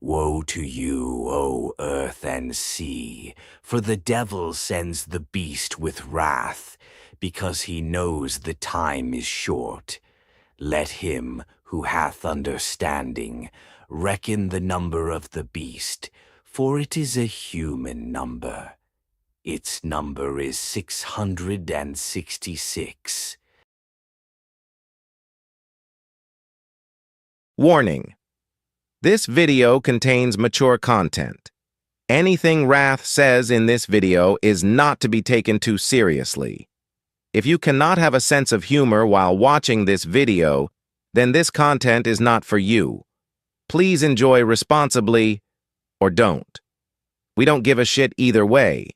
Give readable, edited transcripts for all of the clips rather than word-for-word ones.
Woe to you, O earth and sea, for the devil sends the beast with wrath, because he knows the time is short. Let him who hath understanding reckon the number of the beast, for it is a human number. Its number is 666. Warning: this video contains mature content. Anything Wrath says in this video is not to be taken too seriously. If you cannot have a sense of humor while watching this video, then this content is not for you. Please enjoy responsibly, or don't. We don't give a shit either way.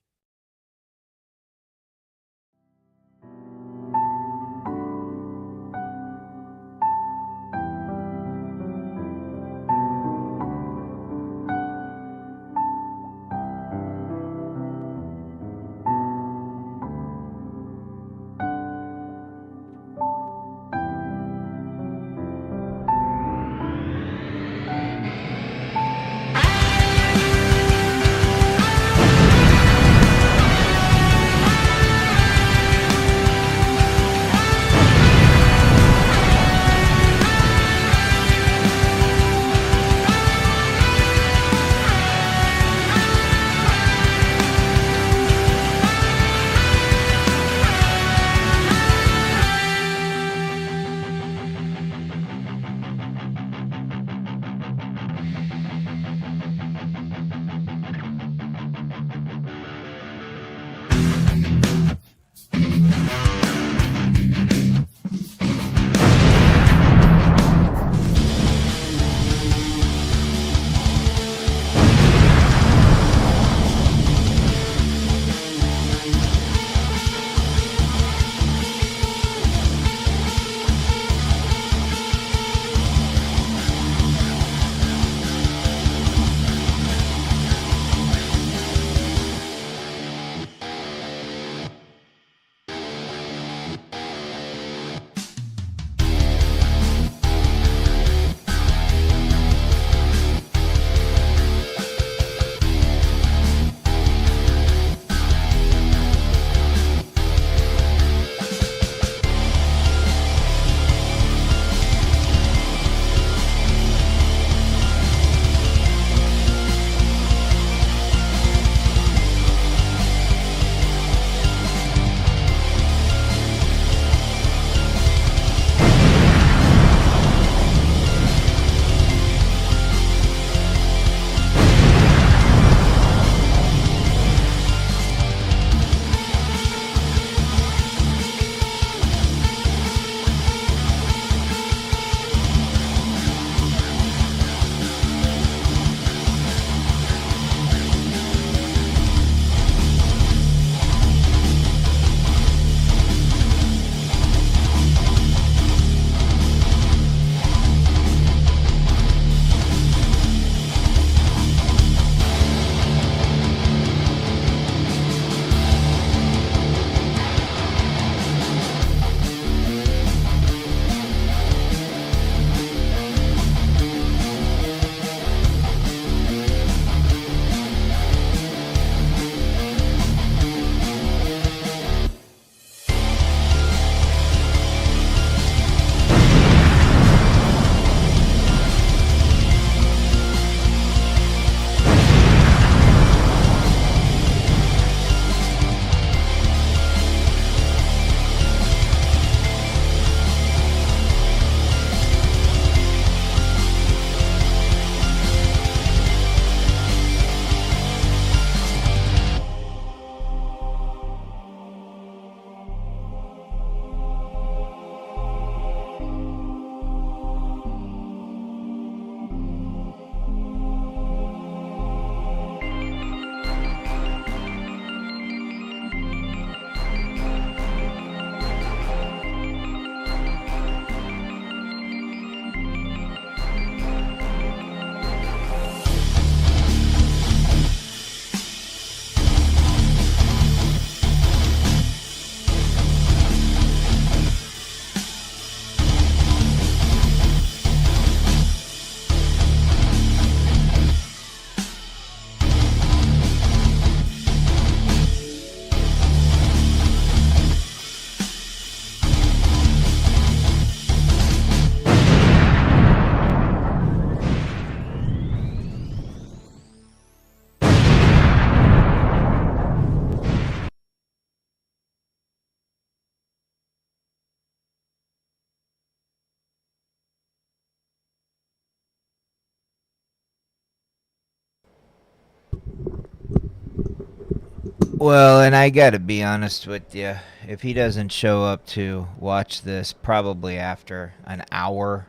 Well, and I gotta be honest with you. If he doesn't show up to watch this probably after an hour,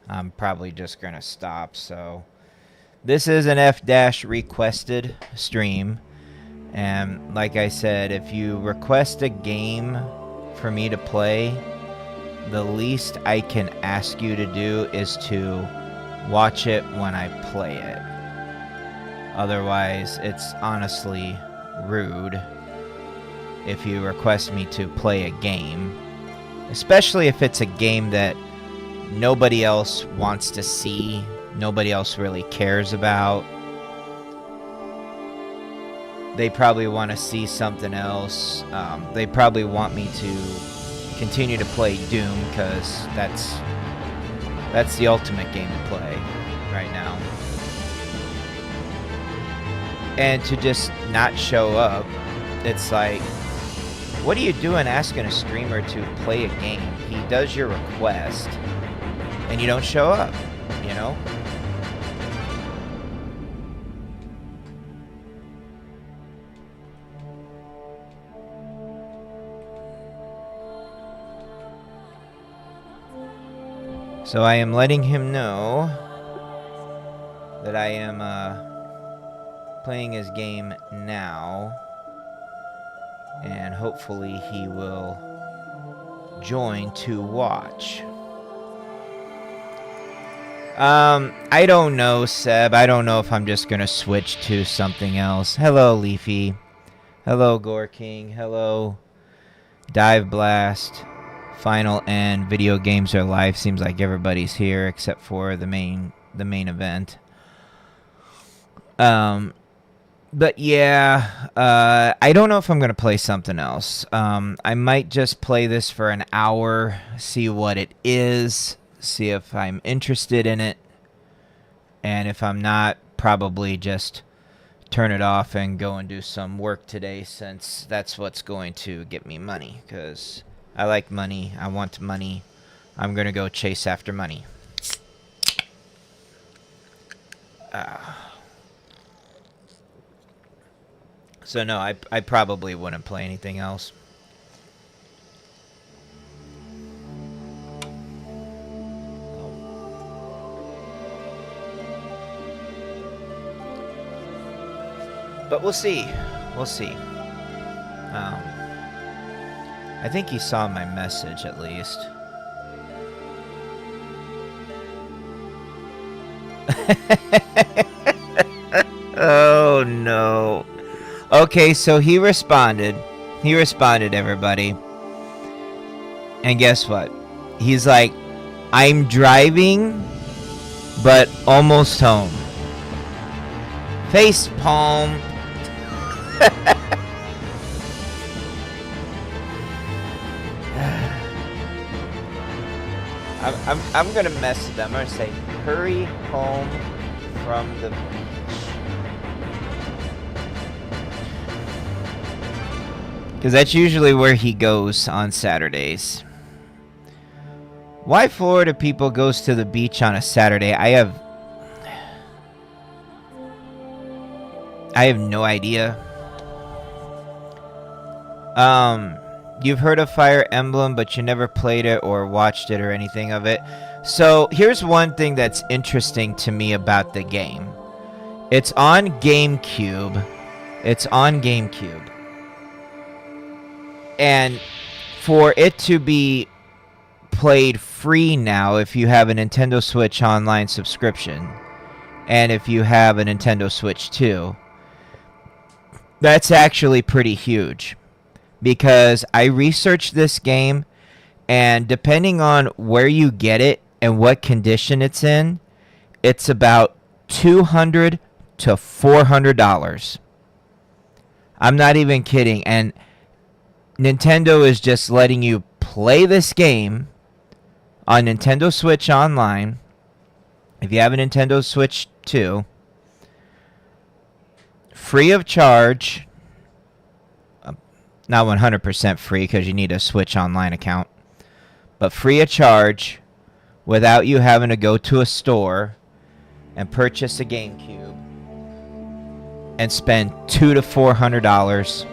I'm probably just gonna stop. So this is an F- requested stream. And like I said, if you request a game for me to play, the least I can ask you to do is to watch it when I play it. Otherwise, it's honestly rude if you request me to play a game, especially if it's a game that nobody else wants to see, nobody else really cares about. They probably want to see something else. They probably want me to continue to play Doom because that's the ultimate game to play right now. And to just not show up, it's like, what are you doing asking a streamer to play a game? He does your request, and you don't show up, you know? So I am letting him know that I am playing his game now, and hopefully he will join to watch. I don't know, Seb. I don't know if I'm just gonna switch to something else. Hello, Leafy. Hello, Gore King. Hello, Dive Blast. Final End. Video games are live. Seems like everybody's here except for the main event. But yeah, I don't know if I'm gonna play something else. I might just play this for an hour, see what it is, see if I'm interested in it, and if I'm not, probably just turn it off and go and do some work today, since that's what's going to get me money, because I like money, I want money, I'm gonna go chase after money. So no, I probably wouldn't play anything else. But we'll see. We'll see. I think he saw my message at least. Oh no. Okay, so he responded. He responded, everybody. And guess what? He's like, I'm driving, but almost home. Face palm. I'm gonna mess with them. I'm gonna say, hurry home from the beach. Because that's usually where he goes on Saturdays. Why Florida people goes to the beach on a Saturday, I have no idea. You've heard of Fire Emblem, but you never played it or watched it or anything of it. So here's one thing that's interesting to me about the game. It's on GameCube. It's on GameCube. And for it to be played free now, if you have a Nintendo Switch Online subscription, and if you have a Nintendo Switch 2, that's actually pretty huge. Because I researched this game, and depending on where you get it and what condition it's in, it's about $200 to $400. I'm not even kidding. And Nintendo is just letting you play this game on Nintendo Switch Online. If you have a Nintendo Switch 2, free of charge. Not 100% free because you need a Switch Online account, but free of charge without you having to go to a store and purchase a GameCube and spend $200 to $400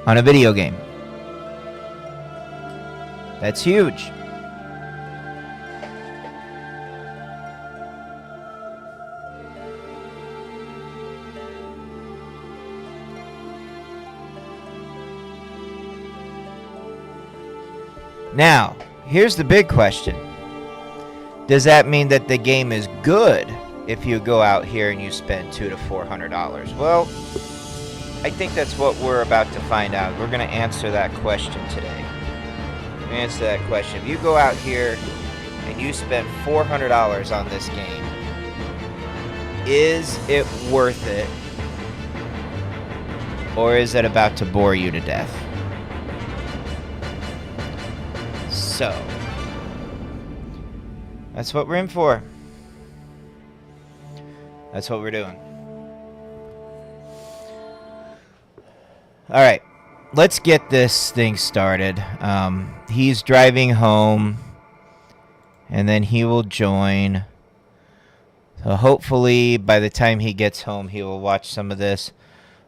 on a video game. That's huge. Now, here's the big question. Does that mean that the game is good if you go out here and you spend $200 to $400? Well, I think that's what we're about to find out. We're going to answer that question today. Answer that question. If you go out here and you spend $400 on this game, is it worth it? Or is it about to bore you to death? So, that's what we're in for. That's what we're doing. Alright, let's get this thing started. He's driving home, and then he will join. So hopefully, by the time he gets home, he will watch some of this.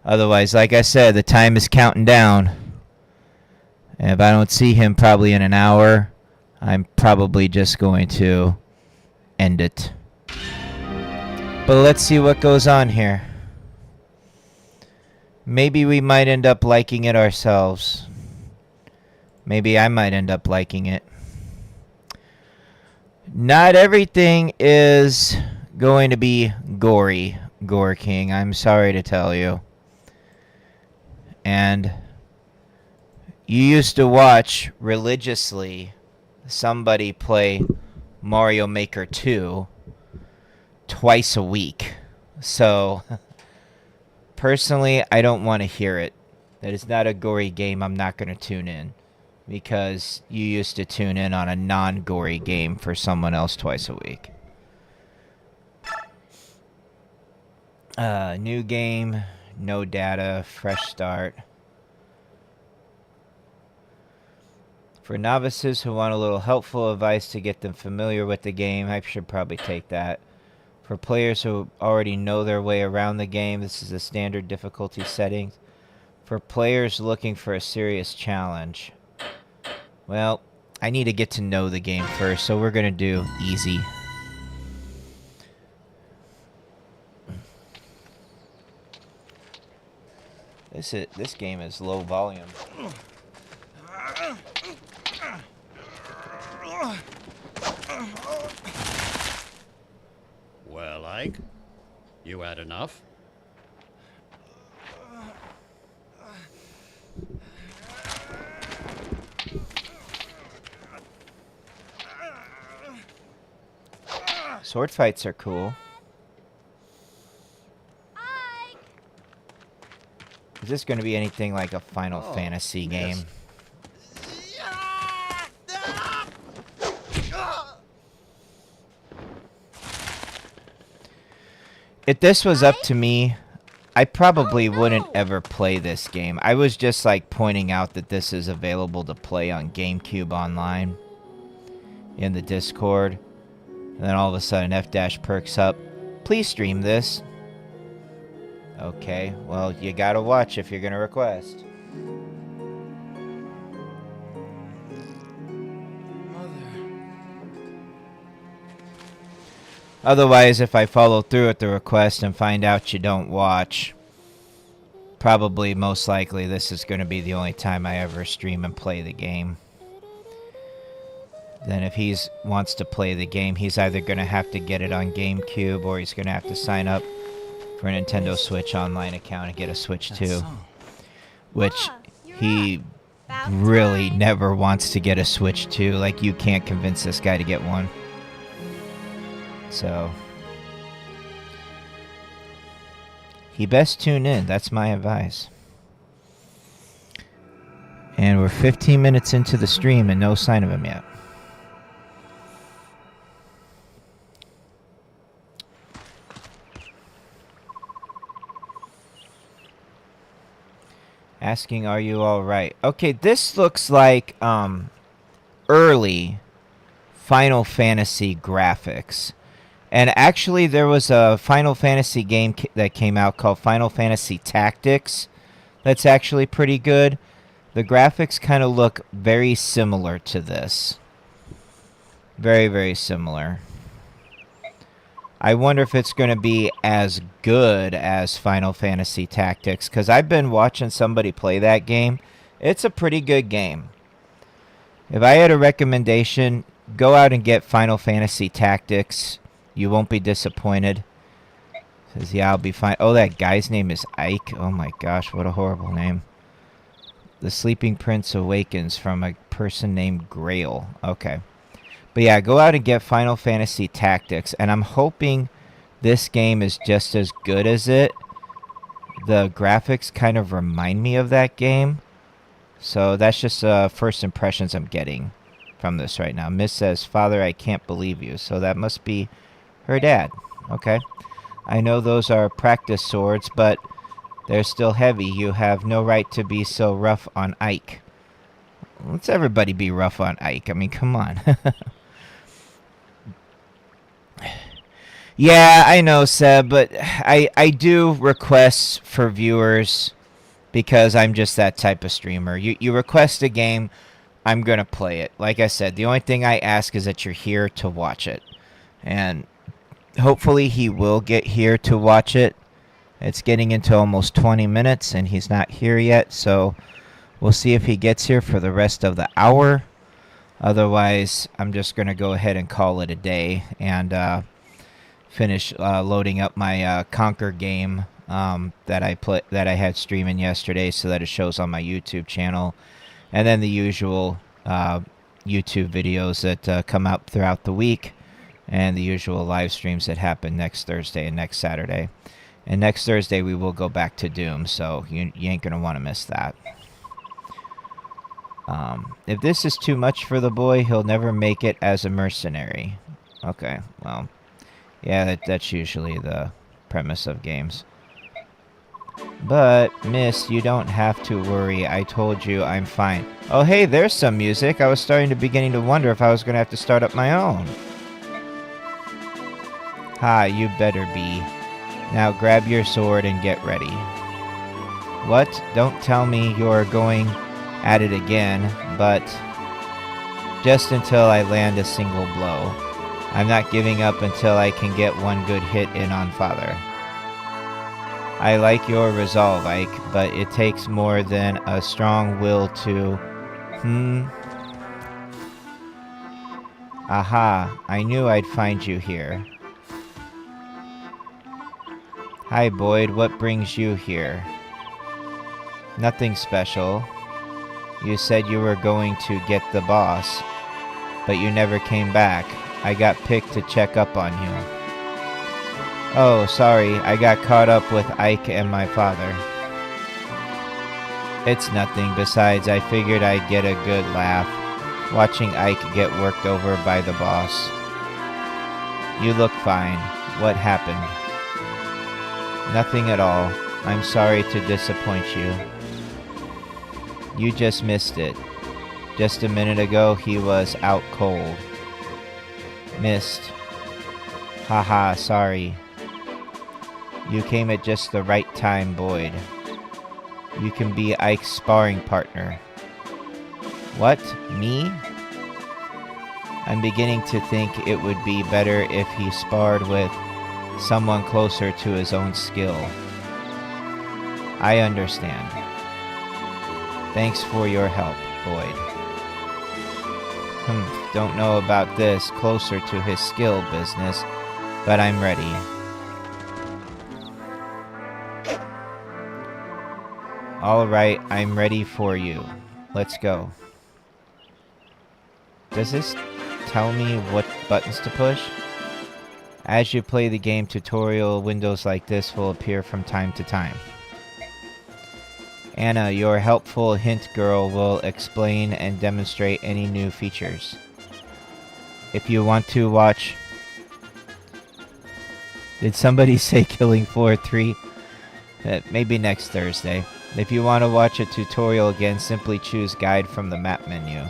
Otherwise, like I said, the time is counting down. And if I don't see him probably in an hour, I'm probably just going to end it. But let's see what goes on here. Maybe we might end up liking it ourselves. Maybe I might end up liking it. Not everything is going to be gory, Gore King. I'm sorry to tell you. And you used to watch religiously somebody play Mario Maker 2 twice a week. So, personally, I don't want to hear it. That is not a gory game. I'm not going to tune in. Because you used to tune in on a non-gory game for someone else twice a week. New game, no data, fresh start. For novices who want a little helpful advice to get them familiar with the game, I should probably take that. For players who already know their way around the game, this is the standard difficulty settings. For players looking for a serious challenge, well, I need to get to know the game first, so we're going to do easy. This game is low volume. Well, Ike, you had enough? Sword fights are cool. Is this going to be anything like a Final Fantasy game? If this was up to me, I probably wouldn't ever play this game. I was just like pointing out that this is available to play on GameCube Online in the Discord. And then all of a sudden F- perks up. Please stream this. Okay, well, you gotta watch if you're gonna request. Otherwise, if I follow through with the request and find out you don't watch, probably, most likely, this is going to be the only time I ever stream and play the game. Then if he wants to play the game, he's either going to have to get it on GameCube or he's going to have to sign up for a Nintendo Switch Online account and get a Switch 2. Which he really never wants to get a Switch 2. Like, you can't convince this guy to get one. So, he best tune in. That's my advice. And we're 15 minutes into the stream and no sign of him yet. Asking, are you alright? Okay, this looks like early Final Fantasy graphics. And actually, there was a Final Fantasy game that came out called Final Fantasy Tactics. That's actually pretty good. The graphics kind of look very similar to this. Very, very similar. I wonder if it's going to be as good as Final Fantasy Tactics, because I've been watching somebody play that game. It's a pretty good game. If I had a recommendation, go out and get Final Fantasy Tactics. You won't be disappointed. Says, yeah, I'll be fine. Oh, that guy's name is Ike. Oh my gosh, what a horrible name. The Sleeping Prince awakens from a person named Grail. Okay. But yeah, go out and get Final Fantasy Tactics. And I'm hoping this game is just as good as it. The graphics kind of remind me of that game. So that's just first impressions I'm getting from this right now. Miss says, Father, I can't believe you. So that must be her dad. Okay. I know those are practice swords, but they're still heavy. You have no right to be so rough on Ike. Let's everybody be rough on Ike. I mean, come on. Yeah, I know, Seb, but I do requests for viewers because I'm just that type of streamer. You request a game, I'm going to play it. Like I said, the only thing I ask is that you're here to watch it. And hopefully he will get here to watch it. It's getting into almost 20 minutes and he's not here yet, so we'll see if he gets here for the rest of the hour. Otherwise, I'm just going to go ahead and call it a day and finish loading up my Conquer game that I had streaming yesterday so that it shows on my YouTube channel. And then the usual YouTube videos that come out throughout the week. And the usual live streams that happen next Thursday and next Saturday. And next Thursday we will go back to Doom, so you ain't going to want to miss that. If this is too much for the boy, he'll never make it as a mercenary. Okay, well, yeah, that's usually the premise of games. But, miss, you don't have to worry. I told you I'm fine. Oh, hey, there's some music. I was beginning to wonder if I was going to have to start up my own. Ha, you better be. Now grab your sword and get ready. What? Don't tell me you're going at it again, but just until I land a single blow. I'm not giving up until I can get one good hit in on Father. I like your resolve, Ike, but it takes more than a strong will to... Aha, I knew I'd find you here. Hi, Boyd. What brings you here? Nothing special. You said you were going to get the boss, but you never came back. I got picked to check up on you. Oh, sorry. I got caught up with Ike and my father. It's nothing. Besides, I figured I'd get a good laugh watching Ike get worked over by the boss. You look fine. What happened? Nothing at all. I'm sorry to disappoint you. You just missed it. Just a minute ago, he was out cold. Missed. Haha, sorry. You came at just the right time, Boyd. You can be Ike's sparring partner. What? Me? I'm beginning to think it would be better if he sparred with someone closer to his own skill. I understand. Thanks for your help, Boyd. Don't know about this closer to his skill business, but I'm ready. Alright, I'm ready for you. Let's go. Does this tell me what buttons to push? As you play the game, tutorial windows like this will appear from time to time. Anna, your helpful hint girl, will explain and demonstrate any new features. If you want to watch... Did somebody say Killing Floor 3? Maybe next Thursday. If you want to watch a tutorial again, simply choose Guide from the map menu.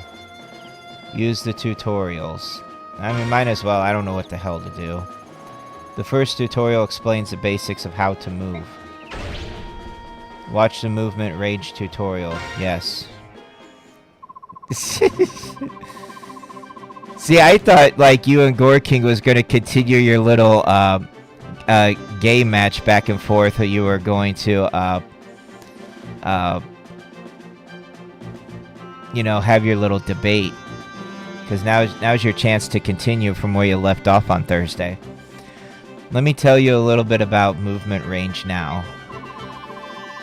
Use the tutorials. I mean, might as well. I don't know what the hell to do. The first tutorial explains the basics of how to move. Watch the movement rage tutorial. Yes. See, I thought like you and Gore King was gonna continue your little game match back and forth, or you were going to you know, have your little debate. Because now's your chance to continue from where you left off on Thursday. Let me tell you a little bit about movement range now.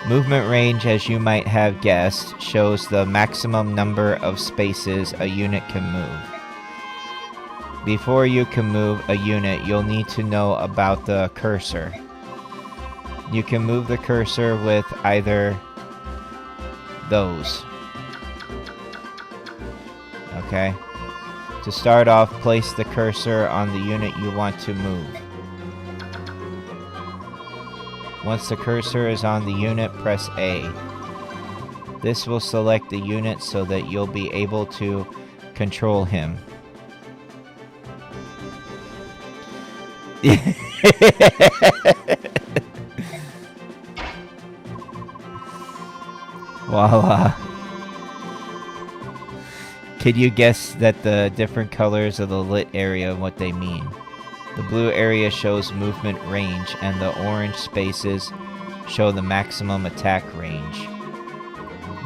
Movement range, as you might have guessed, shows the maximum number of spaces a unit can move. Before you can move a unit, you'll need to know about the cursor. You can move the cursor with either those. Okay? To start off, place the cursor on the unit you want to move. Once the cursor is on the unit, press A. This will select the unit so that you'll be able to control him. Voila. Can you guess that the different colors of the lit area and what they mean? The blue area shows movement range, and the orange spaces show the maximum attack range.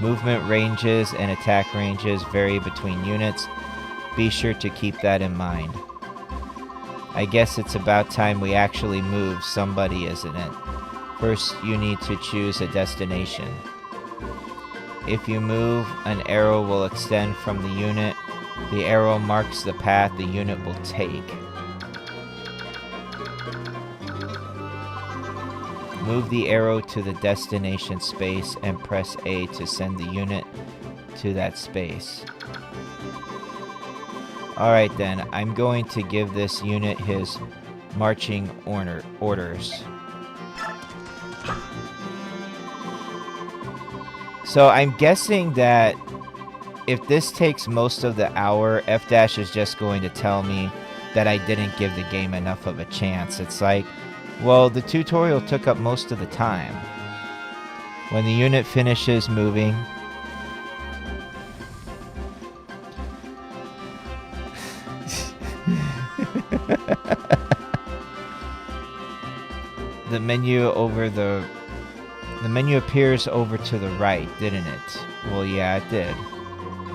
Movement ranges and attack ranges vary between units. Be sure to keep that in mind. I guess it's about time we actually move somebody, isn't it? First, you need to choose a destination. If you move, an arrow will extend from the unit. The arrow marks the path the unit will take. Move the arrow to the destination space and press A to send the unit to that space. Alright then, I'm going to give this unit his marching orders. So I'm guessing that if this takes most of the hour, F- is just going to tell me that I didn't give the game enough of a chance. It's like, well, the tutorial took up most of the time. When the unit finishes moving, the menu appears over to the right, didn't it? Well, yeah, it did.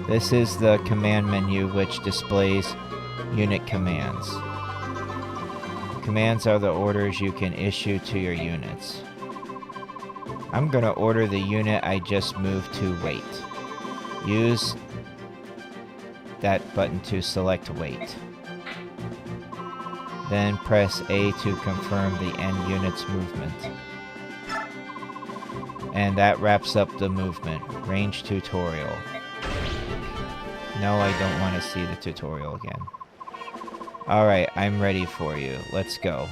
This is the command menu, which displays unit commands. Commands are the orders you can issue to your units. I'm gonna order the unit I just moved to wait. Use that button to select wait. Then press A to confirm the end unit's movement. And that wraps up the movement. Range tutorial. No, I don't want to see the tutorial again. Alright, I'm ready for you. Let's go.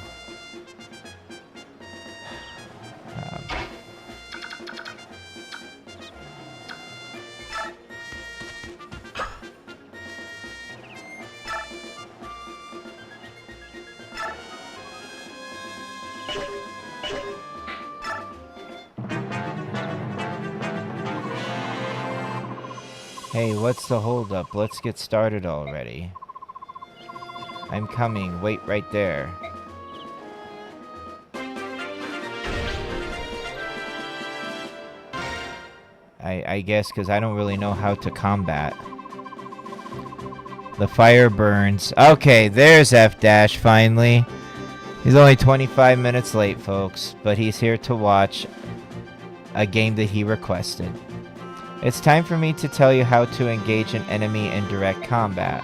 Hey, what's the holdup? Let's get started already. I'm coming. Wait right there. I guess because I don't really know how to combat. The fire burns. Okay, there's F- finally. He's only 25 minutes late, folks, but he's here to watch a game that he requested. It's time for me to tell you how to engage an enemy in direct combat.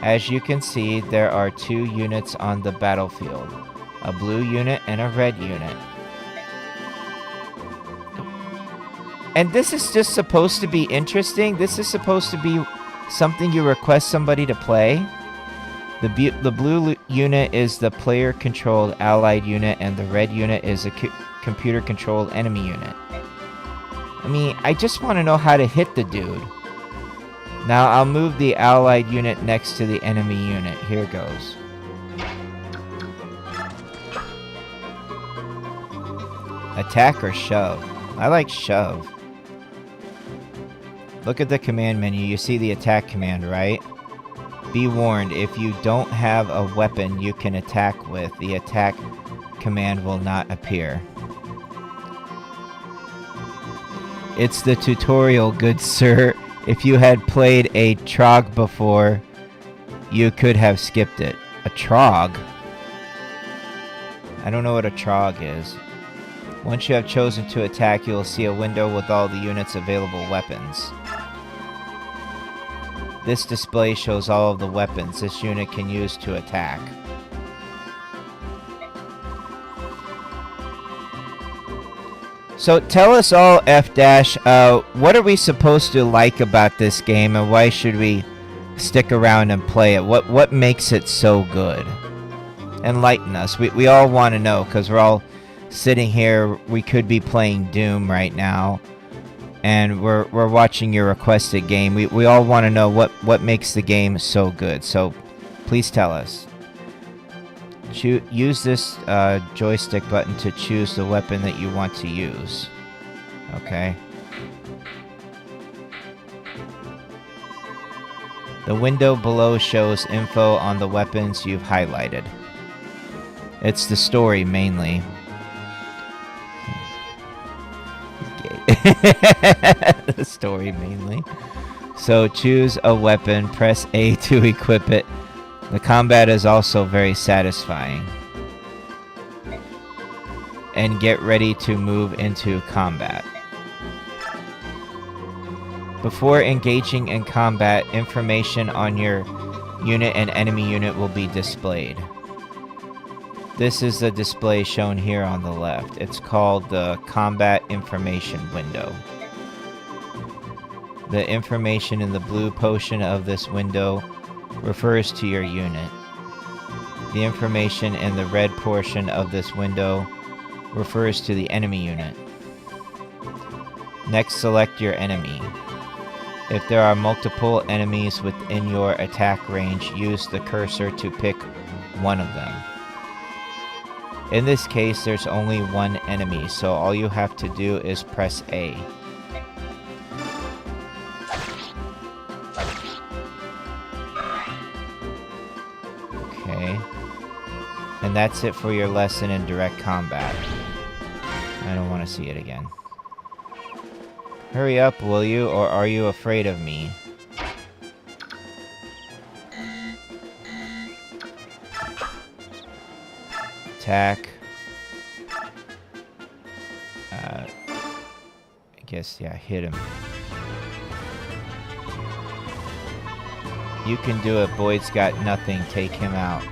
As you can see, there are two units on the battlefield, a blue unit and a red unit. And this is just supposed to be interesting. This is supposed to be something you request somebody to play. The blue unit is the player-controlled allied unit, and the red unit is a computer-controlled enemy unit. I mean, I just want to know how to hit the dude. Now, I'll move the allied unit next to the enemy unit. Here goes. Attack or shove? I like shove. Look at the command menu. You see the attack command, right? Be warned, if you don't have a weapon you can attack with, the attack command will not appear. It's the tutorial, good sir. If you had played a Trog before, you could have skipped it. A Trog? I don't know what a Trog is. Once you have chosen to attack, you will see a window with all the unit's available weapons. This display shows all of the weapons this unit can use to attack. So tell us all, F-Dash, what are we supposed to like about this game, and why should we stick around and play it? What makes it so good? Enlighten us. We all want to know, because we're all sitting here. We could be playing Doom right now, and we're watching your requested game. We all want to know what makes the game so good. So please tell us. Use this joystick button to choose the weapon that you want to use. Okay. The window below shows info on the weapons you've highlighted. It's the story mainly. The story mainly. So choose a weapon, press A to equip it. The combat is also very satisfying. And get ready to move into combat. Before engaging in combat, information on your unit and enemy unit will be displayed. This is the display shown here on the left. It's called the Combat Information window. The information in the blue portion of this window refers to your unit. The information in the red portion of this window refers to the enemy unit. Next, select your enemy. If there are multiple enemies within your attack range, use the cursor to pick one of them. In this case, there's only one enemy, so all you have to do is press A. Okay. And that's it for your lesson in direct combat. I don't want to see it again. Hurry up, will you, or are you afraid of me? Attack. I guess, yeah, hit him. You can do it. Boyd's got nothing. Take him out.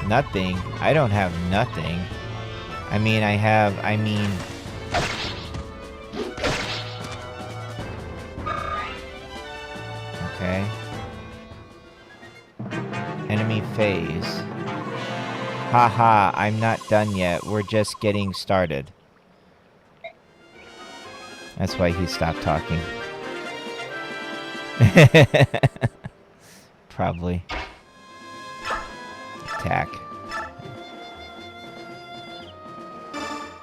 Nothing? I don't have nothing. I mean. Okay. Enemy phase. Haha, I'm not done yet. We're just getting started. That's why he stopped talking. Probably. Attack.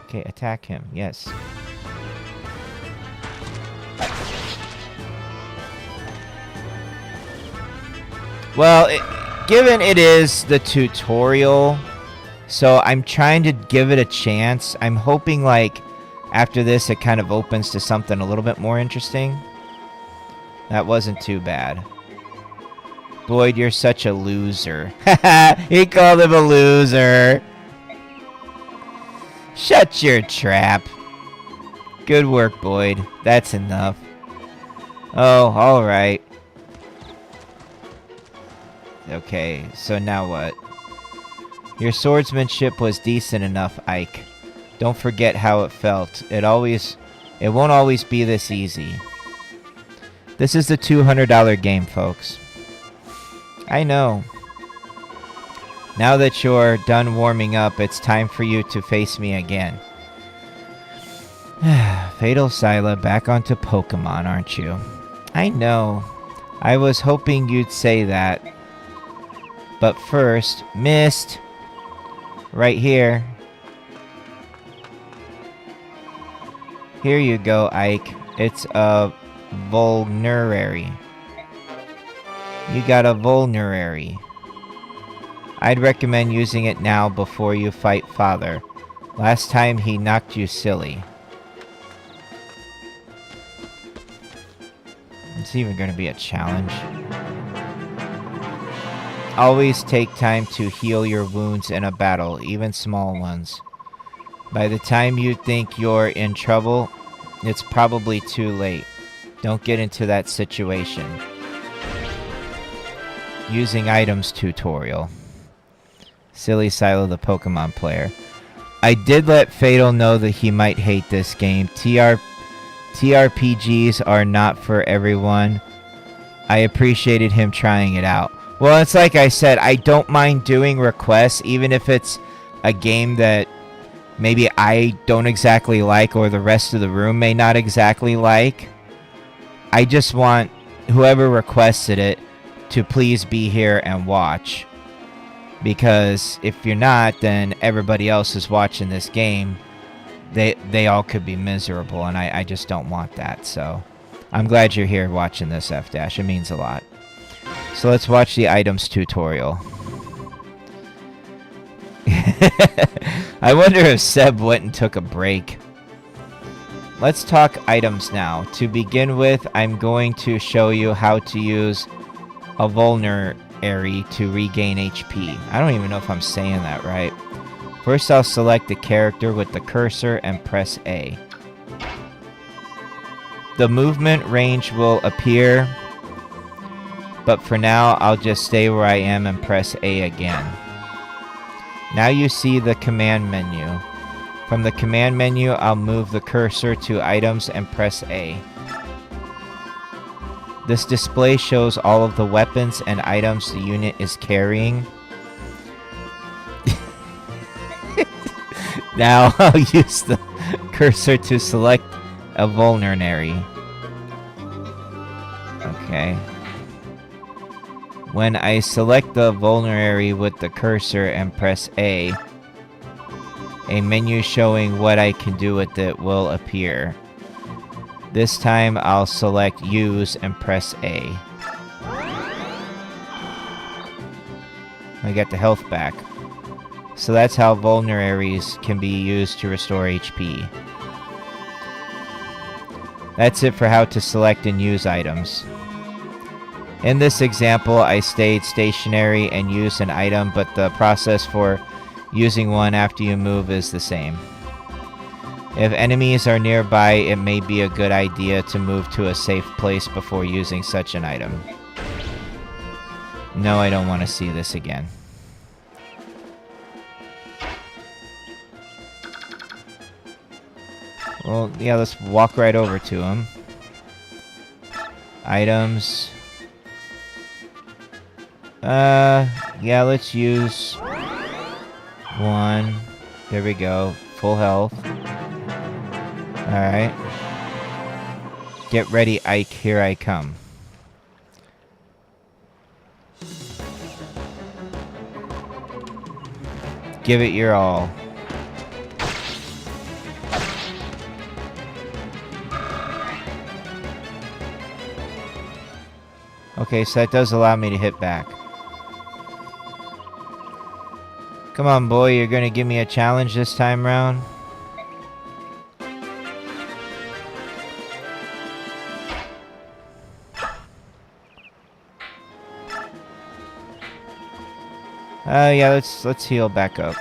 Okay, attack him. Yes. Well, given it is the tutorial, so I'm trying to give it a chance. I'm hoping, like, after this it kind of opens to something a little bit more interesting. That wasn't too bad. Boyd, you're such a loser. He called him a loser. Shut your trap. Good work, Boyd. That's enough. Oh, alright. Okay, so now what? Your swordsmanship was decent enough, Ike. Don't forget how it felt. It won't always be this easy. This is the $200 game, folks. I know. Now that you're done warming up, it's time for you to face me again. Fatal Scylla, back onto Pokemon, aren't you? I know. I was hoping you'd say that. But first, missed. Right here. Here you go, Ike. It's a vulnerary. You got a vulnerary. I'd recommend using it now before you fight Father. Last time he knocked you silly. It's even going to be a challenge. Always take time to heal your wounds in a battle, even small ones. By the time you think you're in trouble, it's probably too late. Don't get into that situation. Using items tutorial. Silly Silo the Pokemon player. I did let Fatal know that he might hate this game. TRPGs are not for everyone. I appreciated him trying it out. Well, it's like I said, I don't mind doing requests, even if it's a game that maybe I don't exactly like or the rest of the room may not exactly like. I just want whoever requested it to please be here and watch. Because if you're not, then everybody else is watching this game. They all could be miserable, and I just don't want that. So I'm glad you're here watching this, F-Dash. It means a lot. So let's watch the items tutorial. I wonder if Seb went and took a break. Let's talk items now. To begin with, I'm going to show you how to use a vulnerary to regain HP. I don't even know if I'm saying that right. First, I'll select the character with the cursor and press A. The movement range will appear, but for now, I'll just stay where I am and press A again. Now you see the command menu. From the command menu, I'll move the cursor to items and press A. This display shows all of the weapons and items the unit is carrying. Now I'll use the cursor to select a vulnerary. Okay. When I select the vulnerary with the cursor and press A menu showing what I can do with it will appear. This time I'll select use and press A. I got the health back. So that's how vulneraries can be used to restore HP. That's it for how to select and use items. In this example, I stayed stationary and used an item, but the process for using one after you move is the same. If enemies are nearby, it may be a good idea to move to a safe place before using such an item. No, I don't want to see this again. Well, yeah, let's walk right over to him. Items. Yeah, let's use one. There we go. Full health. Alright. Get ready, Ike. Here I come. Give it your all. Okay, so that does allow me to hit back. Come on, boy, you're gonna give me a challenge this time round? Yeah, let's heal back up.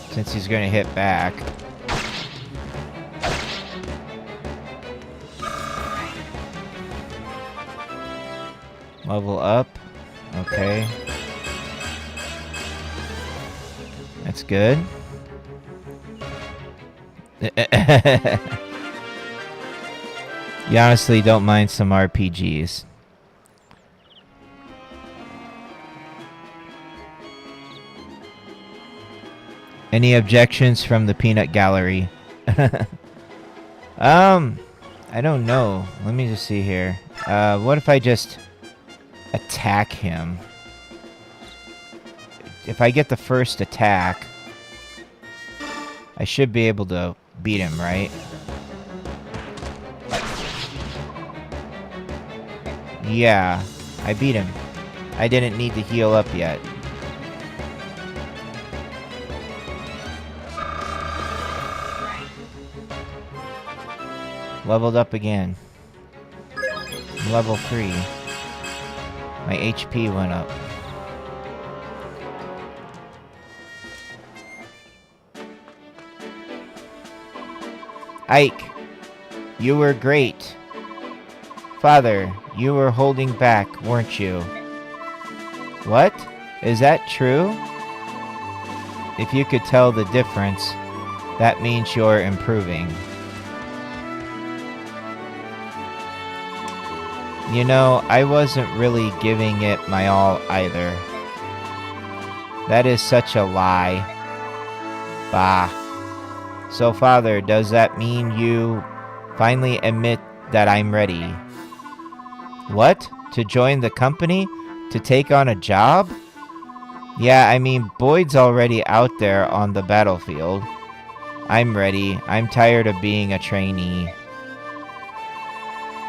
Since he's gonna hit back. Level up. Okay. That's good. You honestly don't mind some RPGs. Any objections from the peanut gallery? I don't know. Let me just see here. What if I just attack him? if I get the first attack, I should be able to beat him, right? Yeah, I beat him. I didn't need to heal up yet. Leveled up again. I'm level 3. My HP went up. Ike, you were great. Father, you were holding back, weren't you? What? Is that true? If you could tell the difference, that means you're improving. You know, I wasn't really giving it my all either. That is such a lie. Bah. So, Father, does that mean you finally admit that I'm ready? What? To join the company? To take on a job? Yeah, I mean, Boyd's already out there on the battlefield. I'm ready. I'm tired of being a trainee.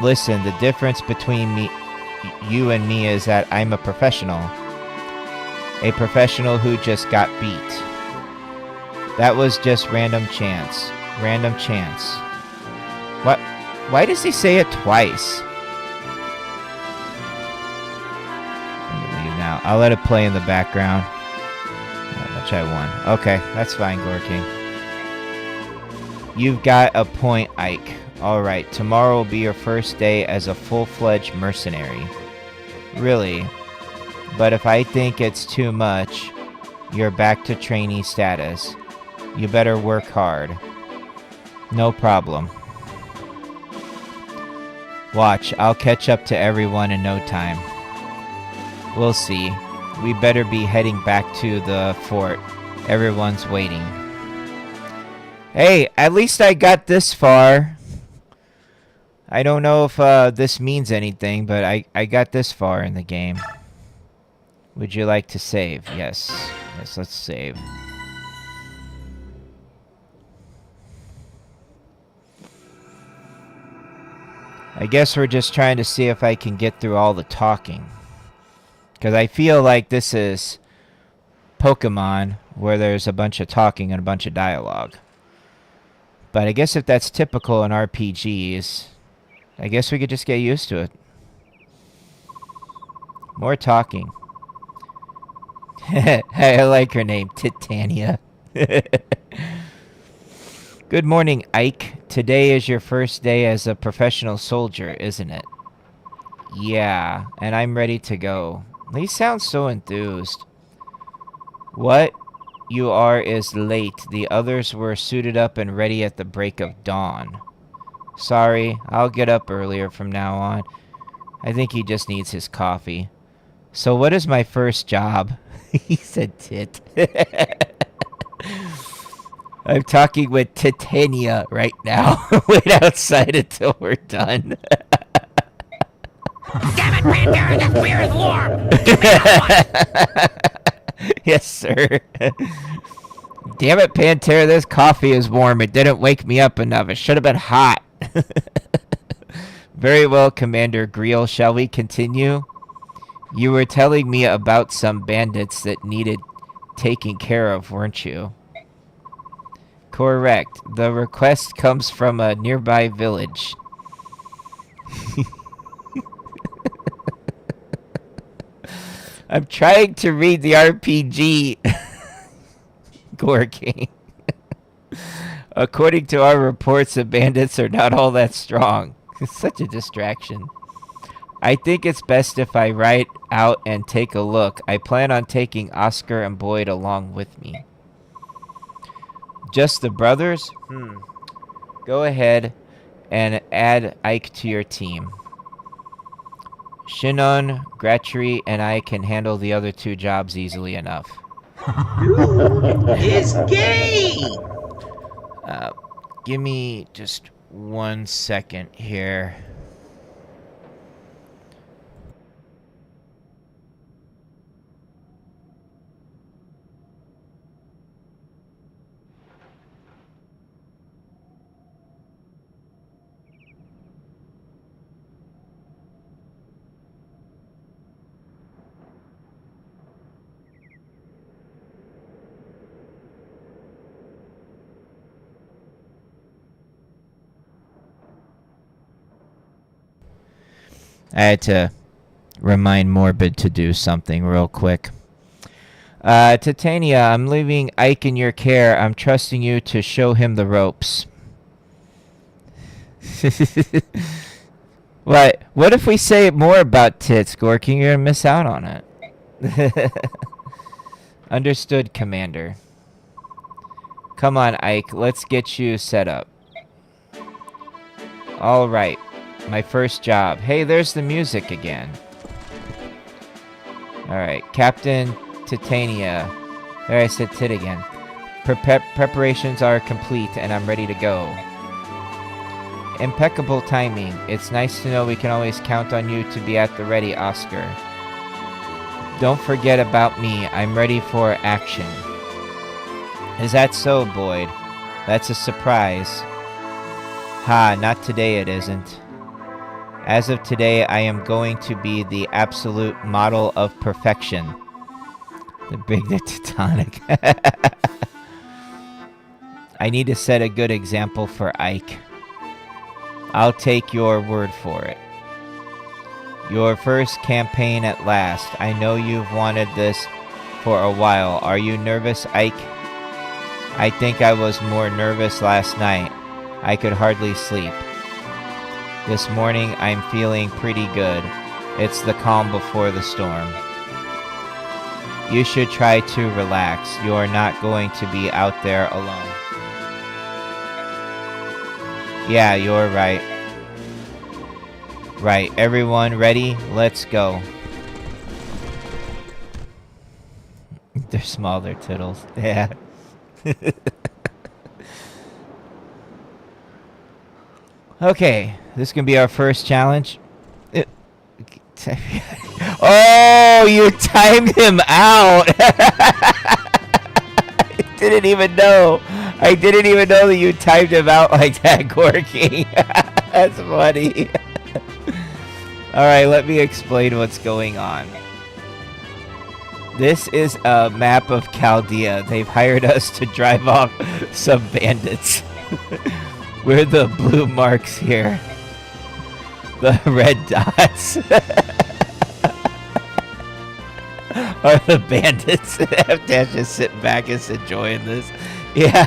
Listen, the difference between you and me is that I'm a professional. A professional who just got beat. That was just random chance. Random chance. What? Why does he say it twice? I'm gonna leave now. I'll let it play in the background. How much I won. Okay, that's fine, Gorking. You've got a point, Ike. Alright, tomorrow will be your first day as a full-fledged mercenary. Really? But if I think it's too much, you're back to trainee status. You better work hard. No problem. Watch, I'll catch up to everyone in no time. We'll see. We better be heading back to the fort. Everyone's waiting. Hey, at least I got this far. I don't know if this means anything, but I got this far in the game. Would you like to save? Yes. Yes, let's save. I guess we're just trying to see if I can get through all the talking. Because I feel like this is Pokemon, where there's a bunch of talking and a bunch of dialogue. But I guess if that's typical in RPGs, I guess we could just get used to it. More talking. I like her name, Titania. Good morning, Ike. Today is your first day as a professional soldier, isn't it? Yeah, and I'm ready to go. He sounds so enthused. What you are is late. The others were suited up and ready at the break of dawn. Sorry, I'll get up earlier from now on. I think he just needs his coffee. So what is my first job? He said tit. I'm talking with Titania right now. Wait outside until we're done. Damn it, Pantera, this beer is warm! Give me that one! Yes, sir. Damn it, Pantera, this coffee is warm. It didn't wake me up enough. It should have been hot. Very well, Commander Greel. Shall we continue? You were telling me about some bandits that needed taking care of, weren't you? Correct. The request comes from a nearby village. I'm trying to read the RPG. Gorking. According to our reports, the bandits are not all that strong. It's such a distraction. I think it's best if I ride out and take a look. I plan on taking Oscar and Boyd along with me. Just the brothers? Go ahead and add Ike to your team. Shinon, Gratry, and I can handle the other two jobs easily enough. It's gay! Give me just 1 second here. I had to remind Morbid to do something real quick. Titania, I'm leaving Ike in your care. I'm trusting you to show him the ropes. What? What if we say more about tits, Gorky? You're gonna miss out on it. Understood, Commander. Come on, Ike. Let's get you set up. Alright. My first job. Hey, there's the music again. Alright. Captain Titania. There, I said tit again. Preparations are complete, and I'm ready to go. Impeccable timing. It's nice to know we can always count on you to be at the ready, Oscar. Don't forget about me. I'm ready for action. Is that so, Boyd? That's a surprise. Ha, not today it isn't. As of today, I am going to be the absolute model of perfection. The big, the Teutonic. I need to set a good example for Ike. I'll take your word for it. Your first campaign at last. I know you've wanted this for a while. Are you nervous, Ike? I think I was more nervous last night. I could hardly sleep. This morning, I'm feeling pretty good. It's the calm before the storm. You should try to relax. You're not going to be out there alone. Yeah, you're right. Right, everyone ready? Let's go. They're small, they're tittles. Yeah. Okay, this can be our first challenge. Oh, you timed him out! I didn't even know. I didn't even know that you timed him out like that, Gorky. That's funny. Alright, let me explain what's going on. This is a map of Chaldea. They've hired us to drive off some bandits. We're the blue marks here. The red dots are the bandits. Dash just sitting back and enjoying this. Yeah.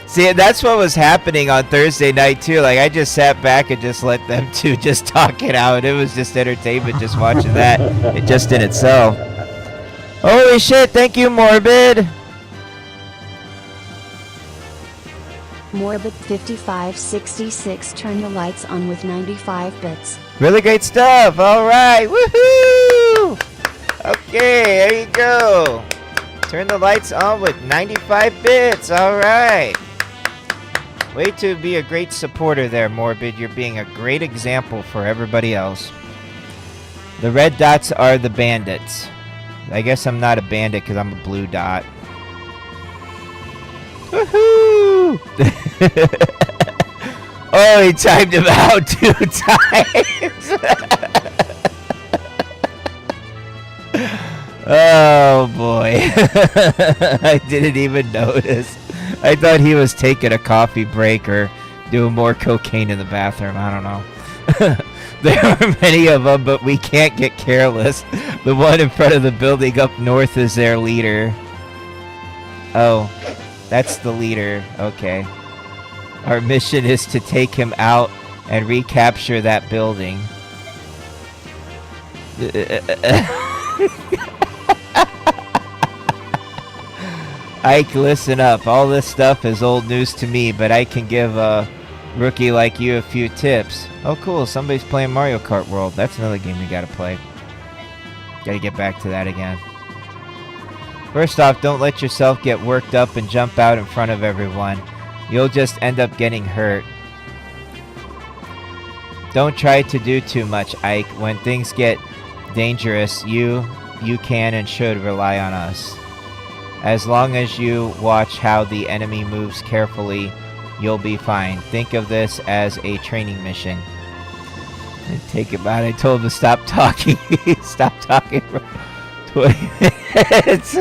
See, that's what was happening on Thursday night, too. Like, I just sat back and just let them two just talk it out. It was just entertainment just watching that. It just in itself. Holy shit, thank you, Morbid. Morbid 5566 turn the lights on with 95 bits. Really great stuff. All right. Woohoo! Okay, there you go. Turn the lights on with 95 bits. All right. Way to be a great supporter there, Morbid. You're being a great example for everybody else. The red dots are the bandits. I guess I'm not a bandit because I'm a blue dot. Woohoo! Oh, he timed him out 2 times. Oh, boy. I didn't even notice. I thought he was taking a coffee break or doing more cocaine in the bathroom. I don't know. There are many of them, but we can't get careless. The one in front of the building up north is their leader. Oh, that's the leader. Okay. Our mission is to take him out and recapture that building. Ike, listen up. All this stuff is old news to me, but I can give a rookie like you a few tips. Oh, cool. Somebody's playing Mario Kart World. That's another game we gotta play. Gotta get back to that again. First off, don't let yourself get worked up and jump out in front of everyone. You'll just end up getting hurt. Don't try to do too much, Ike. When things get dangerous, you can and should rely on us. As long as you watch how the enemy moves carefully, you'll be fine. Think of this as a training mission. Take it out. I told him to stop talking. Stop talking for 20 minutes.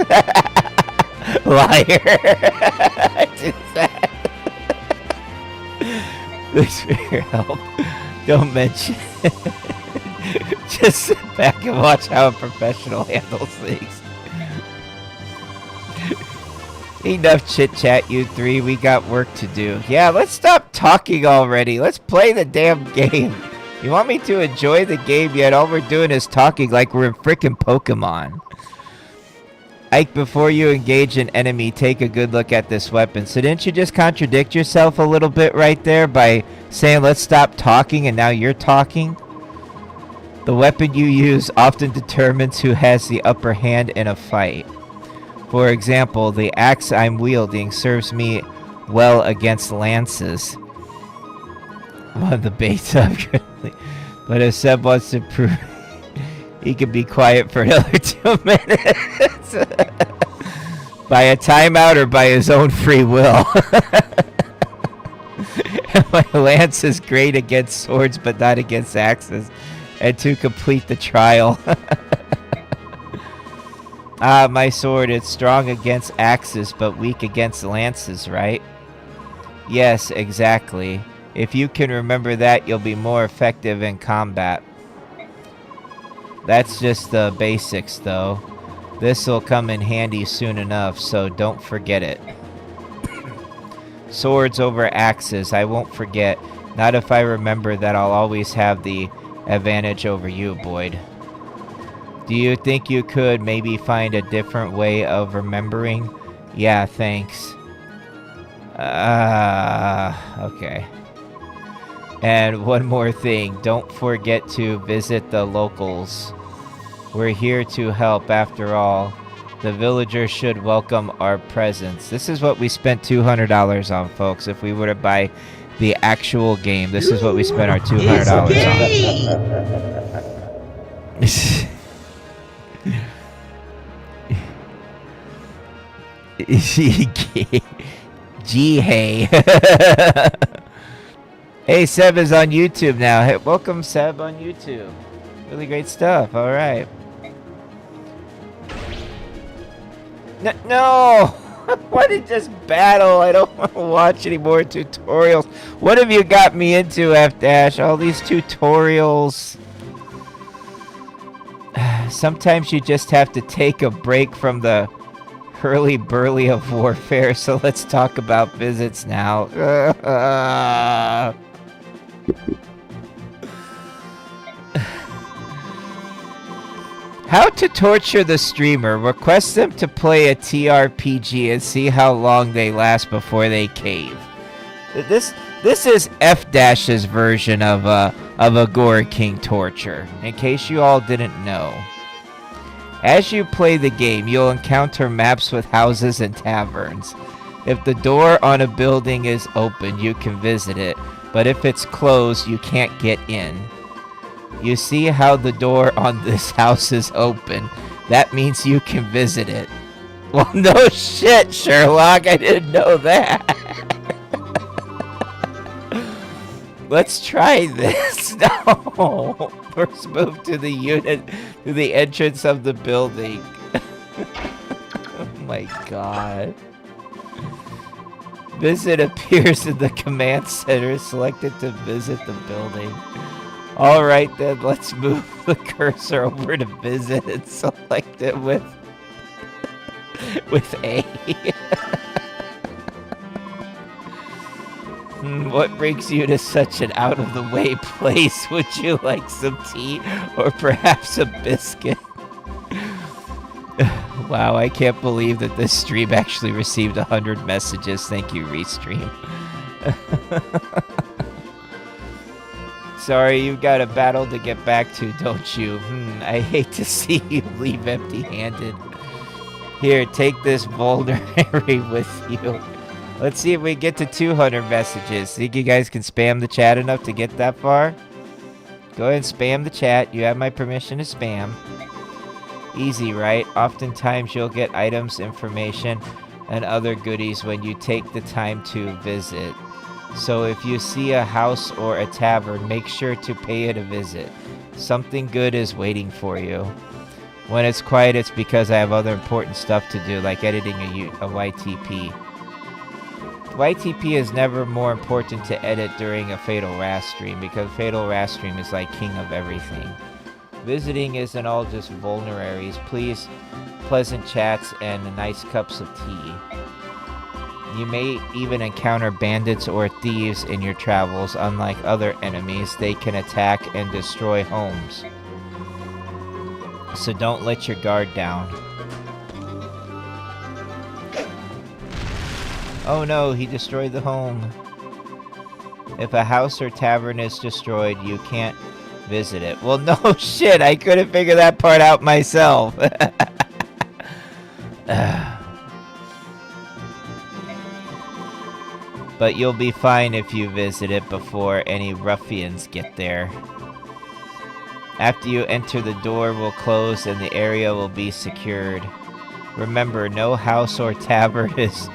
Liar. I did that. Thanks for your help. Don't mention it. Just sit back and watch how a professional handles things. Enough chit-chat, you three. We got work to do. Yeah, let's stop talking already. Let's play the damn game. You want me to enjoy the game, yet all we're doing is talking like we're in frickin' Pokemon. Ike, before you engage an enemy, take a good look at this weapon. So didn't you just contradict yourself a little bit right there by saying let's stop talking and now you're talking? The weapon you use often determines who has the upper hand in a fight. For example, the axe I'm wielding serves me well against lances. One of the baits I'm currently. But if Seb wants to prove, he can be quiet for another 2 minutes. By a timeout or by his own free will. My lance is great against swords, but not against axes. And to complete the trial. My sword, it's strong against axes, but weak against lances, right? Yes, exactly. If you can remember that, you'll be more effective in combat. That's just the basics, though. This'll come in handy soon enough, so don't forget it. Swords over axes, I won't forget. Not if I remember that I'll always have the advantage over you, Boyd. Do you think you could maybe find a different way of remembering? Yeah, thanks. Okay. And one more thing, don't forget to visit the locals. We're here to help after all. The villagers should welcome our presence. This is what we spent $200 on, folks. If we were to buy the actual game, this is what we spent our $200 on. G-hey. Hey, Seb is on YouTube now. Hey, welcome, Seb, on YouTube. Really great stuff. All right. No! Why did just battle? I don't want to watch any more tutorials. What have you got me into, F-Dash? All these tutorials. Sometimes you just have to take a break from the hurly-burly of warfare, so let's talk about visits now. How to torture the streamer. Request them to play a TRPG and see how long they last before they cave. This is F-Dash's version of a Gore King torture, in case you all didn't know. As you play the game, you'll encounter maps with houses and taverns. If the door on a building is open, you can visit it, but if it's closed, you can't get in. You see how the door on this house is open. That means you can visit it. Well, no shit, Sherlock. I didn't know that. Let's try this. No. First move to the unit, to the entrance of the building. Oh my god. Visit appears in the command center. Selected to visit the building. Alright then, let's move the cursor over to visit and select it with A. What brings you to such an out-of-the-way place? Would you like some tea or perhaps a biscuit? Wow, I can't believe that this stream actually received 100 messages. Thank you, Restream. Sorry, you've got a battle to get back to, don't you? I hate to see you leave empty-handed. Here, take this vulnerary with you. Let's see if we get to 200 messages. Think you guys can spam the chat enough to get that far? Go ahead and spam the chat. You have my permission to spam. Easy, right? Oftentimes you'll get items, information, and other goodies when you take the time to visit. So if you see a house or a tavern, make sure to pay it a visit. Something good is waiting for you. When it's quiet, it's because I have other important stuff to do, like editing a YTP. YTP is never more important to edit during a Fatal Wrath stream, because Fatal Wrath stream is like king of everything. Visiting isn't all just vulneraries. Please, pleasant chats and nice cups of tea. You may even encounter bandits or thieves in your travels. Unlike other enemies, they can attack and destroy homes. So don't let your guard down. Oh no, he destroyed the home. If a house or tavern is destroyed, you can't visit it. Well, no shit, I couldn't figure that part out myself. But you'll be fine if you visit it before any ruffians get there. After you enter, the door will close and the area will be secured. Remember, no house or tavern is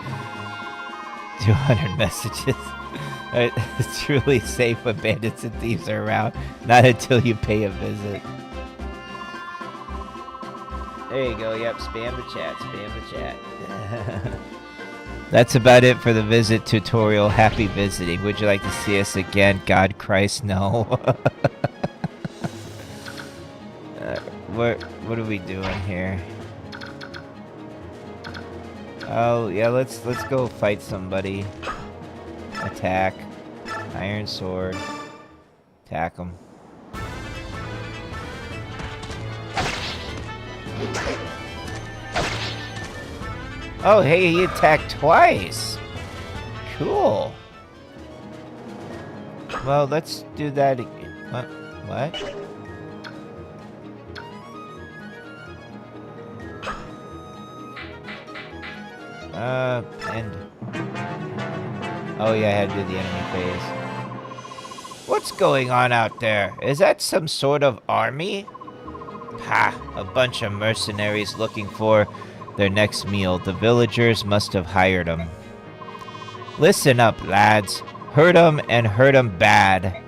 200 messages. It's truly safe when bandits and thieves are around. Not until you pay a visit. There you go. Yep, spam the chat. Spam the chat. That's about it for the visit tutorial. Happy visiting. Would you like to see us again? God Christ, no. What are we doing here? Oh yeah, let's go fight somebody. Attack. Iron sword. Attack him. Oh, hey, he attacked twice. Cool. Well, let's do that again. What? End. Oh yeah, I had to do the enemy phase. What's going on out there? Is that some sort of army? Ha! A bunch of mercenaries looking for their next meal. The villagers must have hired them. Listen up, lads. Hurt them and hurt them bad.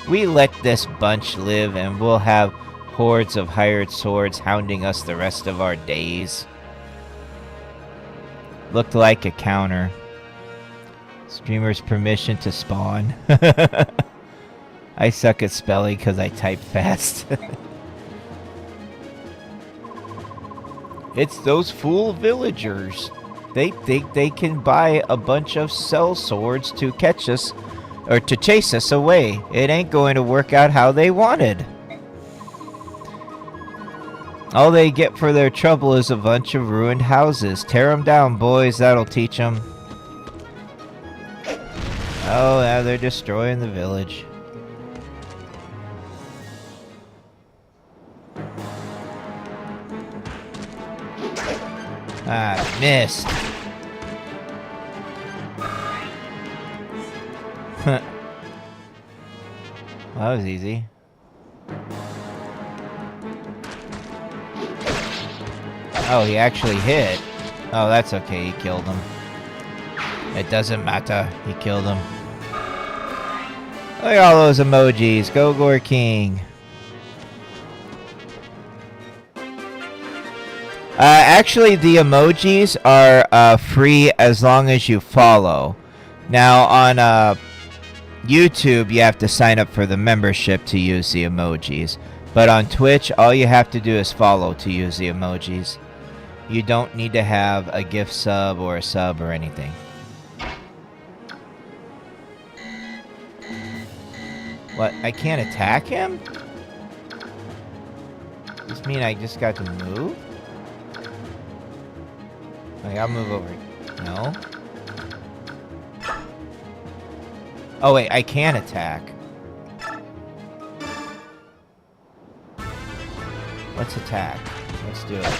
We let this bunch live and we'll have hordes of hired swords hounding us the rest of our days. Looked like a counter. Streamer's permission to spawn. I suck at spelling because I type fast. It's those fool villagers. They think they can buy a bunch of cell swords to catch us, or to chase us away. It ain't going to work out how they wanted. All they get for their trouble is a bunch of ruined houses. Tear them down, boys. That'll teach them. Oh, now they're destroying the village. Ah, missed. Well, that was easy. Oh, he actually hit. Oh, that's okay. He killed him. It doesn't matter. He killed him. Look at all those emojis. Go Gore King. Actually, the emojis are free as long as you follow. Now, on YouTube, you have to sign up for the membership to use the emojis. But on Twitch, all you have to do is follow to use the emojis. You don't need to have a gift sub or a sub or anything. What? I can't attack him? Does this mean I just got to move? Okay, I'll move over. No? Oh wait, I can attack. Let's attack. Let's do it.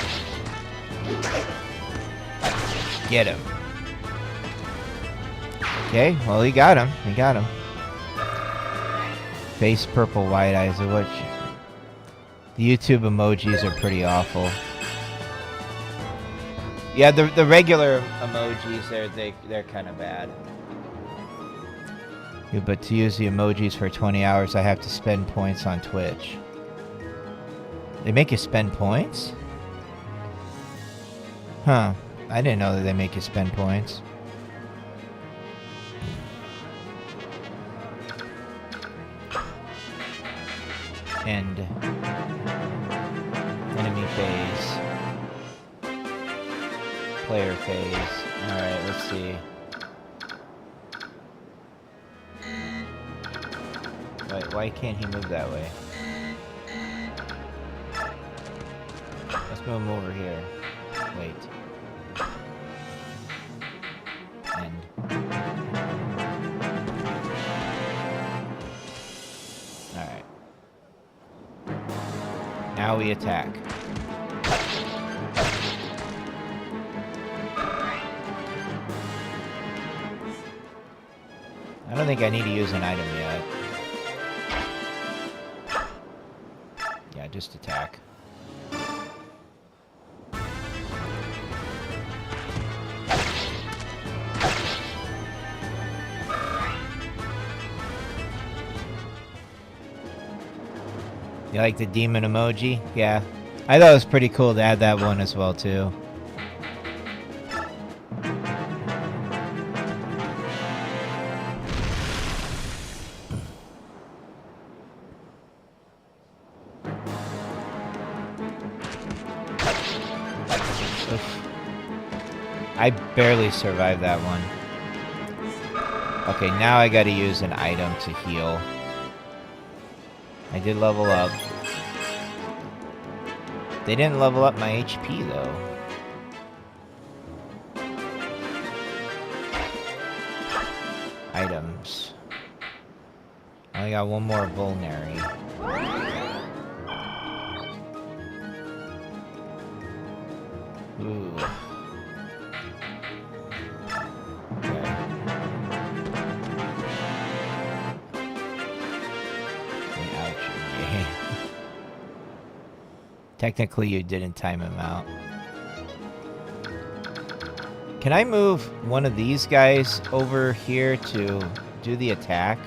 Get him. Okay, well he got him. He got him. Face purple, white eyes. What? The YouTube emojis are pretty awful. Yeah, the regular emojis they're kind of bad. Yeah, but to use the emojis for 20 hours, I have to spend points on Twitch. They make you spend points? Huh. I didn't know that they make you spend points. And phase. Player phase. Alright, let's see. Wait, why can't he move that way? Let's move him over here. Wait. End. Alright. Now we attack. I don't think I need to use an item yet. Yeah, just attack. You like the demon emoji? Yeah. I thought it was pretty cool to add that one as well, too. I barely survived that one. Okay, now I gotta use an item to heal. I did level up. They didn't level up my HP, though. Items. I only got one more vulnerary. Ooh. Technically, you didn't time him out. Can I move one of these guys over here to do the attack?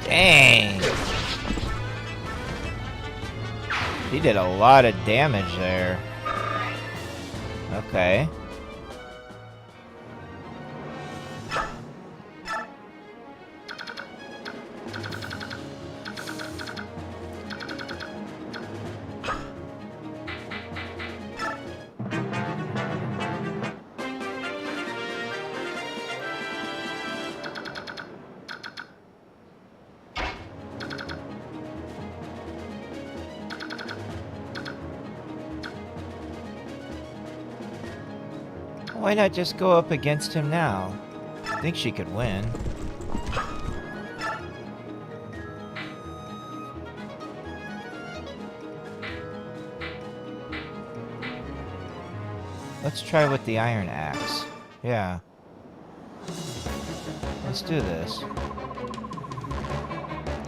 Dang! He did a lot of damage there. Okay. Why not just go up against him now? I think she could win. Let's try with the iron axe. Yeah. Let's do this.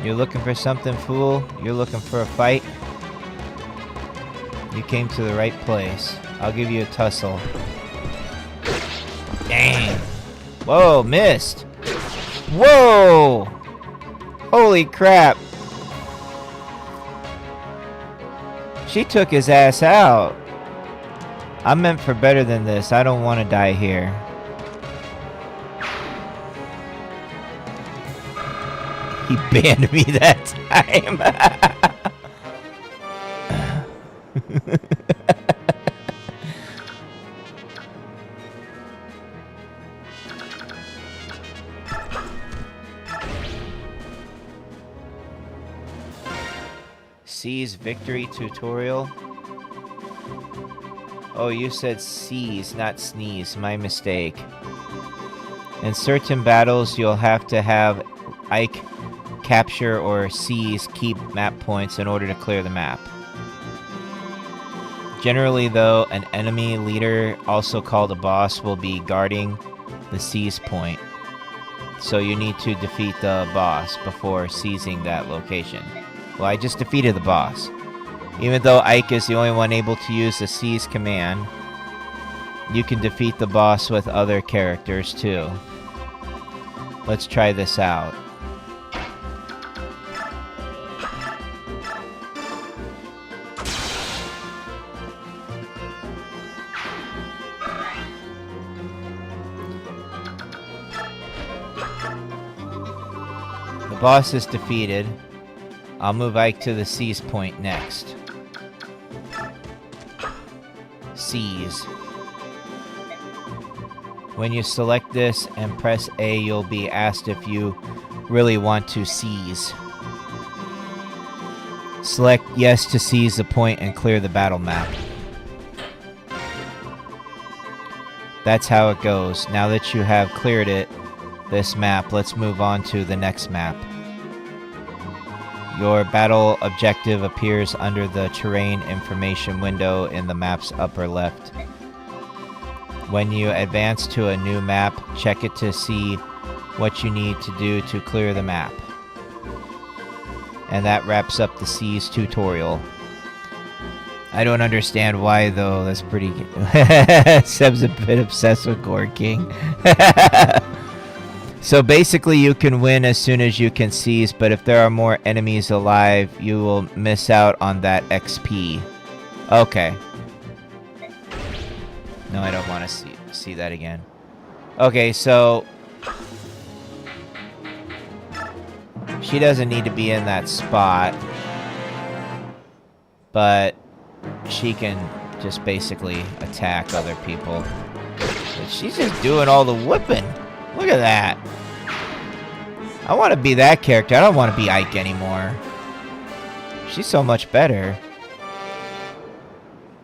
You're looking for something, fool? You're looking for a fight? You came to the right place. I'll give you a tussle. Dang. Whoa, missed. Whoa! Holy crap. She took his ass out. I'm meant for better than this. I don't want to die here. He banned me that time. C's victory tutorial. Oh, you said seize, not sneeze. My mistake. In certain battles, you'll have to have Ike capture or seize key map points in order to clear the map. Generally, though, an enemy leader, also called a boss, will be guarding the seize point. So you need to defeat the boss before seizing that location. Well, I just defeated the boss. Even though Ike is the only one able to use the seize command, you can defeat the boss with other characters too. Let's try this out. The boss is defeated. I'll move Ike to the seize point next. Seize. When you select this and press A, you'll be asked if you really want to seize. Select yes to seize the point and clear the battle map. That's how it goes. Now that you have cleared this map, let's move on to the next map. Your battle objective appears under the terrain information window in the map's upper left. When you advance to a new map, check it to see what you need to do to clear the map. And that wraps up the Seize tutorial. I don't understand why though, that's pretty good. Seb's a bit obsessed with Gore King. So basically you can win as soon as you can seize, but if there are more enemies alive, you will miss out on that XP. Okay. No, I don't want to see that again. Okay, so she doesn't need to be in that spot, but she can just basically attack other people. But she's just doing all the whipping. Look at that. I want to be that character. I don't want to be Ike anymore. She's so much better.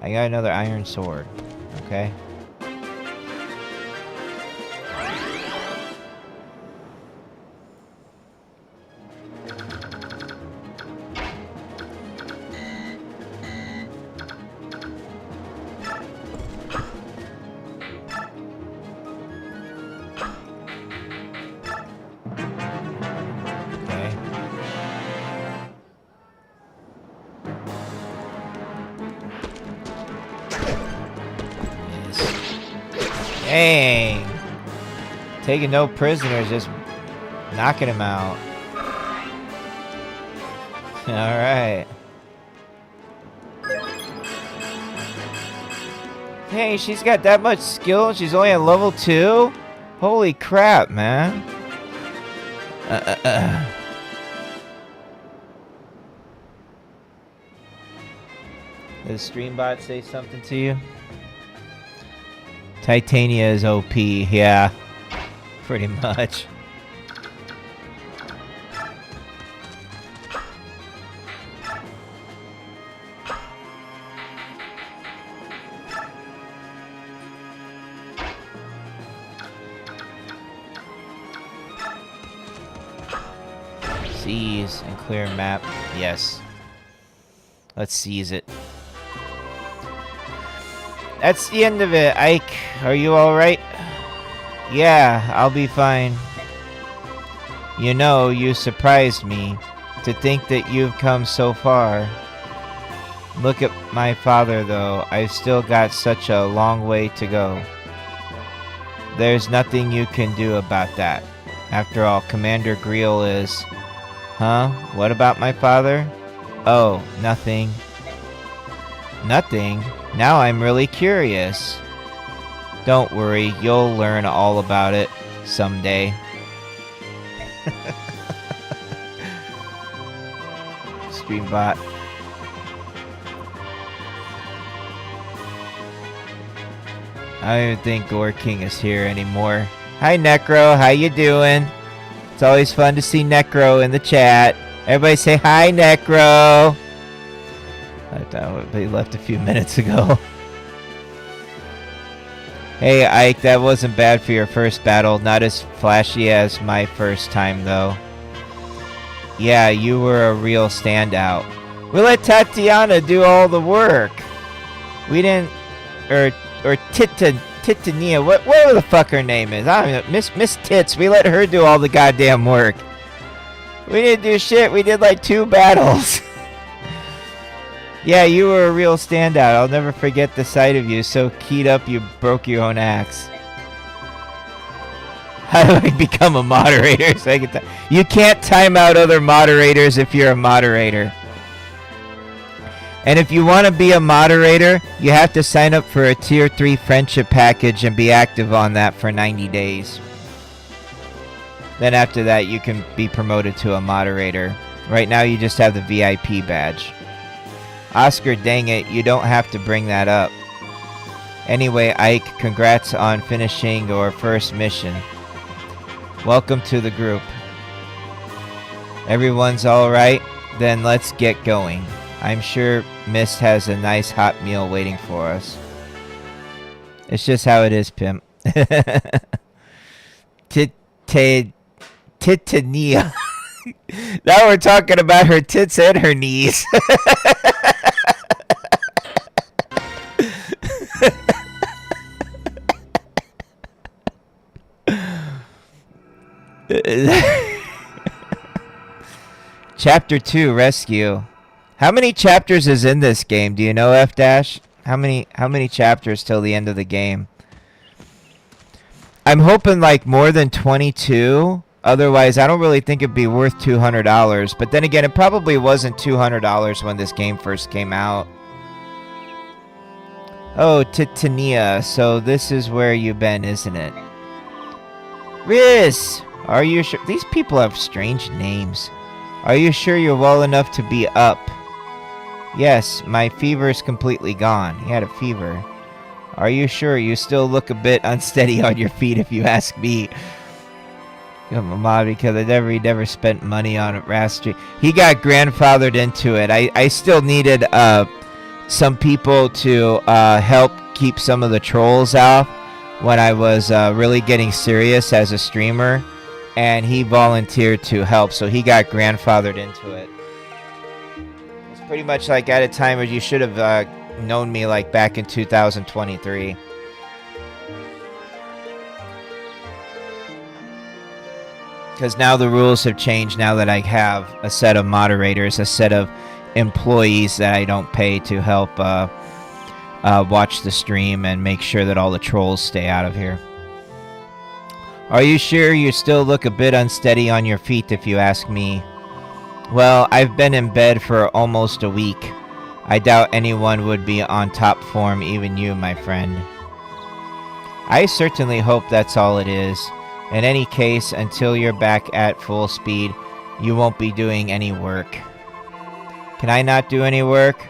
I got another iron sword. Okay. Dang. Taking no prisoners, just knocking him out. Alright. Hey, she's got that much skill and she's only at level 2? Holy crap, man. Did Streambot say something to you? Titania is OP, yeah. Pretty much. Seize and clear map. Yes. Let's seize it. That's the end of it. Ike, are you alright? Yeah, I'll be fine. You know, you surprised me. To think that you've come so far. Look at my father, though. I've still got such a long way to go. There's nothing you can do about that. After all, Commander Greel is... Huh? What about my father? Oh, nothing. Nothing? Now I'm really curious. Don't worry, you'll learn all about it someday. Streambot. I don't even think Gore King is here anymore. Hi Necro, how you doing? It's always fun to see Necro in the chat. Everybody say hi, Necro. They left a few minutes ago. Hey Ike, that wasn't bad for your first battle. Not as flashy as my first time though. Yeah, you were a real standout. We let Tatiana do all the work. We didn't... Or Titania, whatever the fuck her name is. I don't know. Miss Tits, we let her do all the goddamn work. We didn't do shit. We did like 2 battles. Yeah, you were a real standout. I'll never forget the sight of you. So keyed up you broke your own axe. How do I become a moderator? So I can you can't time out other moderators if you're a moderator. And if you want to be a moderator, you have to sign up for a tier 3 friendship package and be active on that for 90 days. Then after that, you can be promoted to a moderator. Right now, you just have the VIP badge. Oscar, dang it, you don't have to bring that up. Anyway, Ike, congrats on finishing your first mission. Welcome to the group. Everyone's alright? Then let's get going. I'm sure Mist has a nice hot meal waiting for us. It's just how it is, pimp. Titania. Now we're talking about her tits and her knees. Chapter 2, Rescue. How many chapters is in this game? Do you know, F-Dash? How many chapters till the end of the game? I'm hoping like more than 22. Otherwise, I don't really think it'd be worth $200. But then again, it probably wasn't $200 when this game first came out. Oh, Titania. So this is where you've been, isn't it? Riz! Are you sure? These people have strange names. Are you sure you're well enough to be up? Yes, my fever is completely gone. He had a fever. Are you sure? You still look a bit unsteady on your feet if you ask me. I'm a mod because I never spent money on Rastry. He got grandfathered into it. I still needed some people to help keep some of the trolls out when I was really getting serious as a streamer. And he volunteered to help, so he got grandfathered into it. It's pretty much like at a time where you should have known me like back in 2023. Because now the rules have changed now that I have a set of moderators, a set of employees that I don't pay to help watch the stream and make sure that all the trolls stay out of here. Are you sure you still look a bit unsteady on your feet if you ask me? Well, I've been in bed for almost a week. I doubt anyone would be on top form, even you, my friend. I certainly hope that's all it is. In any case, until you're back at full speed, you won't be doing any work. Can I not do any work?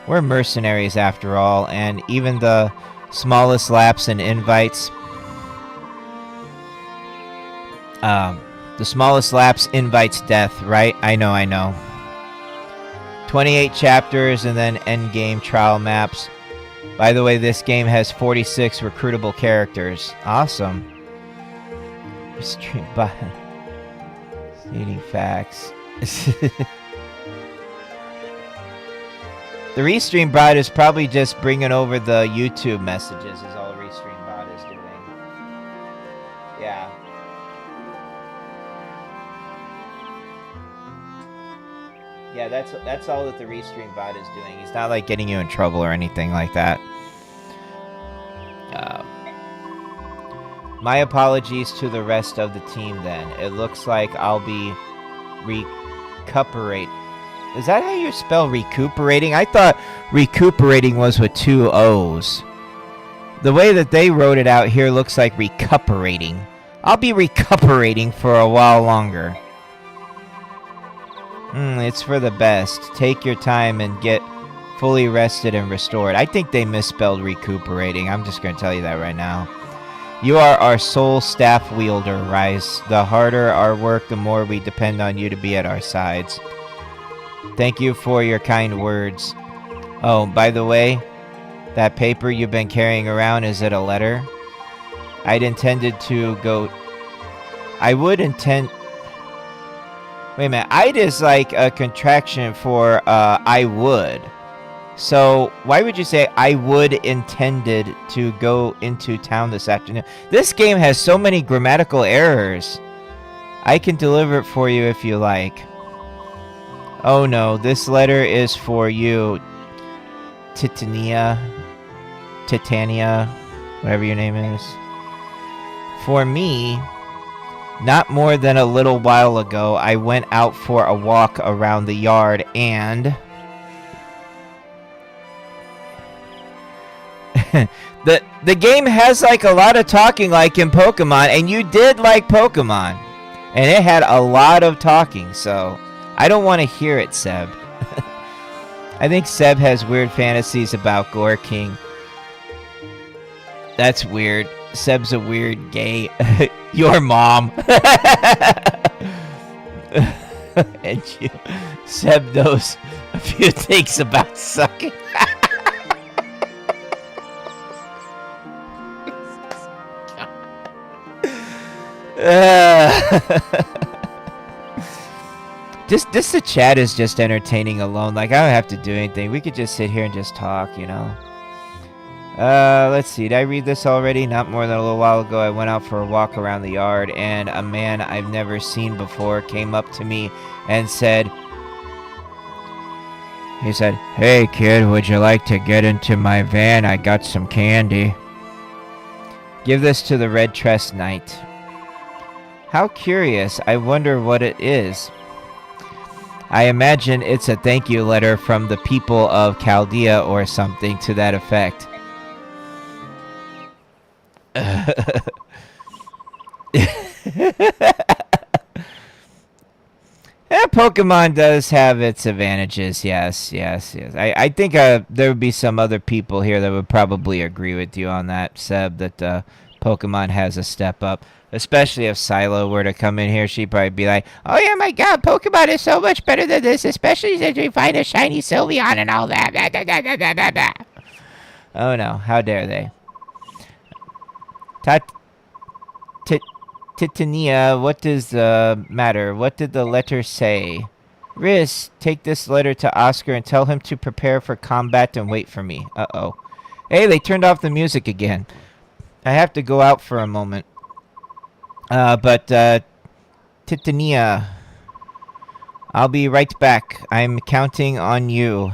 We're mercenaries after all, and even the smallest lapse in invites... the smallest lapse invites death, right? I know. 28 chapters and then endgame trial maps. By the way, this game has 46 recruitable characters. Awesome. Stream by stating facts. The Restream bot is probably just bringing over the YouTube messages is all Restream bot is doing. Yeah. Yeah, that's all that the Restream bot is doing. He's not like getting you in trouble or anything like that. My apologies to the rest of the team then. It looks like I'll be recuperate. Is that how you spell recuperating? I thought recuperating was with 2 O's. The way that they wrote it out here looks like recuperating. I'll be recuperating for a while longer. It's for the best. Take your time and get fully rested and restored. I think they misspelled recuperating. I'm just going to tell you that right now. You are our sole staff wielder, Rise. The harder our work, the more we depend on you to be at our sides. Thank you for your kind words. Oh, by the way, that paper you've been carrying around, is it a letter? I'd intended to go... I would intend... Wait a minute. I'd is like a contraction for I would. So why would you say I would intended to go into town this afternoon? This game has so many grammatical errors. I can deliver it for you if you like. Oh no, this letter is for you, Titania, whatever your name is. For me, Not more than a little while ago, I went out for a walk around the yard and... the game has like a lot of talking like in Pokemon, and you did like Pokemon. And it had a lot of talking, so I don't want to hear it, Seb. I think Seb has weird fantasies about Gore King. That's weird. Seb's a weird gay. Your mom. And you, Seb knows a few things about sucking. Just the chat is just entertaining alone. Like, I don't have to do anything. We could just sit here and just talk, you know. Let's see. Did I read this already? Not more than a little while ago, I went out for a walk around the yard, and a man I've never seen before came up to me and said, "Hey kid, would you like to get into my van? I got some candy." Give this to the Red Tress Knight. How curious. I wonder what it is. I imagine it's a thank you letter from the people of Chaldea or something to that effect. Pokemon does have its advantages, yes. I think there would be some other people here that would probably agree with you on that, Seb, that Pokemon has a step up. Especially if Silo were to come in here, she'd probably be like, "Oh yeah, my god, Pokemon is so much better than this, especially since we find a shiny Sylveon and all that." Oh no, how dare they. Titania, what does the matter? What did the letter say? Riz, take this letter to Oscar and tell him to prepare for combat and wait for me. Uh-oh. Hey, they turned off the music again. I have to go out for a moment. But Titania, I'll be right back. I'm counting on you.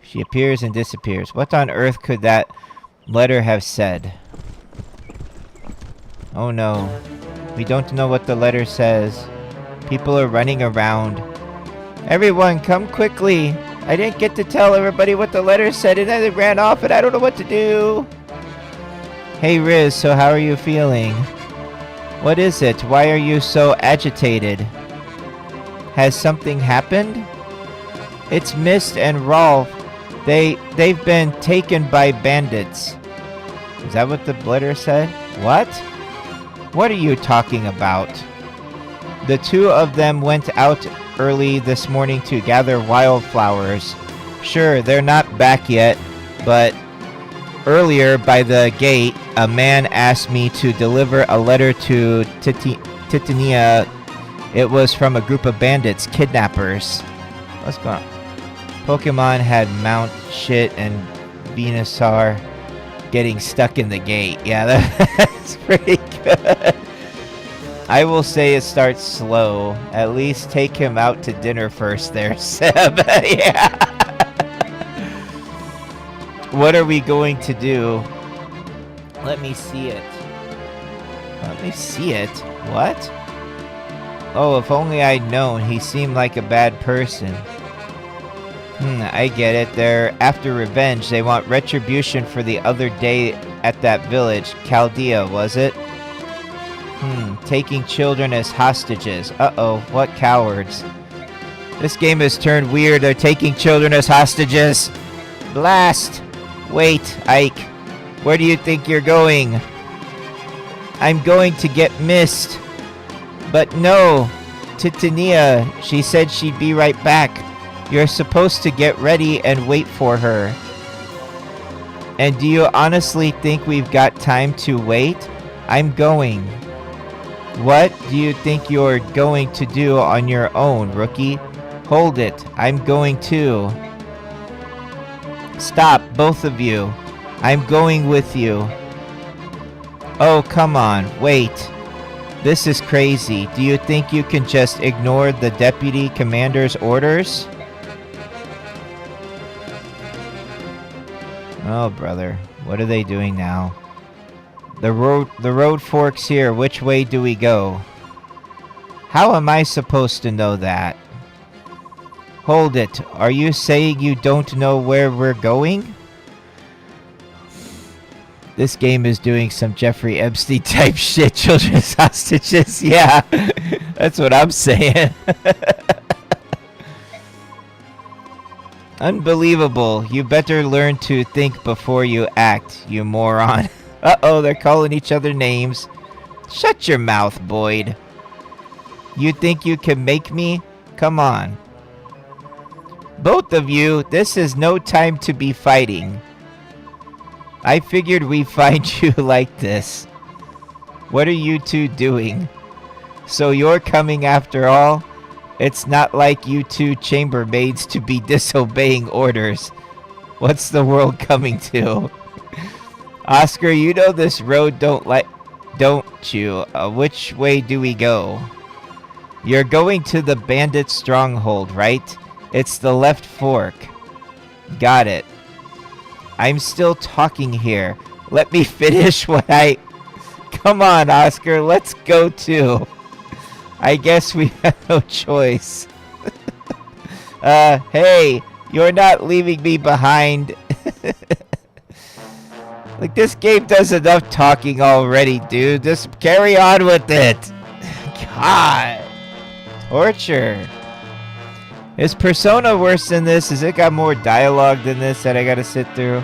She appears and disappears. What on earth could that letter have said? Oh no. We don't know what the letter says. People are running around. Everyone, come quickly. I didn't get to tell everybody what the letter said, and then they ran off, and I don't know what to do. Hey Riz, so how are you feeling? What is it? Why are you so agitated? Has something happened? It's Mist and Rolf. They've been taken by bandits. Is that what the letter said? What? What are you talking about? The two of them went out early this morning to gather wildflowers. Sure, they're not back yet, but earlier by the gate, a man asked me to deliver a letter to Titania. It was from a group of bandits, kidnappers. What's going on? Pokemon had Mount Shit and Venusaur getting stuck in the gate. Yeah, that's pretty good. I will say it starts slow. At least take him out to dinner first there, Seb. Yeah. What are we going to do? Let me see it. Let me see it? What? Oh, if only I'd known. He seemed like a bad person. I get it. They're after revenge. They want retribution for the other day at that village. Chaldea, was it? Taking children as hostages. Uh-oh, what cowards. This game has turned weird. They're taking children as hostages. Blast! Wait, Ike. Where do you think you're going? I'm going to get Mist. But no. Titania, she said she'd be right back. You're supposed to get ready and wait for her. And do you honestly think we've got time to wait? I'm going. What do you think you're going to do on your own, rookie? Hold it. I'm going too. Stop, both of you. I'm going with you. Oh, come on. Wait. This is crazy. Do you think you can just ignore the deputy commander's orders? Oh, brother. What are they doing now? The road forks here. Which way do we go? How am I supposed to know that? Hold it. Are you saying you don't know where we're going? This game is doing some Jeffrey Epstein type shit. Children's hostages. Yeah. That's what I'm saying. Unbelievable. You better learn to think before you act, you moron. Uh-oh, they're calling each other names. Shut your mouth, Boyd. You think you can make me? Come on. Both of you, this is no time to be fighting. I figured we'd find you like this. What are you two doing? So you're coming after all? It's not like you two chambermaids to be disobeying orders. What's the world coming to? Oscar, you know this road don't you? Which way do we go? You're going to the bandit stronghold, right? It's the left fork. Got it. I'm still talking here. Let me finish what I... Come on, Oscar, let's go too. I guess we have no choice. Hey, you're not leaving me behind. Like, this game does enough talking already, dude. Just carry on with it. God. Torture. Is Persona worse than this? Has it got more dialogue than this that I gotta sit through?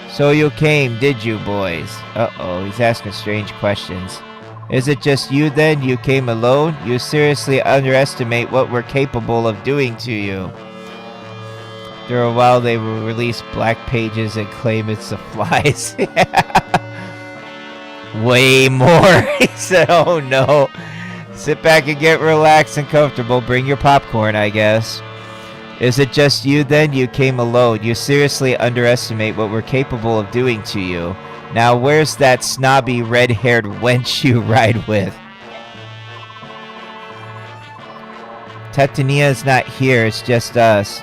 So you came, did you, boys? Uh-oh, he's asking strange questions. Is it just you then? You came alone? You seriously underestimate what we're capable of doing to you. After a while, they will release black pages and claim it's the flies. Way more. He said, oh no. Sit back and get relaxed and comfortable. Bring your popcorn, I guess. Is it just you then? You came alone. You seriously underestimate what we're capable of doing to you. Now, where's that snobby red-haired wench you ride with? Titania's not here. It's just us.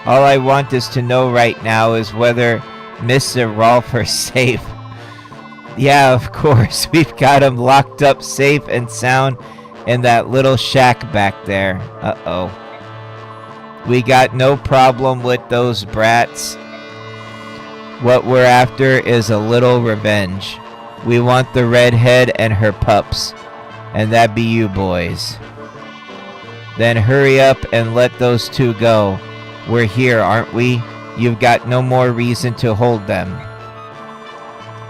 All I want is to know right now is whether Mr. Rolf are safe. Yeah, of course. We've got him locked up safe and sound in that little shack back there. Uh-oh. We got no problem with those brats. What we're after is a little revenge. We want the redhead and her pups. And that be you boys. Then hurry up and let those two go. We're here, aren't we? You've got no more reason to hold them.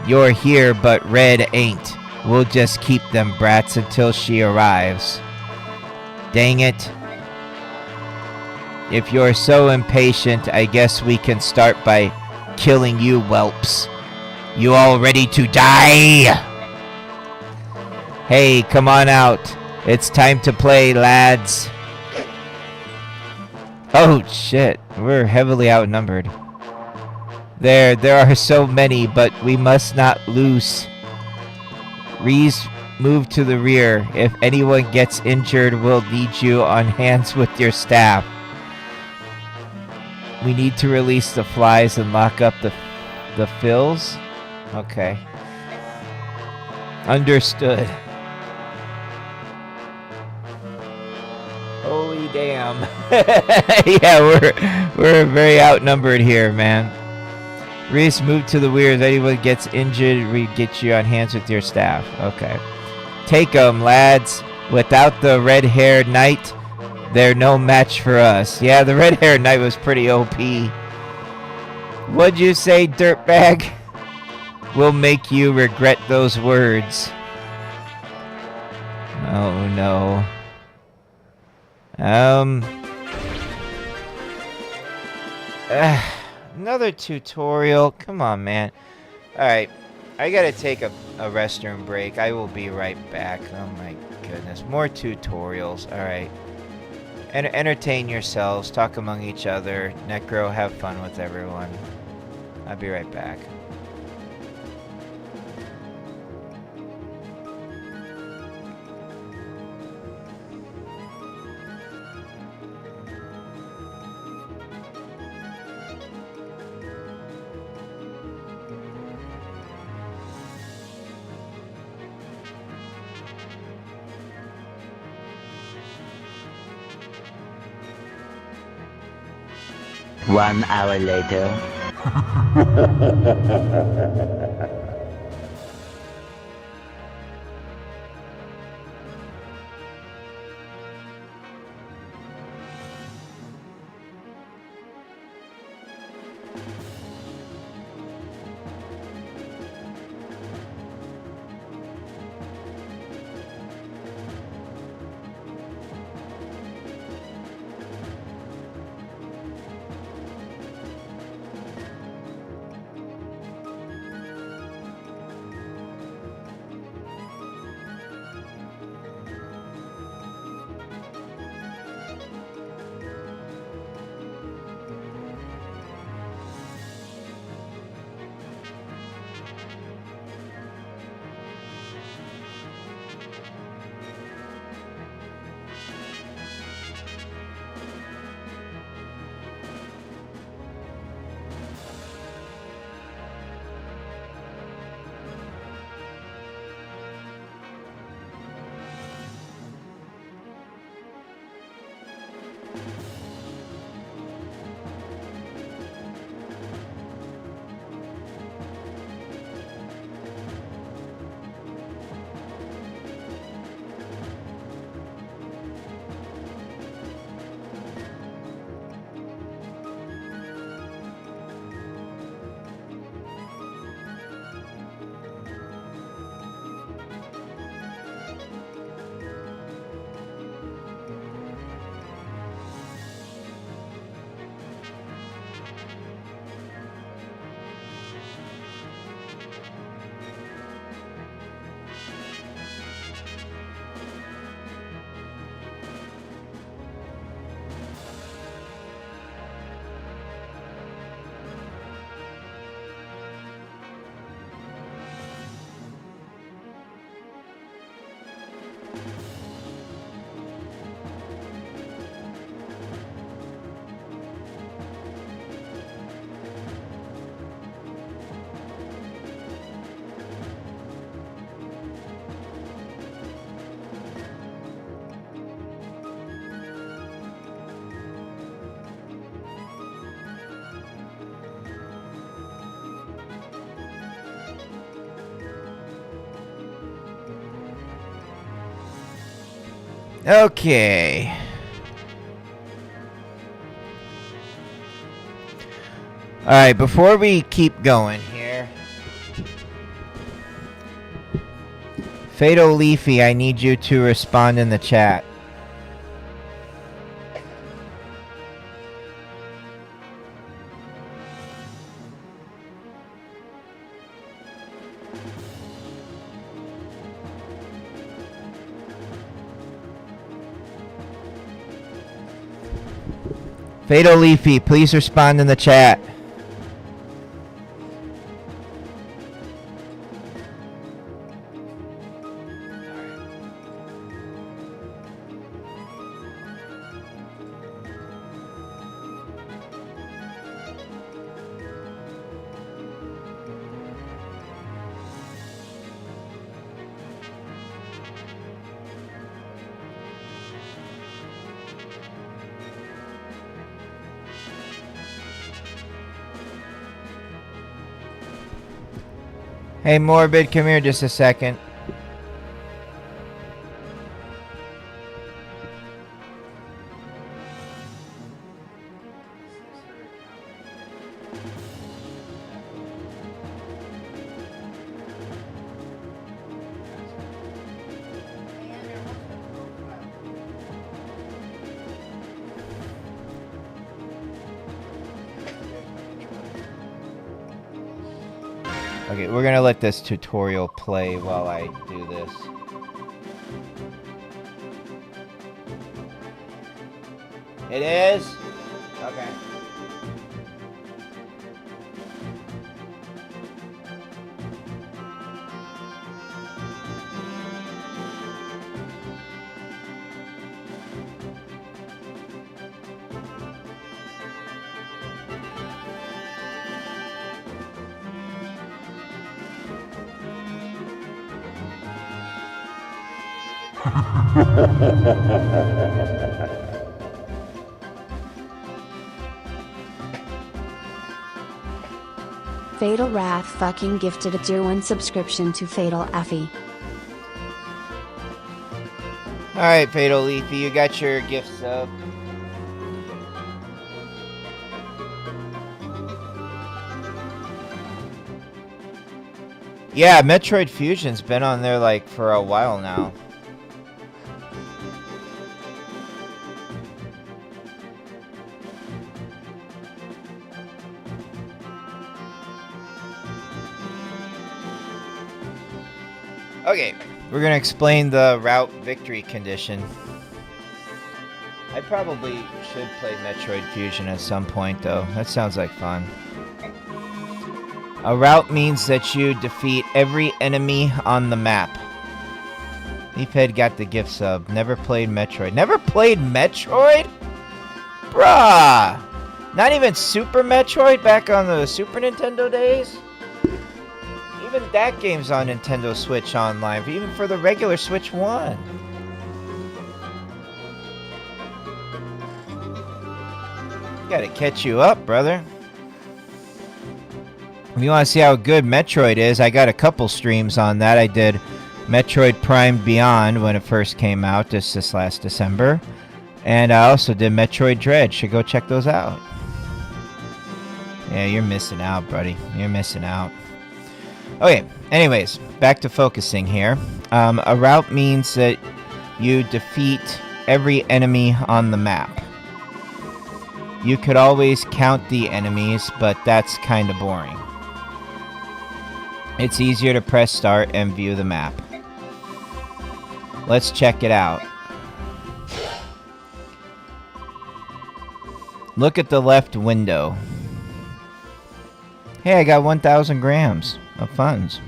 You're here, but Red ain't. We'll just keep them brats until she arrives. Dang it. If you're so impatient, I guess we can start by killing you whelps. You all ready to die? Hey, come on out. It's time to play, lads. Oh, shit. We're heavily outnumbered. There are so many, but we must not lose. Reese, move to the rear. If anyone gets injured, we'll need you on hands with your staff. We need to release the flies and lock up the fills? Okay. Understood. Holy damn. Yeah, we're very outnumbered here, man. Reese, move to the rear. If anyone gets injured, we get you on hands with your staff. Okay. Take them, lads. Without the red-haired knight, they're no match for us. Yeah, the red-haired knight was pretty OP. What'd you say, dirtbag? We'll make you regret those words. Oh, no. Another tutorial. Come on, man. Alright. I gotta take a restroom break. I will be right back. Oh my goodness. More tutorials. Alright. Entertain yourselves. Talk among each other. Necro, have fun with everyone. I'll be right back. 1 hour later. Okay. Alright, before we keep going here. Fatal Leafy, I need you to respond in the chat. Fatal Leafy, please respond in the chat. Hey, Morbid, come here just a second. Okay, we're gonna let this tutorial play while I do this. It is? Okay. Fatal Wrath fucking gifted a tier 1 subscription to Fatal Affy. Alright, Fatal Leafy, you got your gift sub. Yeah, Metroid Fusion's been on there like for a while now. Okay, we're gonna explain the route victory condition. I probably should play Metroid Fusion at some point though. That sounds like fun. A route means that you defeat every enemy on the map. Leafhead got the gift sub. Never played Metroid. Never played Metroid? Bruh! Not even Super Metroid back on the Super Nintendo days? Even that game's on Nintendo Switch Online, even for the regular Switch 1. Gotta catch you up, brother. If you want to see how good Metroid is, I got a couple streams on that. I did Metroid Prime Beyond when it first came out just this last December. And I also did Metroid Dread. Should go check those out. Yeah, you're missing out, buddy. You're missing out. Okay, anyways, back to focusing here. A route means that you defeat every enemy on the map. You could always count the enemies, but that's kind of boring. It's easier to press start and view the map. Let's check it out. Look at the left window. Hey, I got 1,000 grams of funds.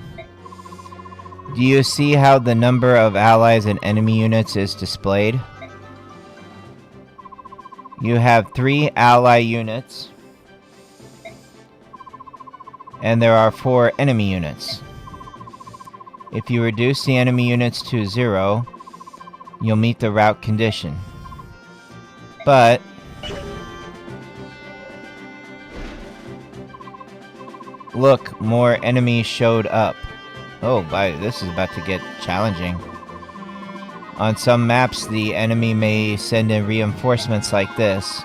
Do you see how the number of allies and enemy units is displayed? You have 3 ally units. And there are 4 enemy units. If you reduce the enemy units to 0, you'll meet the route condition. But look, more enemies showed up. Oh, this is about to get challenging. On some maps, the enemy may send in reinforcements like this.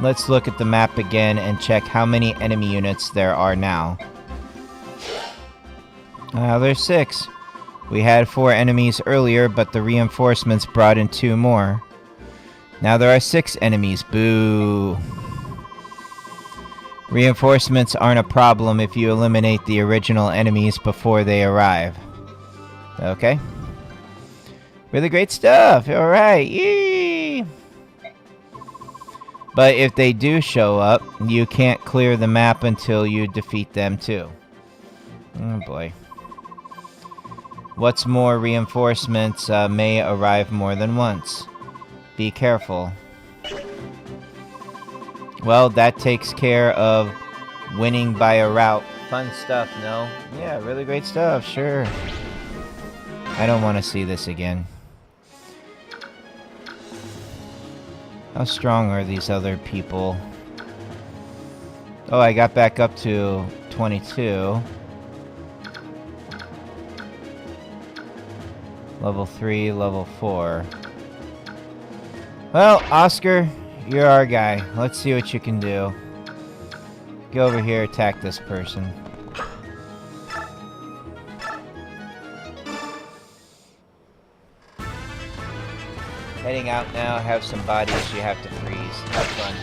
Let's look at the map again and check how many enemy units there are now. There's 6. We had 4 enemies earlier, but the reinforcements brought in 2 more. Now there are 6 enemies. Boo. Reinforcements aren't a problem if you eliminate the original enemies before they arrive. Okay. Really great stuff. Alright. Yee! But if they do show up, you can't clear the map until you defeat them too. Oh boy. What's more, reinforcements may arrive more than once. Be careful. Well, that takes care of winning by a route. Fun stuff, no? Yeah, really great stuff, sure. I don't want to see this again. How strong are these other people? Oh, I got back up to 22. Level 3, level 4. Well, Oscar, you're our guy. Let's see what you can do. Go over here, attack this person. Heading out now, have some bodies you have to freeze. Have fun.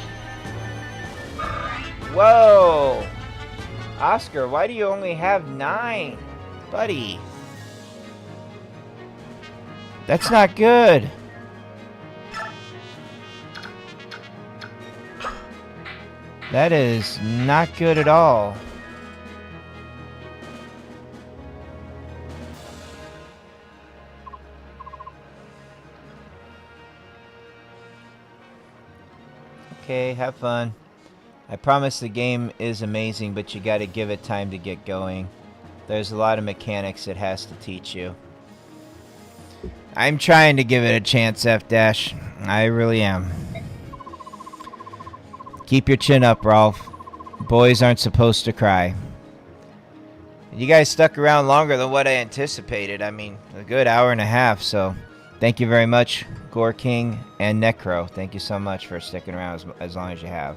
Whoa! Oscar, why do you only have 9? Buddy. That's not good. That is not good at all. Okay, have fun. I promise the game is amazing, but you gotta give it time to get going. There's a lot of mechanics it has to teach you. I'm trying to give it a chance, F-Dash. I really am. Keep your chin up, Rolf. Boys aren't supposed to cry. You guys stuck around longer than what I anticipated. I mean, a good hour and a half, so thank you very much, Gore King and Necro. Thank you so much for sticking around as long as you have.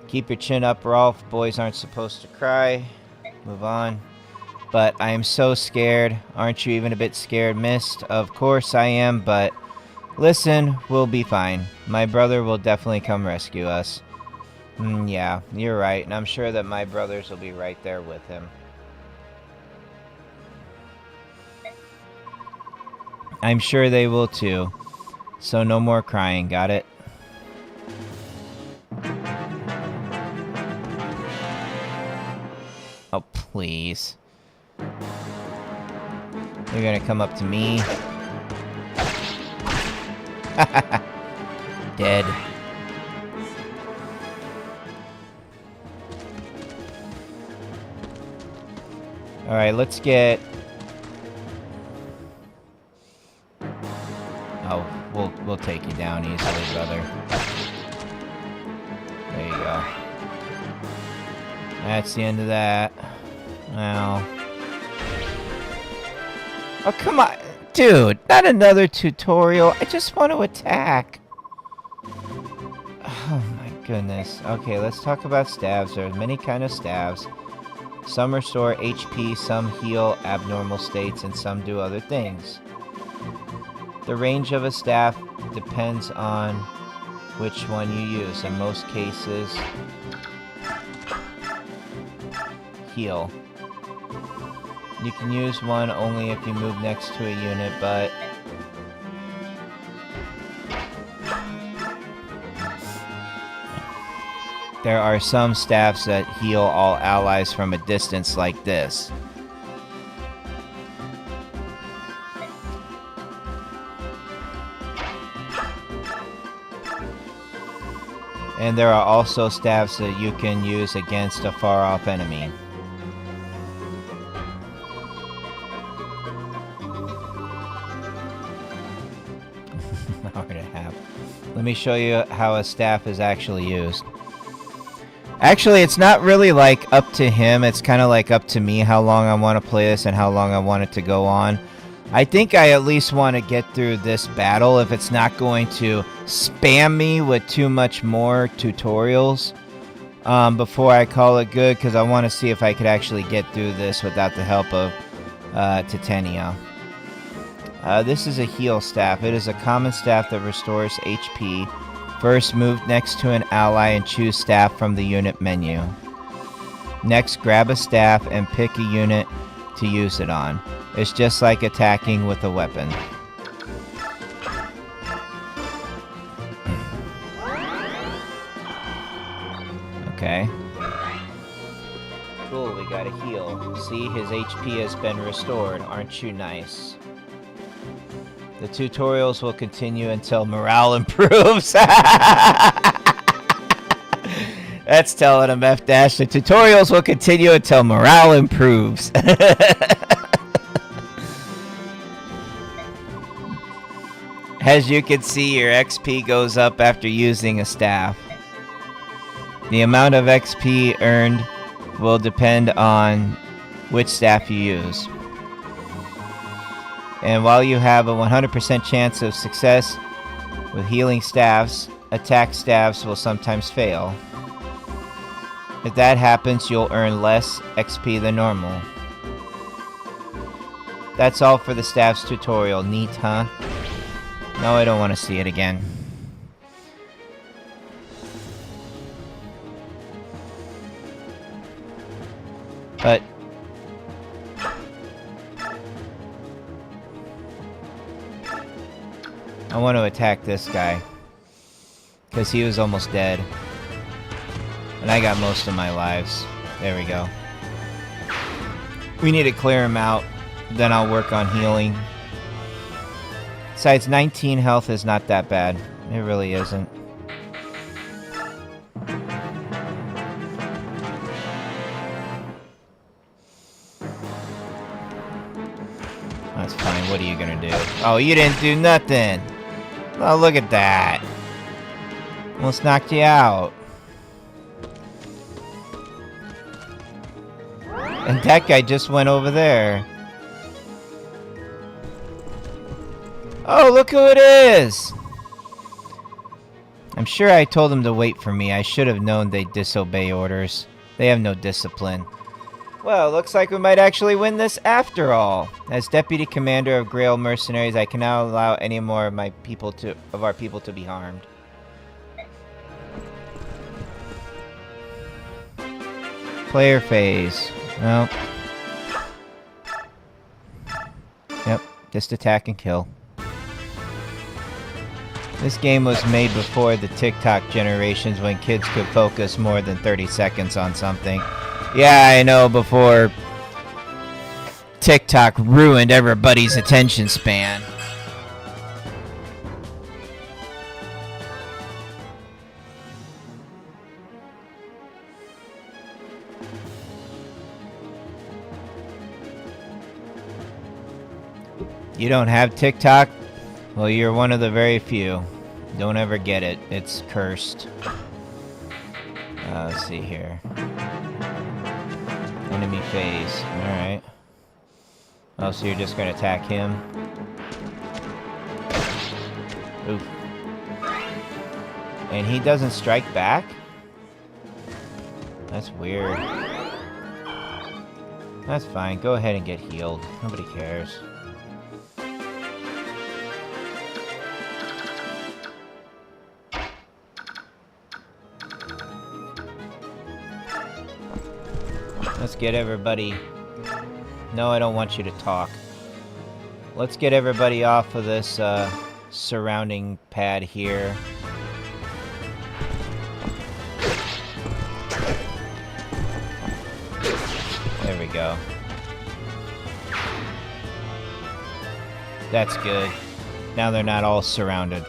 Keep your chin up, Rolf. Boys aren't supposed to cry. Move on. But I am so scared. Aren't you even a bit scared, Mist? Of course I am, but listen, we'll be fine. My brother will definitely come rescue us. Yeah, you're right, and I'm sure that my brothers will be right there with him. I'm sure they will too. So no more crying, got it? Oh, please. You're gonna come up to me? Dead. Alright, let's get... Oh, we'll take you down easily, brother. There you go. That's the end of that. Well... Oh, come on! Dude, not another tutorial. I just want to attack. Oh my goodness. Okay, let's talk about stabs. There's many kind of stabs. Some restore HP, some heal abnormal states, and some do other things. The range of a staff depends on which one you use. In most cases, heal. You can use one only if you move next to a unit, but there are some staffs that heal all allies from a distance like this. And there are also staffs that you can use against a far-off enemy. Hour and a half. Let me show you how a staff is actually used. Actually, it's not really like up to him. It's kind of like up to me how long I want to play this and how long I want it to go on. I think I at least want to get through this battle if it's not going to spam me with too much more tutorials before I call it good, because I want to see if I could actually get through this without the help of Titania. This is a heal staff. It is a common staff that restores HP. First, move next to an ally and choose staff from the unit menu. Next, grab a staff and pick a unit to use it on. It's just like attacking with a weapon. Okay. Cool, we got a heal. See, his HP has been restored. Aren't you nice? The tutorials will continue until morale improves. That's telling him F dash. The tutorials will continue until morale improves. As you can see, your XP goes up after using a staff. The amount of XP earned will depend on which staff you use. And while you have a 100% chance of success with healing staffs, attack staffs will sometimes fail. If that happens, you'll earn less XP than normal. That's all for the staffs tutorial. Neat, huh? No, I don't want to see it again. But I want to attack this guy, because he was almost dead. And I got most of my lives. There we go. We need to clear him out, then I'll work on healing. Besides, 19 health is not that bad. It really isn't. That's fine. What are you gonna do? Oh, you didn't do nothing! Oh, look at that! Almost knocked you out. And that guy just went over there. Oh, look who it is! I'm sure I told them to wait for me. I should have known they'd disobey orders. They have no discipline. Well, looks like we might actually win this after all. As Deputy Commander of Grail Mercenaries, I can now allow any more of our people to be harmed. Player phase. Well. Yep, just attack and kill. This game was made before the TikTok generations when kids could focus more than 30 seconds on something. Yeah, I know, before TikTok ruined everybody's attention span. You don't have TikTok? Well, you're one of the very few. Don't ever get it. It's cursed. Let's see here. Enemy phase. Alright. Oh, so you're just gonna attack him? Oof. And he doesn't strike back? That's weird. That's fine. Go ahead and get healed. Nobody cares. Let's get everybody... No, I don't want you to talk. Let's get everybody off of this surrounding pad here. There we go. That's good. Now they're not all surrounded.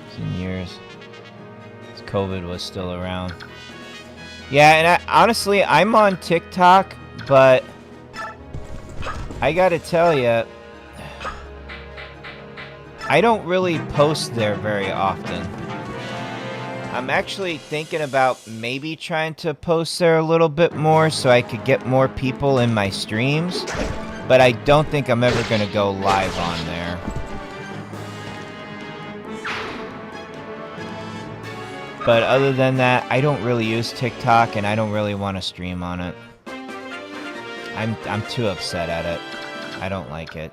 It's in years. COVID was still around. Yeah, and honestly, I'm on TikTok, but I gotta tell you, I don't really post there very often. I'm actually thinking about maybe trying to post there a little bit more so I could get more people in my streams, but I don't think I'm ever gonna go live on there. But other than that, I don't really use TikTok, and I don't really want to stream on it. I'm too upset at it. I don't like it.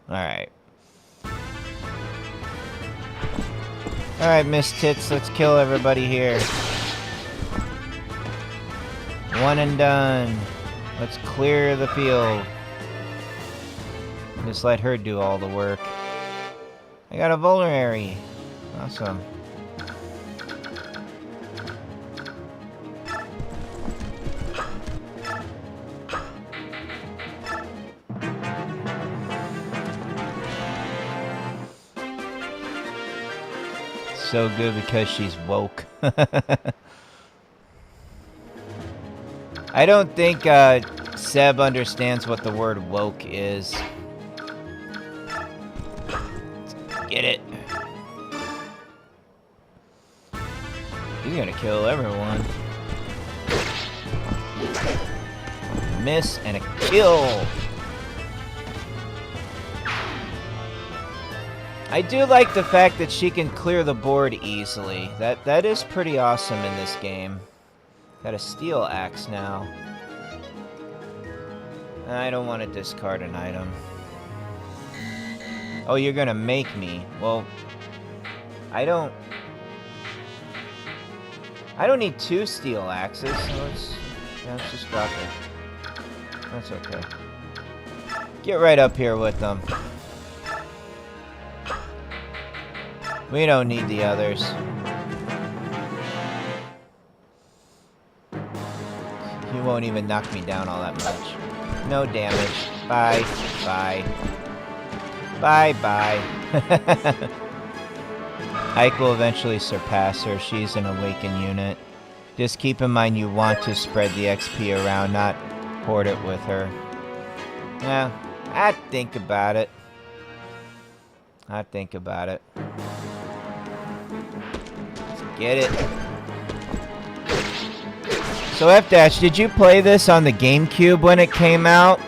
Alright. Alright, Miss Tits, let's kill everybody here. One and done. Let's clear the field. Just let her do all the work. I got a vulnerary. Awesome. So good because she's woke. I don't think Seb understands what the word woke is. Get it. He's gonna kill everyone. Miss and a kill. I do like the fact that she can clear the board easily. That is pretty awesome in this game. Got a steel axe now. I don't want to discard an item. Oh, you're gonna make me. Well, I don't need 2 steel axes, so let's just drop it. That's okay. Get right up here with them. We don't need the others. He won't even knock me down all that much. No damage. Bye. Bye. Bye-bye. Ike will eventually surpass her. She's an awakened unit. Just keep in mind you want to spread the XP around, not hoard it with her. Yeah, I'd think about it. I'd think about it. Get it. So F-Dash, did you play this on the GameCube when it came out?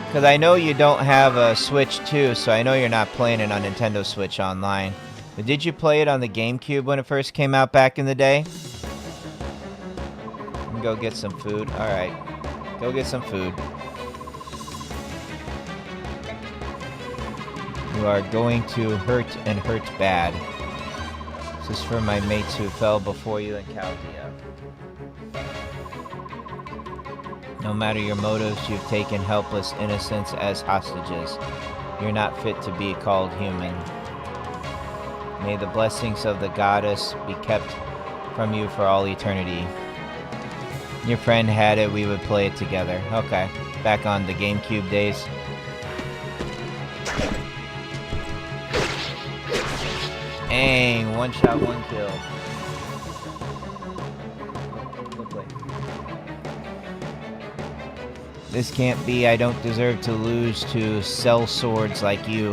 Because I know you don't have a Switch 2, so I know you're not playing it on Nintendo Switch Online. But did you play it on the GameCube when it first came out back in the day? Go get some food. Alright. Go get some food. You are going to hurt and hurt bad. This is for my mates who fell before you in Chaldea. No matter your motives, you've taken helpless innocents as hostages. You're not fit to be called human. May the blessings of the goddess be kept from you for all eternity. Your friend had it, we would play it together. Okay, back on the GameCube days. Dang, one shot, one kill. Go play. This can't be. I don't deserve to lose to sell swords like you.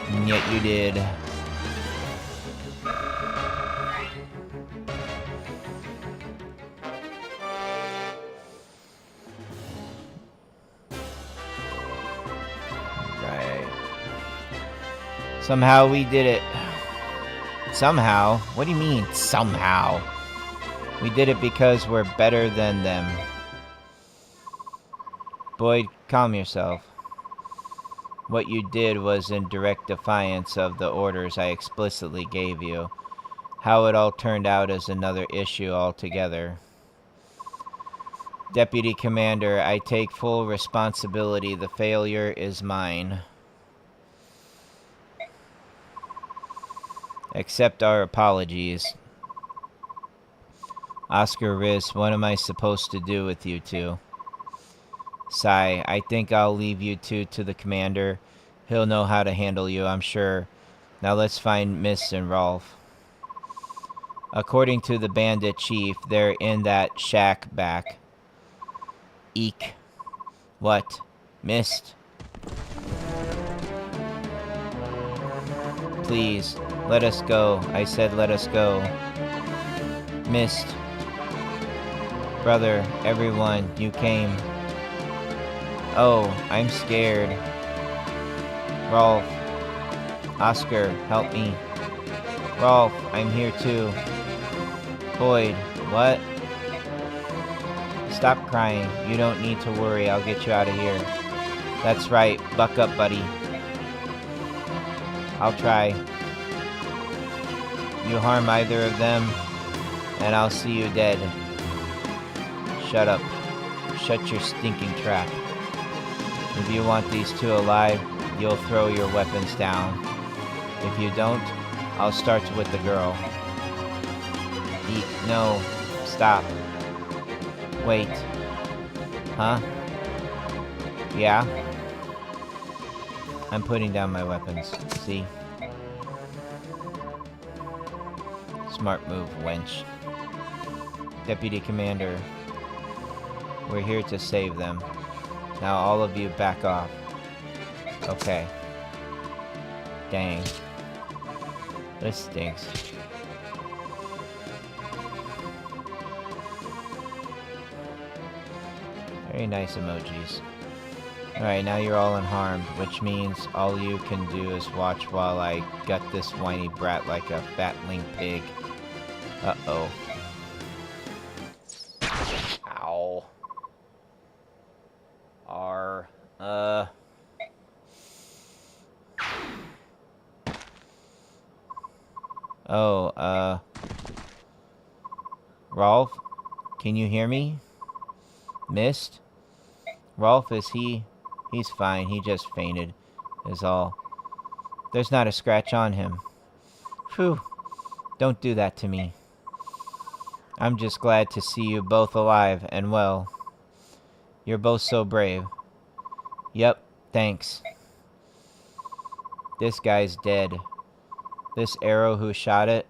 And yet you did. Right. Somehow we did it. Somehow? What do you mean, somehow? We did it because we're better than them. Boyd, calm yourself. What you did was in direct defiance of the orders I explicitly gave you. How it all turned out is another issue altogether. Deputy Commander, I take full responsibility. The failure is mine. Accept our apologies. Oscar Riz, what am I supposed to do with you two? Sigh, I think I'll leave you two to the commander. He'll know how to handle you, I'm sure. Now let's find Miss and Rolf. According to the bandit chief, they're in that shack back. Eek. What? Missed? Please, let us go. I said let us go. Missed. Brother, everyone, you came. Oh, I'm scared. Rolf. Oscar, help me. Rolf, I'm here too. Boyd, what? Stop crying. You don't need to worry. I'll get you out of here. That's right. Buck up, buddy. I'll try. You harm either of them, and I'll see you dead. Shut up. Shut your stinking trap. If you want these two alive, you'll throw your weapons down. If you don't, I'll start with the girl. Eek, no. Stop. Wait. Huh? Yeah? I'm putting down my weapons. See? Smart move, wench. Deputy Commander, we're here to save them. Now all of you back off. Okay. Dang. This stinks. Very nice emojis. Alright, now you're all unharmed, which means all you can do is watch while I gut this whiny brat like a fatling pig. Uh-oh. Ow. Rolf? Can you hear me? Missed? Rolf, is he... He's fine, he just fainted, is all. There's not a scratch on him. Phew. Don't do that to me. I'm just glad to see you both alive and well. You're both so brave. Yep, thanks. This guy's dead. This arrow who shot it?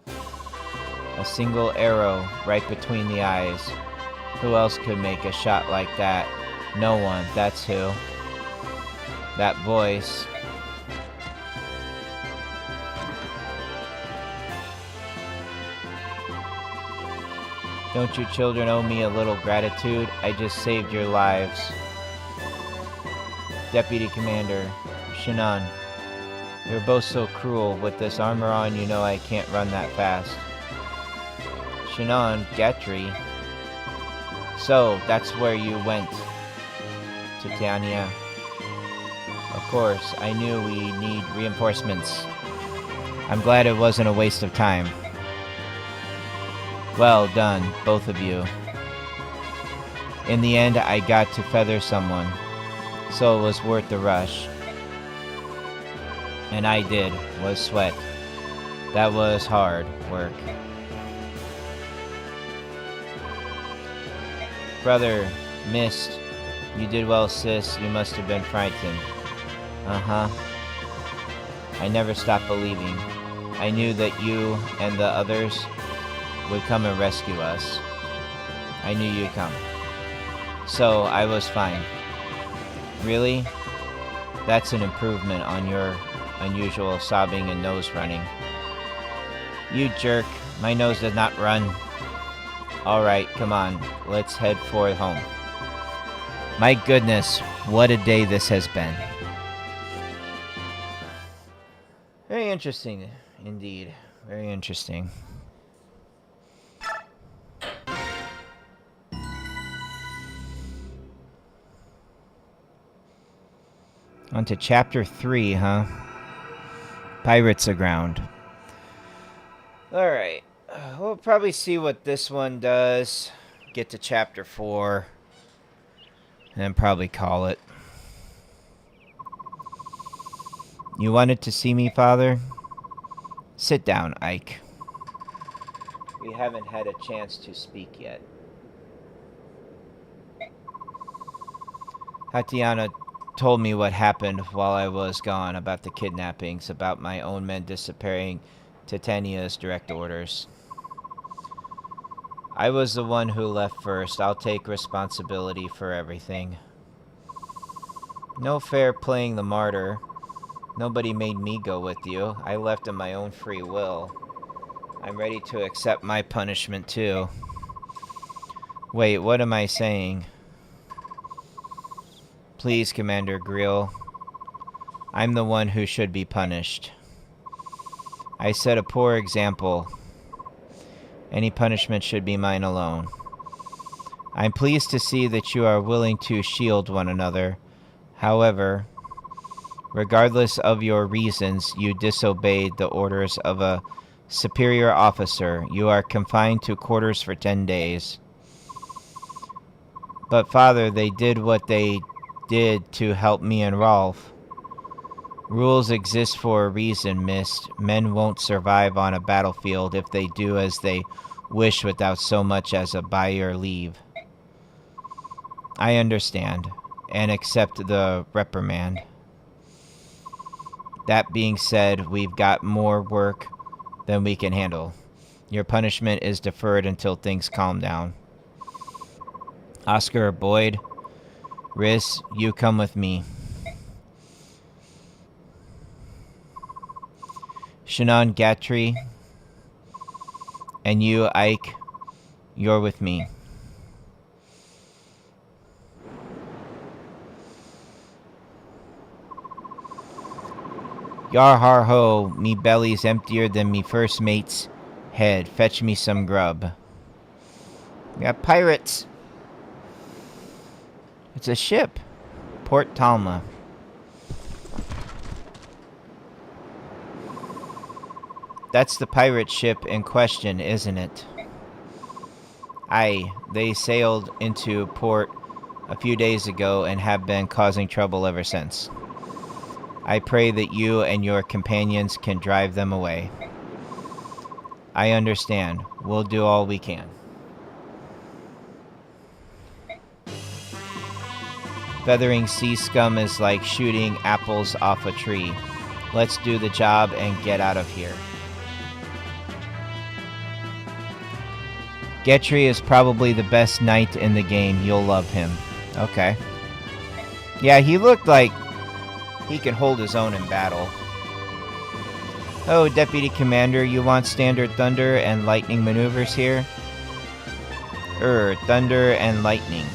A single arrow right between the eyes. Who else could make a shot like that? No one, that's who. That voice. Don't you children owe me a little gratitude? I just saved your lives. Deputy Commander, Shannon. You're both so cruel. With this armor on, you know I can't run that fast. Shannon, Gatry. So, that's where you went. Titania. Of course, I knew we need reinforcements. I'm glad it wasn't a waste of time. Well done, both of you. In the end, I got to feather someone, so it was worth the rush. And I did, was sweat. That was hard work. Brother, missed. You did well, sis. You must have been frightened. Uh-huh. I never stopped believing. I knew that you and the others would come and rescue us. I knew you'd come. So, I was fine. Really? That's an improvement on your unusual sobbing and nose running. You jerk. My nose does not run. Alright, come on. Let's head for home. My goodness, what a day this has been. Very interesting, indeed. Very interesting. On to chapter 3, huh? Pirates aground. Alright. We'll probably see what this one does. Get to chapter 4. And then probably call it. You wanted to see me, Father? Sit down, Ike. We haven't had a chance to speak yet. Tatiana told me what happened while I was gone, about the kidnappings, about my own men disappearing, Titania's direct orders. I was the one who left first. I'll take responsibility for everything. No fair playing the martyr. Nobody made me go with you. I left of my own free will. I'm ready to accept my punishment too. Wait, what am I saying? Please, Commander Grill. I'm the one who should be punished. I set a poor example. Any punishment should be mine alone. I'm pleased to see that you are willing to shield one another. However, regardless of your reasons, you disobeyed the orders of a superior officer. You are confined to quarters for 10 days. But Father, they did what they did to help me and Rolf. Rules exist for a reason, Mist. Men won't survive on a battlefield if they do as they wish without so much as a by your leave. I understand, and accept the reprimand. That being said, we've got more work than we can handle. Your punishment is deferred until things calm down. Oscar, Boyd, Riz, you come with me. Shannon, Gatry, and you, Ike, you're with me. Yar har ho, me belly's emptier than me first mate's head. Fetch me some grub. We got pirates. It's a ship. Port Talma. That's the pirate ship in question, isn't it? Aye, they sailed into port a few days ago and have been causing trouble ever since. I pray that you and your companions can drive them away. I understand. We'll do all we can. Feathering sea scum is like shooting apples off a tree. Let's do the job and get out of here. Getry is probably the best knight in the game. You'll love him. Okay. Yeah, he looked like he can hold his own in battle. Oh, Deputy Commander, you want standard thunder and lightning maneuvers here? Thunder and lightning.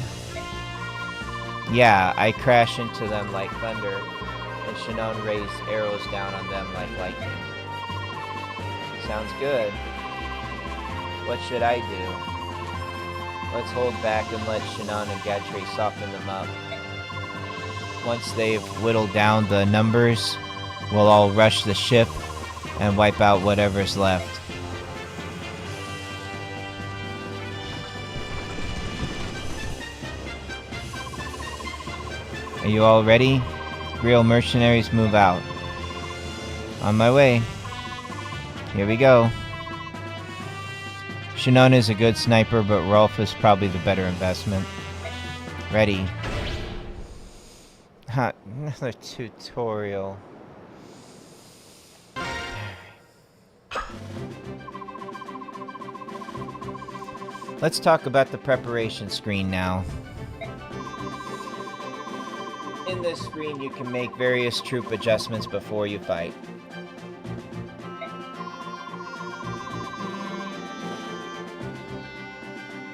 Yeah, I crash into them like thunder, and Shinon raised arrows down on them like lightning. Sounds good. What should I do? Let's hold back and let Shinon and Gatray soften them up. Once they've whittled down the numbers, we'll all rush the ship and wipe out whatever's left. Are you all ready? Real mercenaries, move out. On my way. Here we go. Shinon is a good sniper, but Rolf is probably the better investment. Ready. Ha, another tutorial. Let's talk about the preparation screen now. In this screen, you can make various troop adjustments before you fight.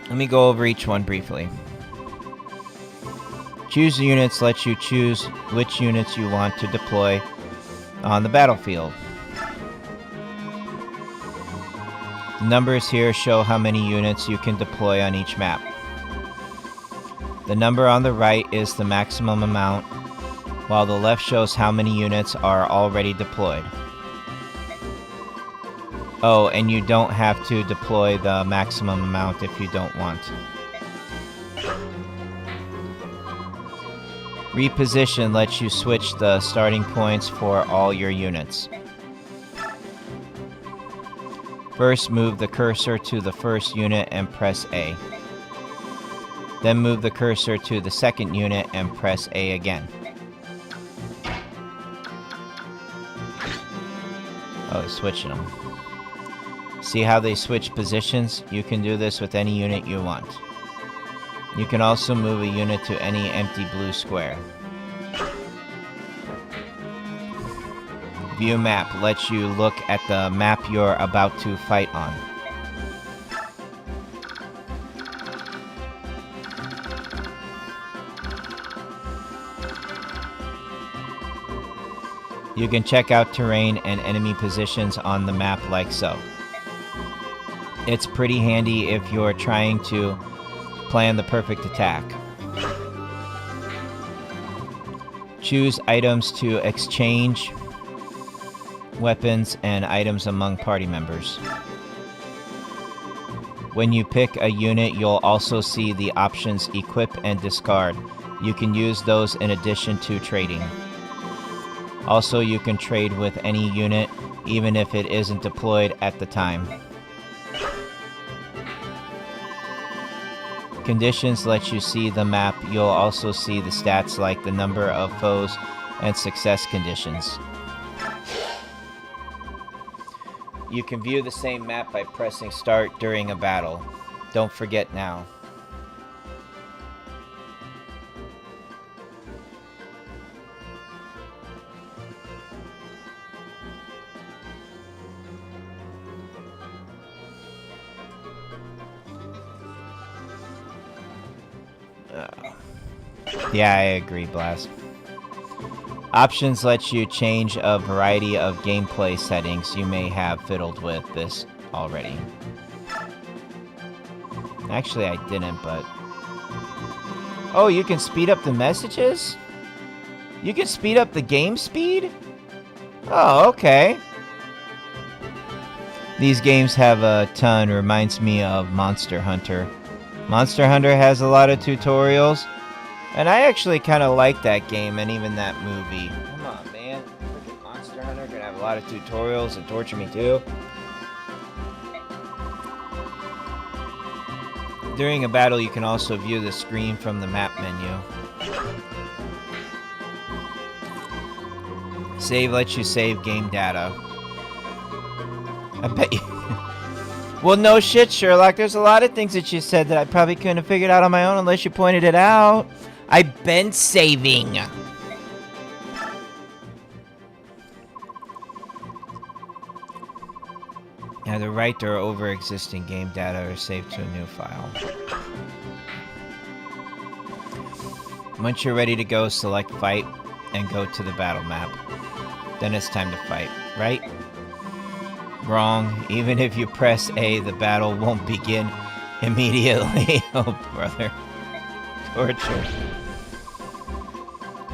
Let me go over each one briefly. Choose units lets you choose which units you want to deploy on the battlefield. The numbers here show how many units you can deploy on each map. The number on the right is the maximum amount, while the left shows how many units are already deployed. Oh, and you don't have to deploy the maximum amount if you don't want. Reposition lets you switch the starting points for all your units. First, move the cursor to the first unit and press A. Then move the cursor to the second unit and press A again. Oh, it's switching them. See how they switch positions? You can do this with any unit you want. You can also move a unit to any empty blue square. View map lets you look at the map you're about to fight on. You can check out terrain and enemy positions on the map like so. It's pretty handy if you're trying to plan the perfect attack. Choose items to exchange weapons and items among party members. When you pick a unit, you'll also see the options equip and discard. You can use those in addition to trading. Also, you can trade with any unit, even if it isn't deployed at the time. Conditions let you see the map. You'll also see the stats like the number of foes and success conditions. You can view the same map by pressing start during a battle. Don't forget now. Yeah, I agree, Blast. Options let you change a variety of gameplay settings. You may have fiddled with this already. Actually, I didn't, but... Oh, you can speed up the messages? You can speed up the game speed? Oh, okay. These games have a ton. Reminds me of Monster Hunter. Monster Hunter has a lot of tutorials. And I actually kind of like that game and even that movie. Come on, man. Freaking Monster Hunter gonna have a lot of tutorials and torture me too. During a battle, you can also view the screen from the map menu. Save lets you save game data. I bet you... Well, no shit, Sherlock. There's a lot of things that you said that I probably couldn't have figured out on my own unless you pointed it out. I've been saving. Either write or over existing game data or save to a new file. Once you're ready to go, select fight and go to the battle map. Then it's time to fight, right? Wrong. Even if you press A, the battle won't begin immediately. Oh, brother. Torture.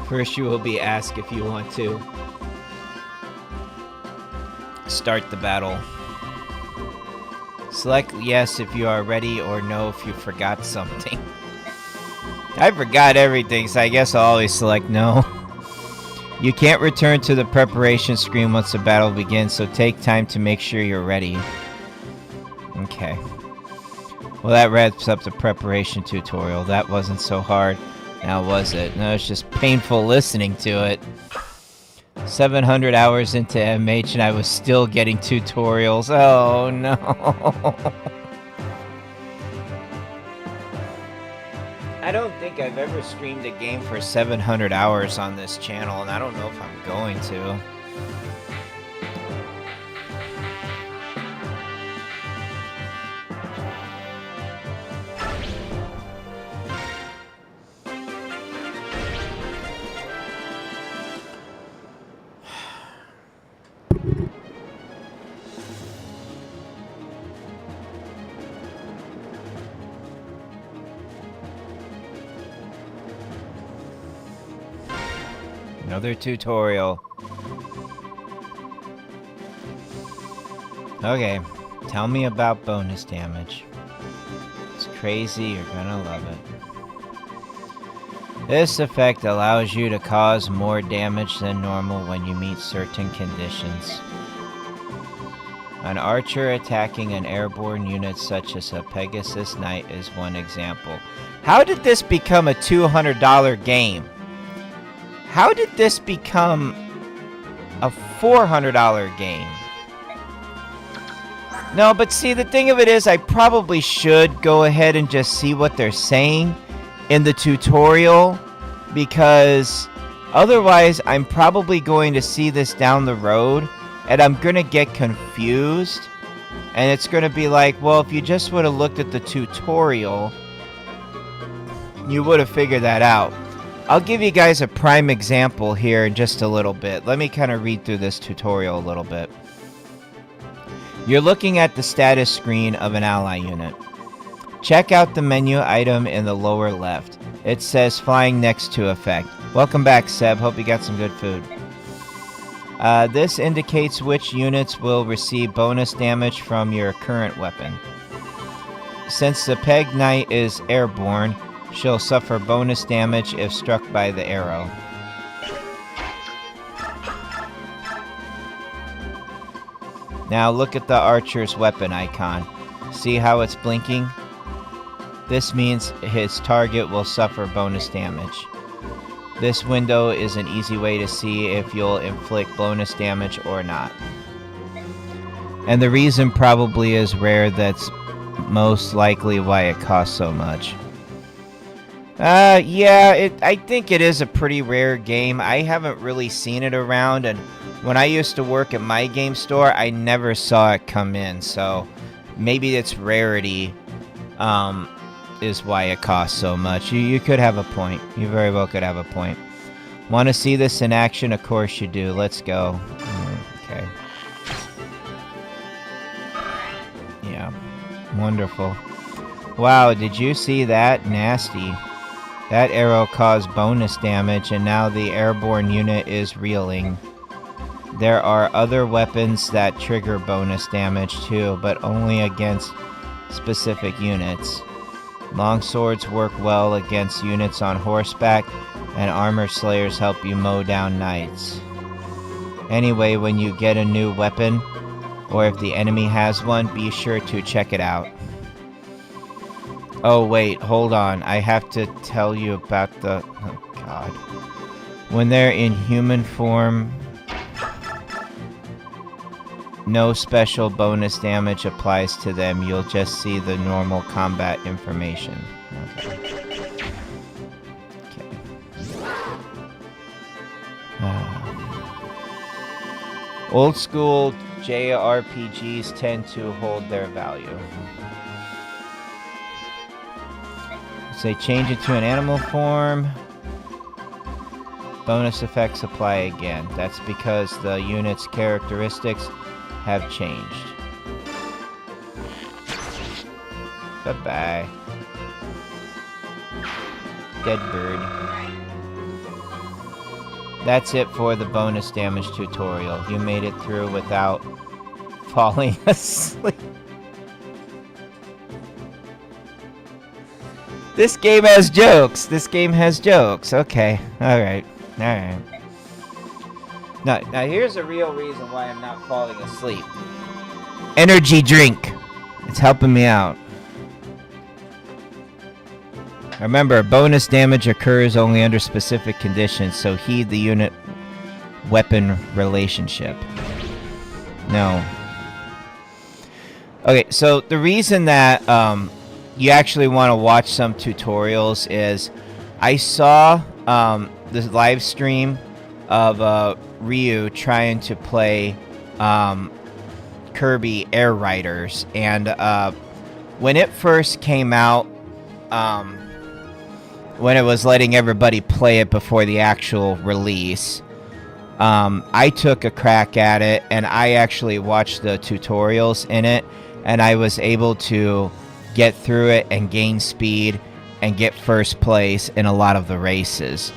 First, you will be asked if you want to start the battle. Select yes if you are ready or no if you forgot something. I forgot everything, so I guess I'll always select no. You can't return to the preparation screen once the battle begins, so take time to make sure you're ready. Okay. Well, that wraps up the preparation tutorial. That wasn't so hard. Now, was it? No, it's just painful listening to it. 700 hours into MH and I was still getting tutorials. Oh, no. I don't think I've ever streamed a game for 700 hours on this channel, and I don't know if I'm going to. Another tutorial. Okay, tell me about bonus damage. It's crazy, you're gonna love it. This effect allows you to cause more damage than normal when you meet certain conditions. An archer attacking an airborne unit such as a Pegasus Knight is one example. How did this become a $200 game? How did this become a $400 game? No, but see, the thing of it is, I probably should go ahead and just see what they're saying in the tutorial, because otherwise I'm probably going to see this down the road and I'm going to get confused, and it's going to be like, well, if you just would have looked at the tutorial, you would have figured that out. I'll give you guys a prime example here in just a little bit. Let me kind of read through this tutorial a little bit. You're looking at the status screen of an ally unit. Check out the menu item in the lower left. It says flying next to effect. Welcome back, Seb. Hope you got some good food. This indicates which units will receive bonus damage from your current weapon. Since the Peg Knight is airborne, she'll suffer bonus damage if struck by the arrow. Now look at the archer's weapon icon. See how it's blinking? This means his target will suffer bonus damage. This window is an easy way to see if you'll inflict bonus damage or not. And the reason probably is rare. That's most likely why it costs so much. Yeah, I think it is a pretty rare game. I haven't really seen it around, and when I used to work at my game store, I never saw it come in, so maybe its rarity is why it costs so much. You could have a point. You very well could have a point. Want to see this in action? Of course you do. Let's go. Okay. Yeah. Wonderful. Wow, did you see that? Nasty. That arrow caused bonus damage, and now the airborne unit is reeling. There are other weapons that trigger bonus damage too, but only against specific units. Longswords work well against units on horseback, and armor slayers help you mow down knights. Anyway, when you get a new weapon, or if the enemy has one, be sure to check it out. Oh wait, hold on. I have to tell you about the... Oh god. When they're in human form, no special bonus damage applies to them. You'll just see the normal combat information. Okay. Old school JRPGs tend to hold their value. Say change it to an animal form. Bonus effects apply again. That's because the unit's characteristics have changed. Bye-bye. Dead bird. That's it for the bonus damage tutorial. You made it through without falling asleep. This game has jokes. This game has jokes. Okay. Alright. Alright. Now, here's a real reason why I'm not falling asleep. Energy drink. It's helping me out. Remember, bonus damage occurs only under specific conditions, so heed the unit weapon relationship. No. Okay, so the reason that you actually want to watch some tutorials is I saw this live stream of Ryu trying to play Kirby Air Riders, and when it first came out, when it was letting everybody play it before the actual release, I took a crack at it, and I actually watched the tutorials in it, and I was able to get through it and gain speed and get first place in a lot of the races.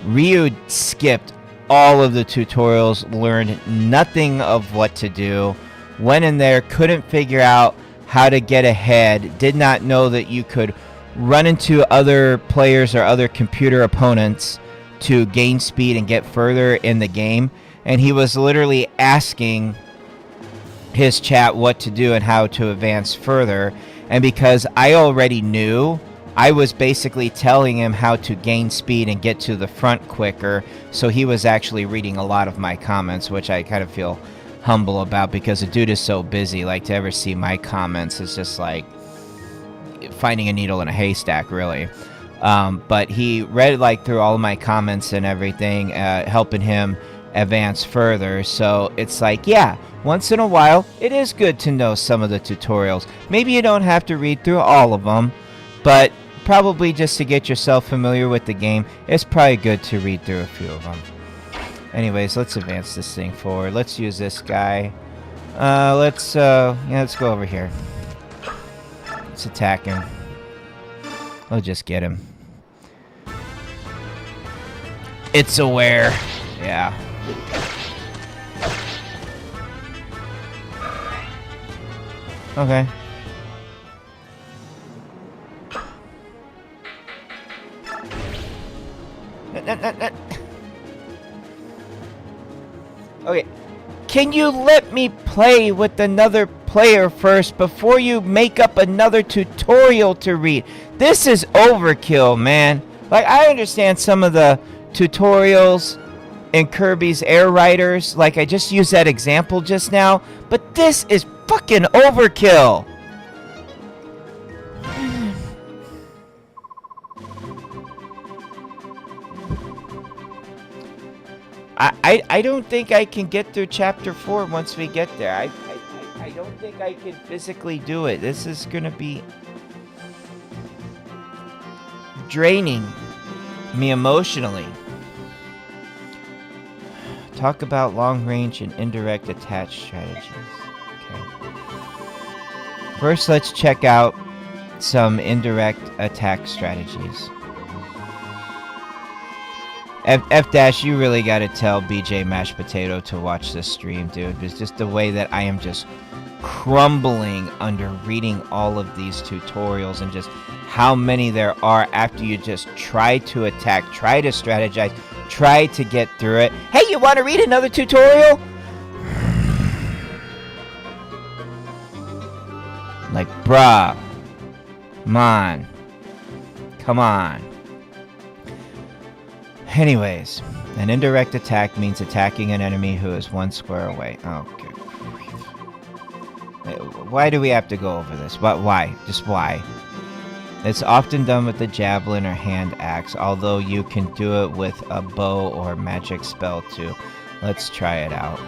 Ryu skipped all of the tutorials, learned nothing of what to do, went in there, couldn't figure out how to get ahead, did not know that you could run into other players or other computer opponents to gain speed and get further in the game, and he was literally asking his chat what to do and how to advance further. And because I already knew, I was basically telling him how to gain speed and get to the front quicker, so he was actually reading a lot of my comments, which I kind of feel humble about, because the dude is so busy. Like, to ever see my comments is just like finding a needle in a haystack, really. But he read like through all of my comments and everything, helping him advance further. So it's like, yeah, once in a while it is good to know some of the tutorials. Maybe you don't have to read through all of them, but probably just to get yourself familiar with the game, it's probably good to read through a few of them. Anyways, let's advance this thing forward. Let's use this guy. Let's go over here. Let's attack him. We'll just get him. It's aware. Yeah. Okay. Okay. Can you let me play with another player first before you make up another tutorial to read? This is overkill, man. Like, I understand some of the tutorials in Kirby's Air Riders, like I just used that example just now, but this is fucking overkill. I don't think I can get through chapter 4 once we get there. I don't think I can physically do it. This is gonna be draining me emotionally. Talk about long-range and indirect attack strategies. Okay. First, let's check out some indirect attack strategies. F-Dash, you really gotta tell BJ Mashed Potato to watch this stream, dude. It's just the way that I am just crumbling under reading all of these tutorials and just how many there are after you just try to attack, try to strategize, try to get through it. Hey, you want to read another tutorial? Like, bruh. Come on. Come on. Anyways, an indirect attack means attacking an enemy who is 1 square away. Oh, good grief. Why do we have to go over this? Why? Just why? It's often done with the javelin or hand axe, although you can do it with a bow or magic spell too. Let's try it out.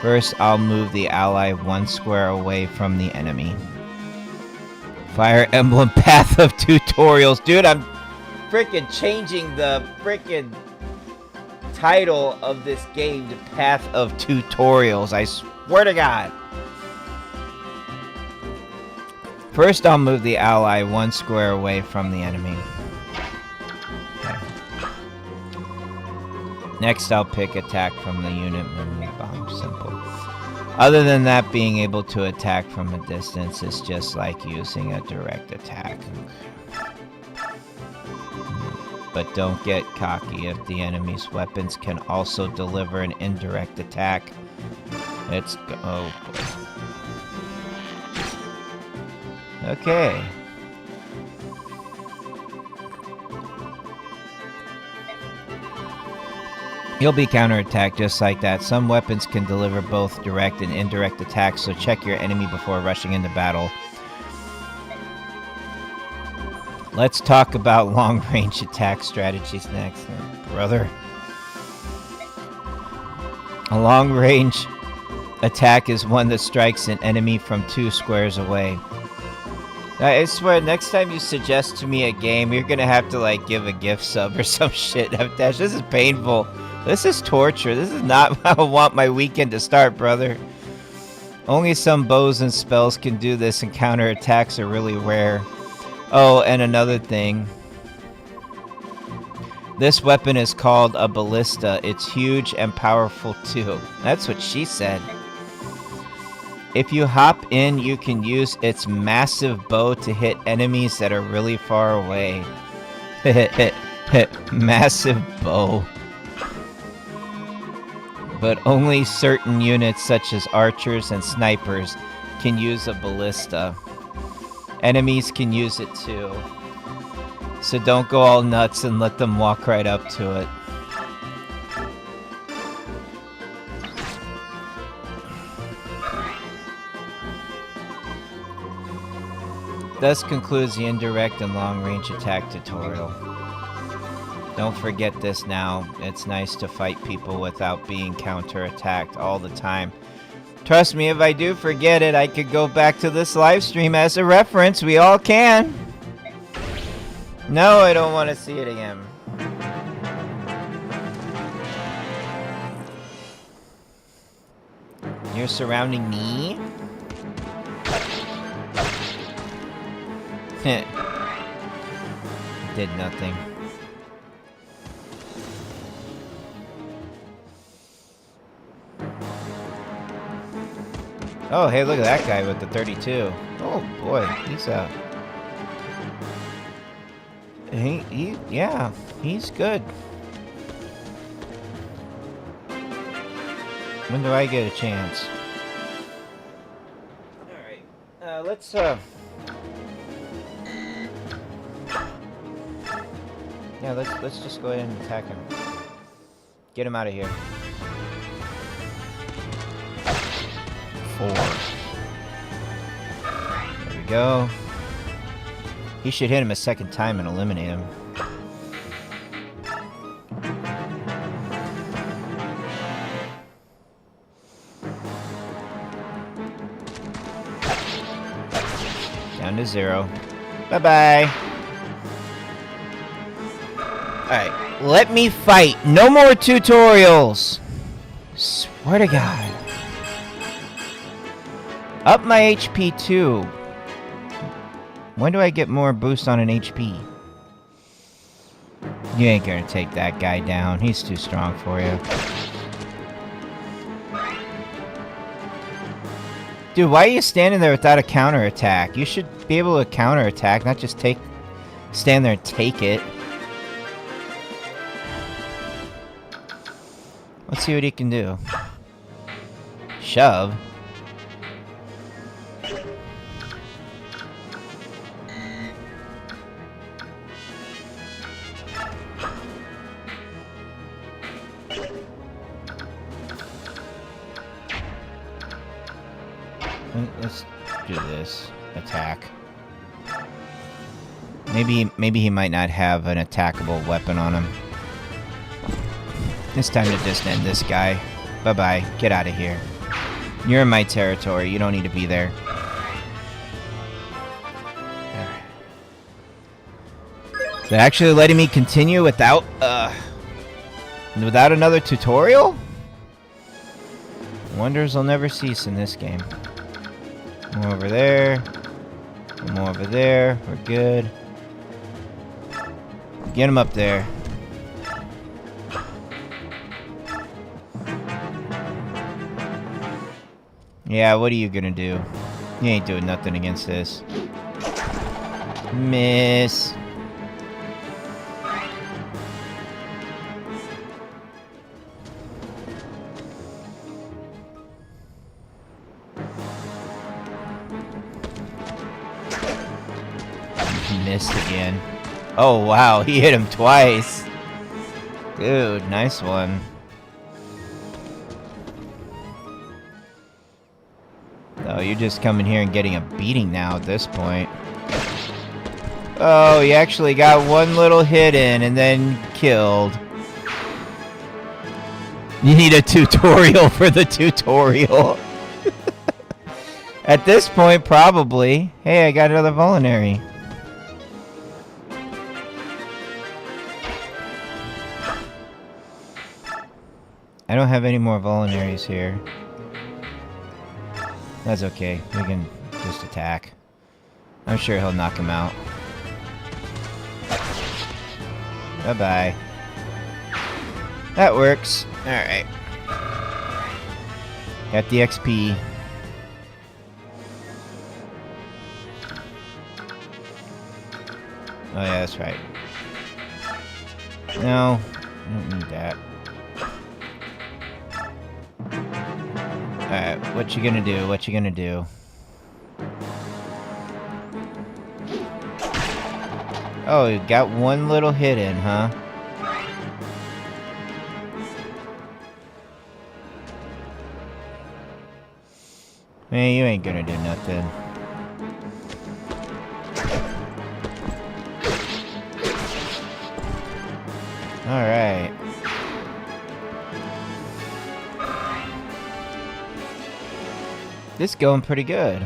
First, I'll move the ally 1 square away from the enemy. Fire Emblem Path of Tutorials. Dude, I'm freaking changing the freaking title of this game to Path of Tutorials. I swear to God. First, I'll move the ally 1 square away from the enemy. Okay. Next, I'll pick attack from the unit menu bomb. Simple. Other than that, being able to attack from a distance is just like using a direct attack. But don't get cocky. If the enemy's weapons can also deliver an indirect attack, let's go. Oh boy. Okay. You'll be counterattacked just like that. Some weapons can deliver both direct and indirect attacks, so check your enemy before rushing into battle. Let's talk about long-range attack strategies next, brother. A long-range attack is one that strikes an enemy from 2 squares away. I swear, next time you suggest to me a game, you're gonna have to, like, give a gift sub or some shit. This is painful. This is torture. This is not how I want my weekend to start, brother. Only some bows and spells can do this, and counterattacks are really rare. Oh, and another thing. This weapon is called a ballista. It's huge and powerful too. That's what she said. If you hop in, you can use its massive bow to hit enemies that are really far away. Massive bow. But only certain units such as archers and snipers can use a ballista. Enemies can use it too. So don't go all nuts and let them walk right up to it. Thus concludes the indirect and long-range attack tutorial. Don't forget this now. It's nice to fight people without being counterattacked all the time. Trust me, if I do forget it, I could go back to this live stream as a reference. We all can. No, I don't want to see it again. You're surrounding me? Did nothing. Oh, hey, look at that guy with the 32. Oh, boy, he's yeah, he's good. When do I get a chance? Alright, let's, yeah, let's just go ahead and attack him. Get him out of here. 4. There we go. He should hit him a second time and eliminate him. Down to 0. Bye-bye. Alright, let me fight. No more tutorials. Swear to God. Up my HP too. When do I get more boost on an HP? You ain't gonna take that guy down. He's too strong for you. Dude, why are you standing there without a counterattack? You should be able to counterattack, not just stand there and take it. Let's see what he can do. Shove. Let's do this. Attack. Maybe he might not have an attackable weapon on him. It's time to just end this guy. Bye-bye. Get out of here. You're in my territory. You don't need to be there. They're actually letting me continue without another tutorial? Wonders will never cease in this game. More over there. More over there. We're good. Get him up there. Yeah, what are you gonna do? You ain't doing nothing against this. Miss. Missed again. Oh wow, he hit him twice. Dude, nice one. Oh, you're just coming here and getting a beating now at this point. Oh, you actually got one little hit in and then killed. You need a tutorial for the tutorial. At this point, probably. Hey, I got another vulnerary. I don't have any more vulneraries here. That's okay. We can just attack. I'm sure he'll knock him out. Bye-bye. That works. Alright. Got the XP. Oh yeah, that's right. No, I don't need that. Alright, what you gonna do? What you gonna do? Oh, you got one little hit in, huh? Man, you ain't gonna do nothing. Alright. This is going pretty good.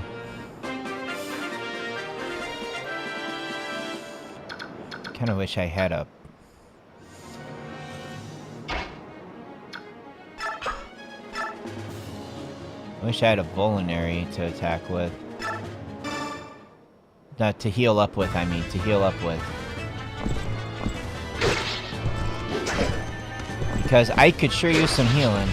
Kinda wish I had a... wish I had a vulnerary to attack with. Not to heal up with, I mean. To heal up with. Because I could sure use some healing.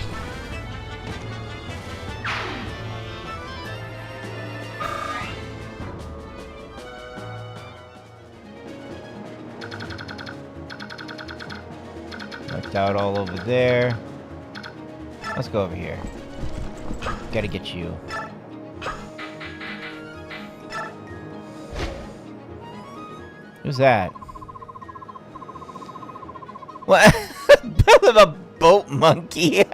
Knocked out all over there. Let's go over here. Gotta get you. Who's that? What? A boat monkey?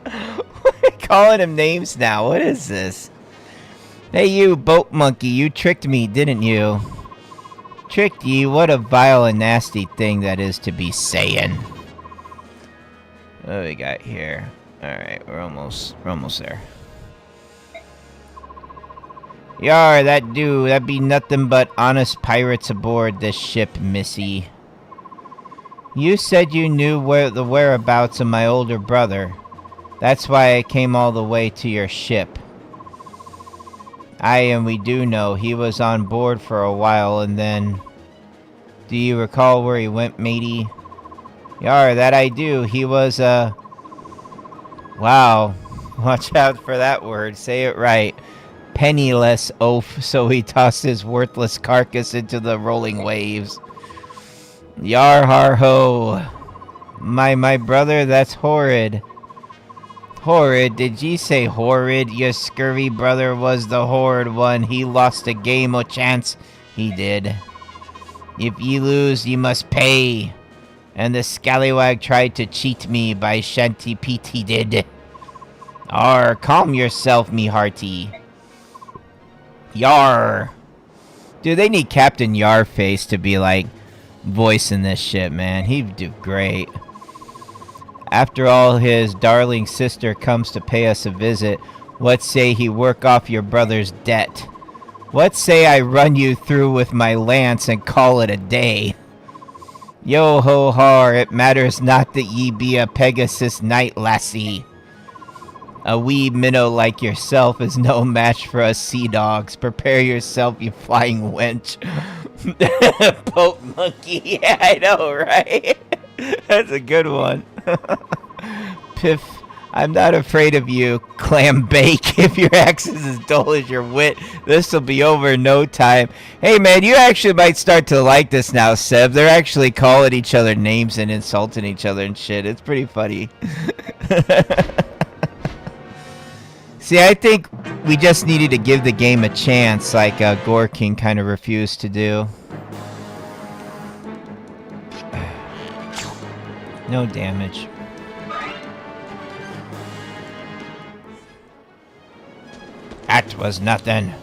We're calling him names now. What is this? Hey you, boat monkey, you tricked me, didn't you? Tricked ye? What a vile and nasty thing that is to be saying. What do we got here? Alright, we're almost there. Yar, that be nothing but honest pirates aboard this ship, missy. You said you knew the whereabouts of my older brother. That's why I came all the way to your ship. Aye, and we do know he was on board for a while, and then... Do you recall where he went, matey? Yar, that I do. He was, Wow. Watch out for that word. Say it right. Penniless oaf, so he tossed his worthless carcass into the rolling waves. Yar har ho. My brother, that's horrid. Horrid? Did ye say horrid? Your scurvy brother was the horrid one. He lost a game o' chance. He did. If ye lose, ye must pay. And the scallywag tried to cheat me by shanty Pete he did. Arr, calm yourself, me hearty. Yar. Dude, they need Captain Yarface to be like... voicing this shit, man. He'd do great. After all, his darling sister comes to pay us a visit. What say he work off your brother's debt? What say I run you through with my lance and call it a day? Yo ho har, it matters not that ye be a Pegasus knight, lassie. A wee minnow like yourself is no match for us sea dogs. Prepare yourself, you flying wench. Pope monkey, yeah, I know, right? That's a good one. Piff, I'm not afraid of you, clam bake. If your axe is as dull as your wit, this'll be over in no time. Hey man, you actually might start to like this now, Seb. They're actually calling each other names and insulting each other and shit. It's pretty funny. See, I think we just needed to give the game a chance, like Gore King kind of refused to do. No damage. That was nothing.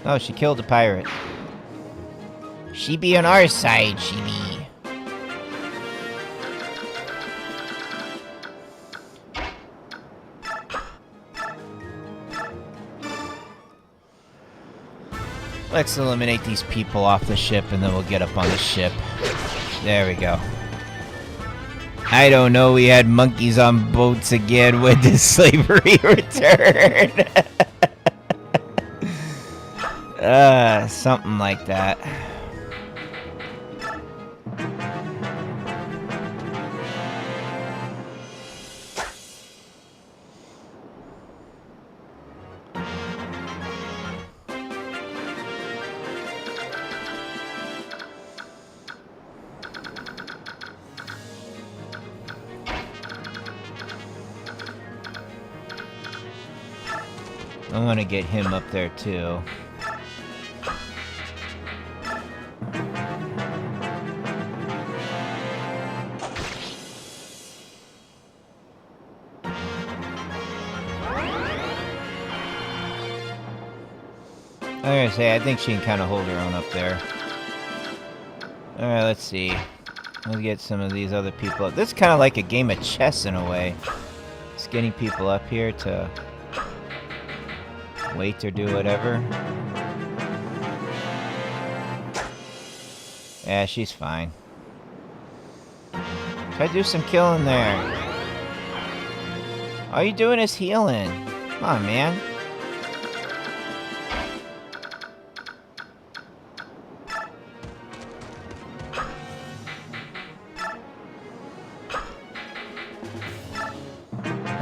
Oh, she killed a pirate. She be on our side, she be. Let's eliminate these people off the ship and then we'll get up on the ship. There we go. I don't know, we had monkeys on boats again. When did slavery return? Something like that. I want to get him up there too. I gotta say, I think she can kind of hold her own up there. Alright, let's see. Let's get some of these other people up. This is kind of like a game of chess in a way. Just getting people up here to wait or do whatever. Yeah, she's fine. Try to do some killing there. All you doing is healing. Come on, man.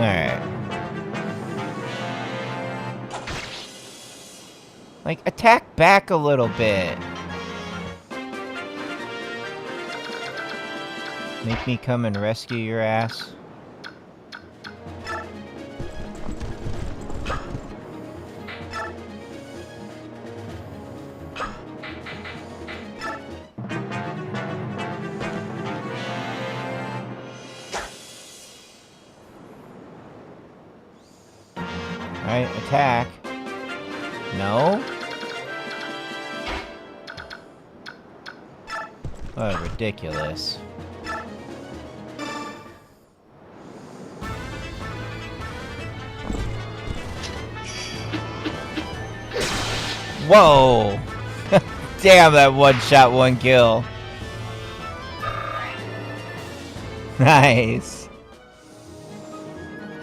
Alright. Like, attack back a little bit. Make me come and rescue your ass. Alright, attack. No? Oh, ridiculous. Whoa! Damn, that one shot, one kill. Nice.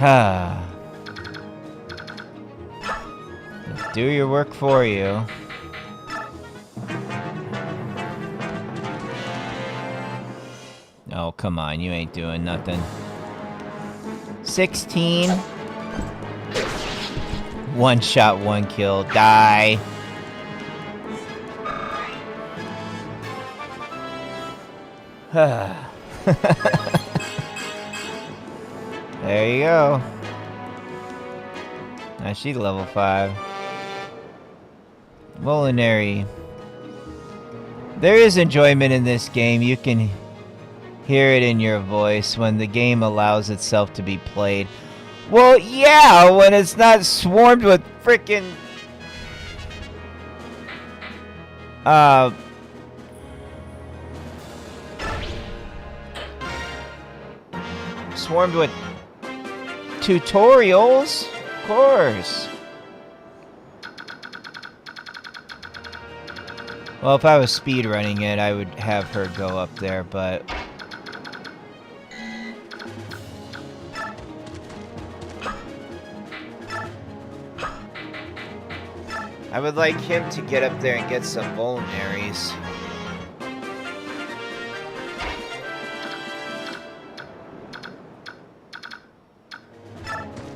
Ah. Do your work for you. Oh, come on, you ain't doing nothing. 16. One shot, one kill. Die. There you go. Now she's level 5. Molinary. There is enjoyment in this game. You can hear it in your voice when the game allows itself to be played. Well, yeah, when it's not swarmed with frickin' swarmed with tutorials, of course. Well, if I was speedrunning it, I would have her go up there, but I would like him to get up there and get some vulneraries.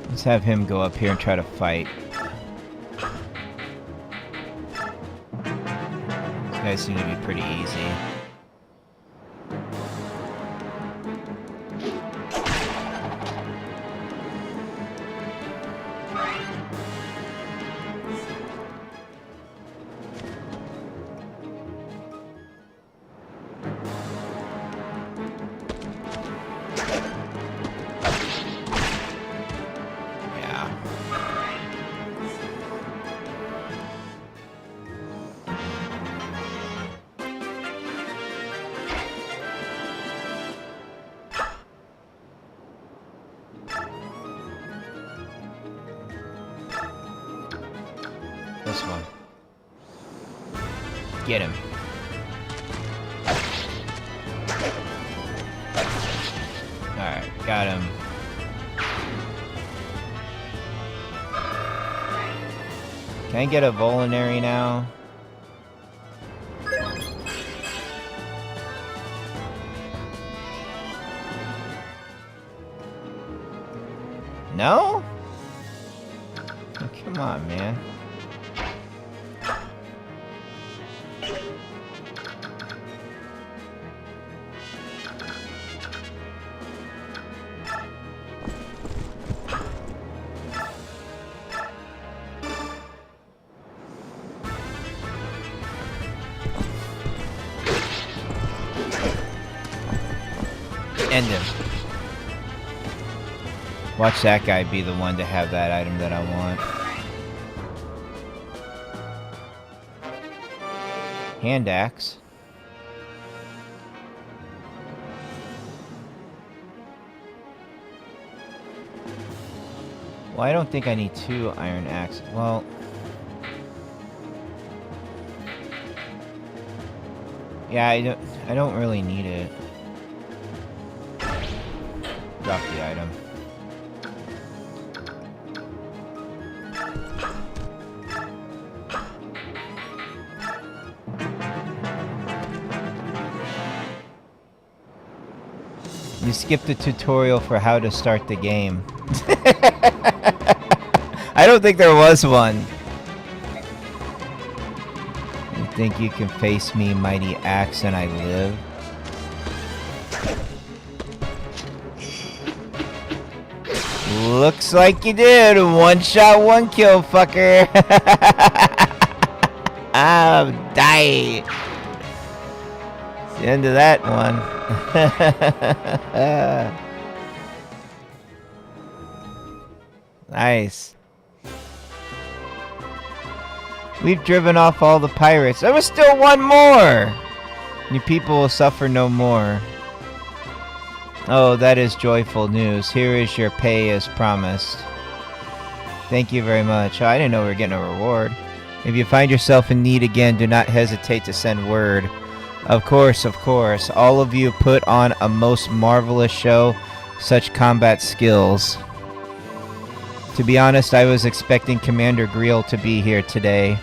Let's have him go up here and try to fight. These guys seem to be pretty easy. This one. Get him. Alright, got him. Can I get a vulnerary now? No? Oh, come on, man. End him. Watch that guy be the one to have that item that I want. Hand axe. Well, I don't think I need 2 iron axes. Well, yeah, I don't really need it. Drop the item. You skipped the tutorial for how to start the game. I don't think there was one. You think you can face me, mighty axe, and I live? Looks like you did. 1 shot, 1 kill, fucker. Ah, die. It's the end of that one. Nice. We've driven off all the pirates. There was still 1 more. You people will suffer no more. Oh, that is joyful news. Here is your pay as promised. Thank you very much. Oh, I didn't know we were getting a reward. If you find yourself in need again, do not hesitate to send word. Of course, all of you put on a most marvelous show. Such combat skills. To be honest, I was expecting Commander Greel to be here today.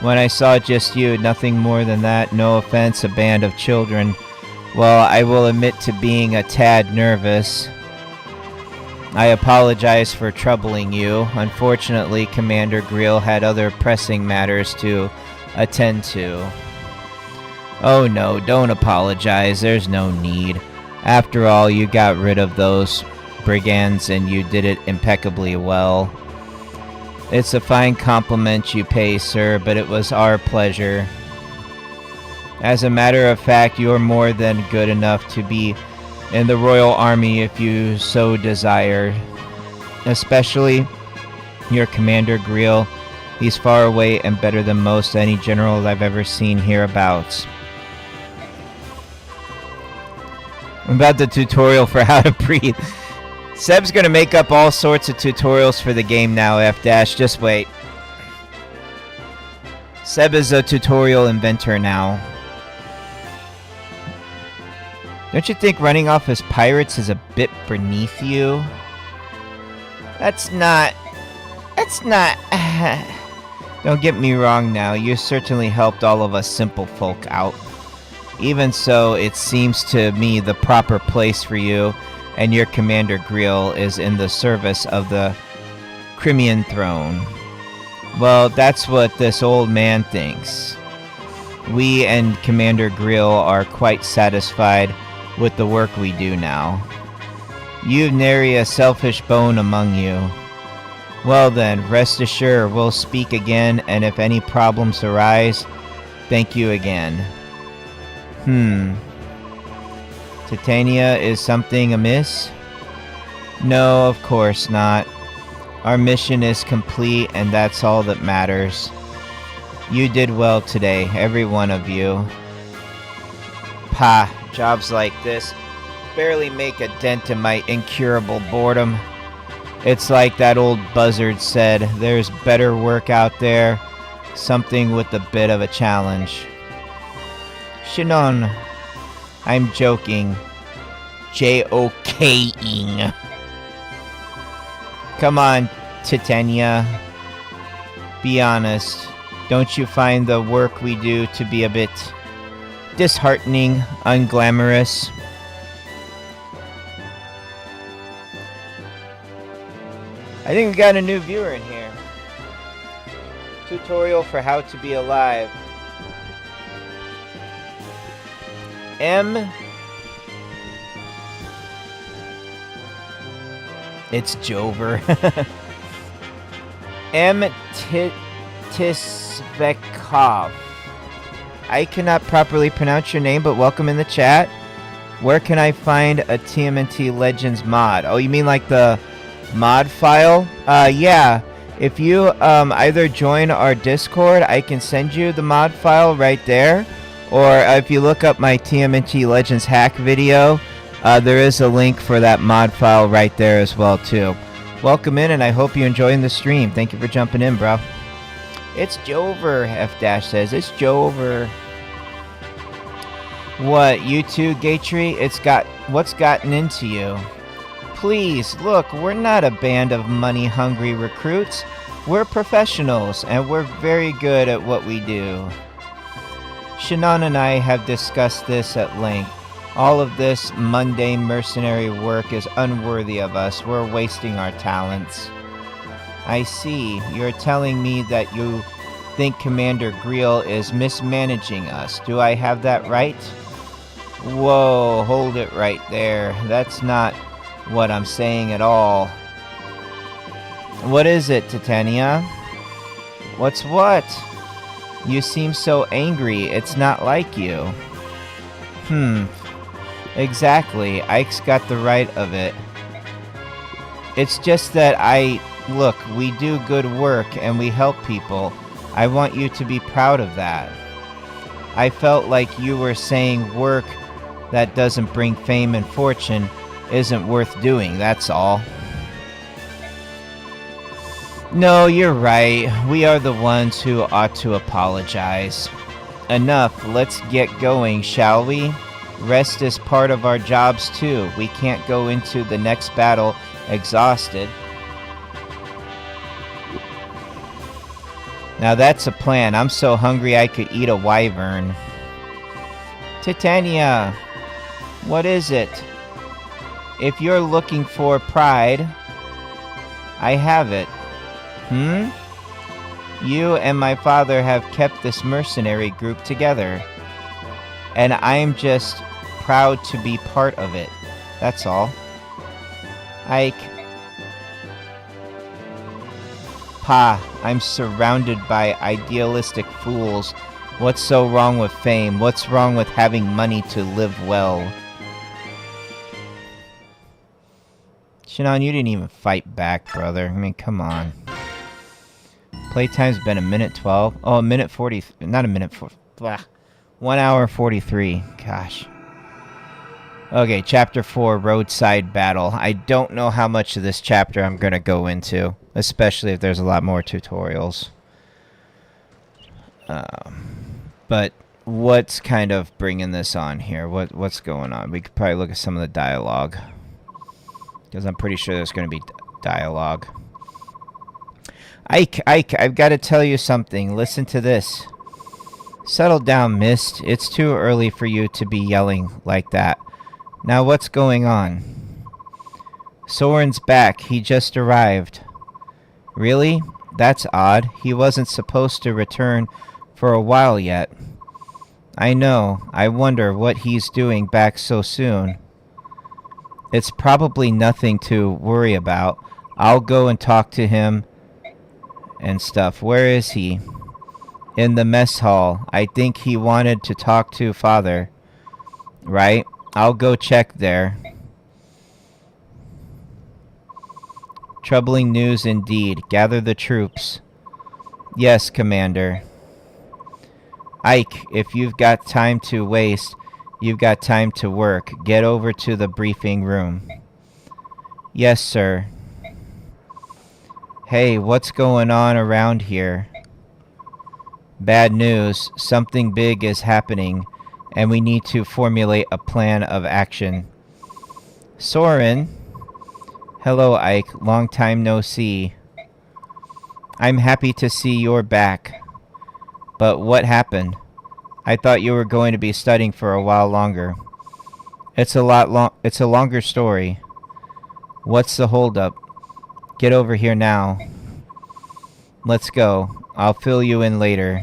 When I saw just you, nothing more than that. No offense, a band of children. Well, I will admit to being a tad nervous. I apologize for troubling you. Unfortunately, Commander Greel had other pressing matters to attend to. Oh no, don't apologize. There's no need. After all, you got rid of those brigands and you did it impeccably well. It's a fine compliment you pay, sir, but it was our pleasure. As a matter of fact, you're more than good enough to be in the Royal Army if you so desired. Especially your Commander Greel. He's far away and better than most any general I've ever seen hereabouts. About the tutorial for how to breathe. Seb's gonna make up all sorts of tutorials for the game now, F-Dash. Just wait. Seb is a tutorial inventor now. Don't you think running off as pirates is a bit beneath you? That's not... Don't get me wrong now, you certainly helped all of us simple folk out. Even so, it seems to me the proper place for you and your Commander Greel is in the service of the Crimean throne. Well, that's what this old man thinks. We and Commander Greel are quite satisfied with the work we do now. You've nary a selfish bone among you. Well then, rest assured we'll speak again, and if any problems arise, thank you again. Titania, is something amiss? No, of course not. Our mission is complete, and that's all that matters. You did well today, every one of you. Pah, jobs like this barely make a dent in my incurable boredom. It's like that old buzzard said, there's better work out there, something with a bit of a challenge. Shinon, I'm joking. J-O-K-ing. Come on, Titania. Be honest. Don't you find the work we do to be a bit disheartening, unglamorous? I think we got a new viewer in here. Tutorial for how to be alive. It's Jover. Tisvekov. I cannot properly pronounce your name, but welcome in the chat. Where can I find a TMNT Legends mod? Oh, you mean like the mod file? Yeah. If you either join our Discord, I can send you the mod file right there. Or if you look up my TMNT Legends hack video, there is a link for that mod file right there as well too. Welcome in, and I hope you're enjoying the stream. Thank you for jumping in, bro. It's Jover, F-Dash says. It's Jover. What, you too, Gatry? What's gotten into you? Please, look, we're not a band of money-hungry recruits. We're professionals, and we're very good at what we do. Shannon and I have discussed this at length. All of this mundane mercenary work is unworthy of us. We're wasting our talents. I see. You're telling me that you think Commander Greel is mismanaging us. Do I have that right? Whoa, hold it right there. That's not what I'm saying at all. What is it, Titania? What's what? You seem so angry. It's not like you. Exactly. Ike's got the right of it. It's just that look, we do good work and we help people. I want you to be proud of that. I felt like you were saying work that doesn't bring fame and fortune isn't worth doing, that's all. No, you're right. We are the ones who ought to apologize. Enough, let's get going, shall we? Rest is part of our jobs too. We can't go into the next battle exhausted. Now that's a plan. I'm so hungry I could eat a wyvern. Titania, what is it? If you're looking for pride, I have it. You and my father have kept this mercenary group together. And I'm just proud to be part of it. That's all. Ike. Pa, I'm surrounded by idealistic fools. What's so wrong with fame? What's wrong with having money to live well? Shannon, you didn't even fight back, brother. I mean, come on. Playtime's been a minute 12. Oh, a minute 40. Not a minute 4. Blah. 1 hour 43. Gosh. Okay, chapter 4, Roadside Battle. I don't know how much of this chapter I'm going to go into, especially if there's a lot more tutorials. But what's kind of bringing this on here? What's going on? We could probably look at some of the dialogue, because I'm pretty sure there's going to be dialogue. Ike, I've got to tell you something. Listen to this. Settle down, Mist. It's too early for you to be yelling like that. Now what's going on? Soren's back. He just arrived. Really? That's odd. He wasn't supposed to return for a while yet. I know. I wonder what he's doing back so soon. It's probably nothing to worry about. I'll go and talk to him and stuff. Where is he? In the mess hall. I think he wanted to talk to Father. Right? I'll go check there. Troubling news indeed. Gather the troops. Yes, Commander. Ike, if you've got time to waste, you've got time to work. Get over to the briefing room. Yes, sir. Hey, what's going on around here? Bad news. Something big is happening, and we need to formulate a plan of action. Soren. Hello, Ike. Long time no see. I'm happy to see you're back. But what happened? I thought you were going to be studying for a while longer. It's a longer story. What's the holdup? Get over here now. Let's go. I'll fill you in later.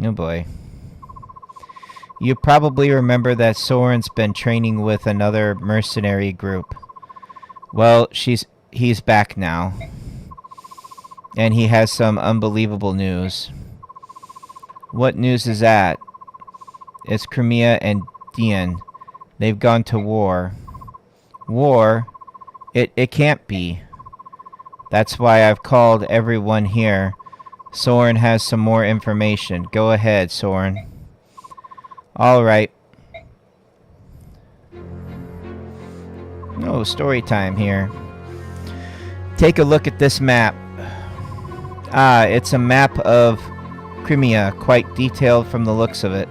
Oh boy. You probably remember that Soren's been training with another mercenary group. Well, he's back now. And he has some unbelievable news. What news is that? It's Crimea and Dian. They've gone to war. War? It can't be. That's why I've called everyone here. Soren has some more information. Go ahead, Soren. Alright. Oh, story time here. Take a look at this map. Ah, it's a map of Crimea, quite detailed from the looks of it.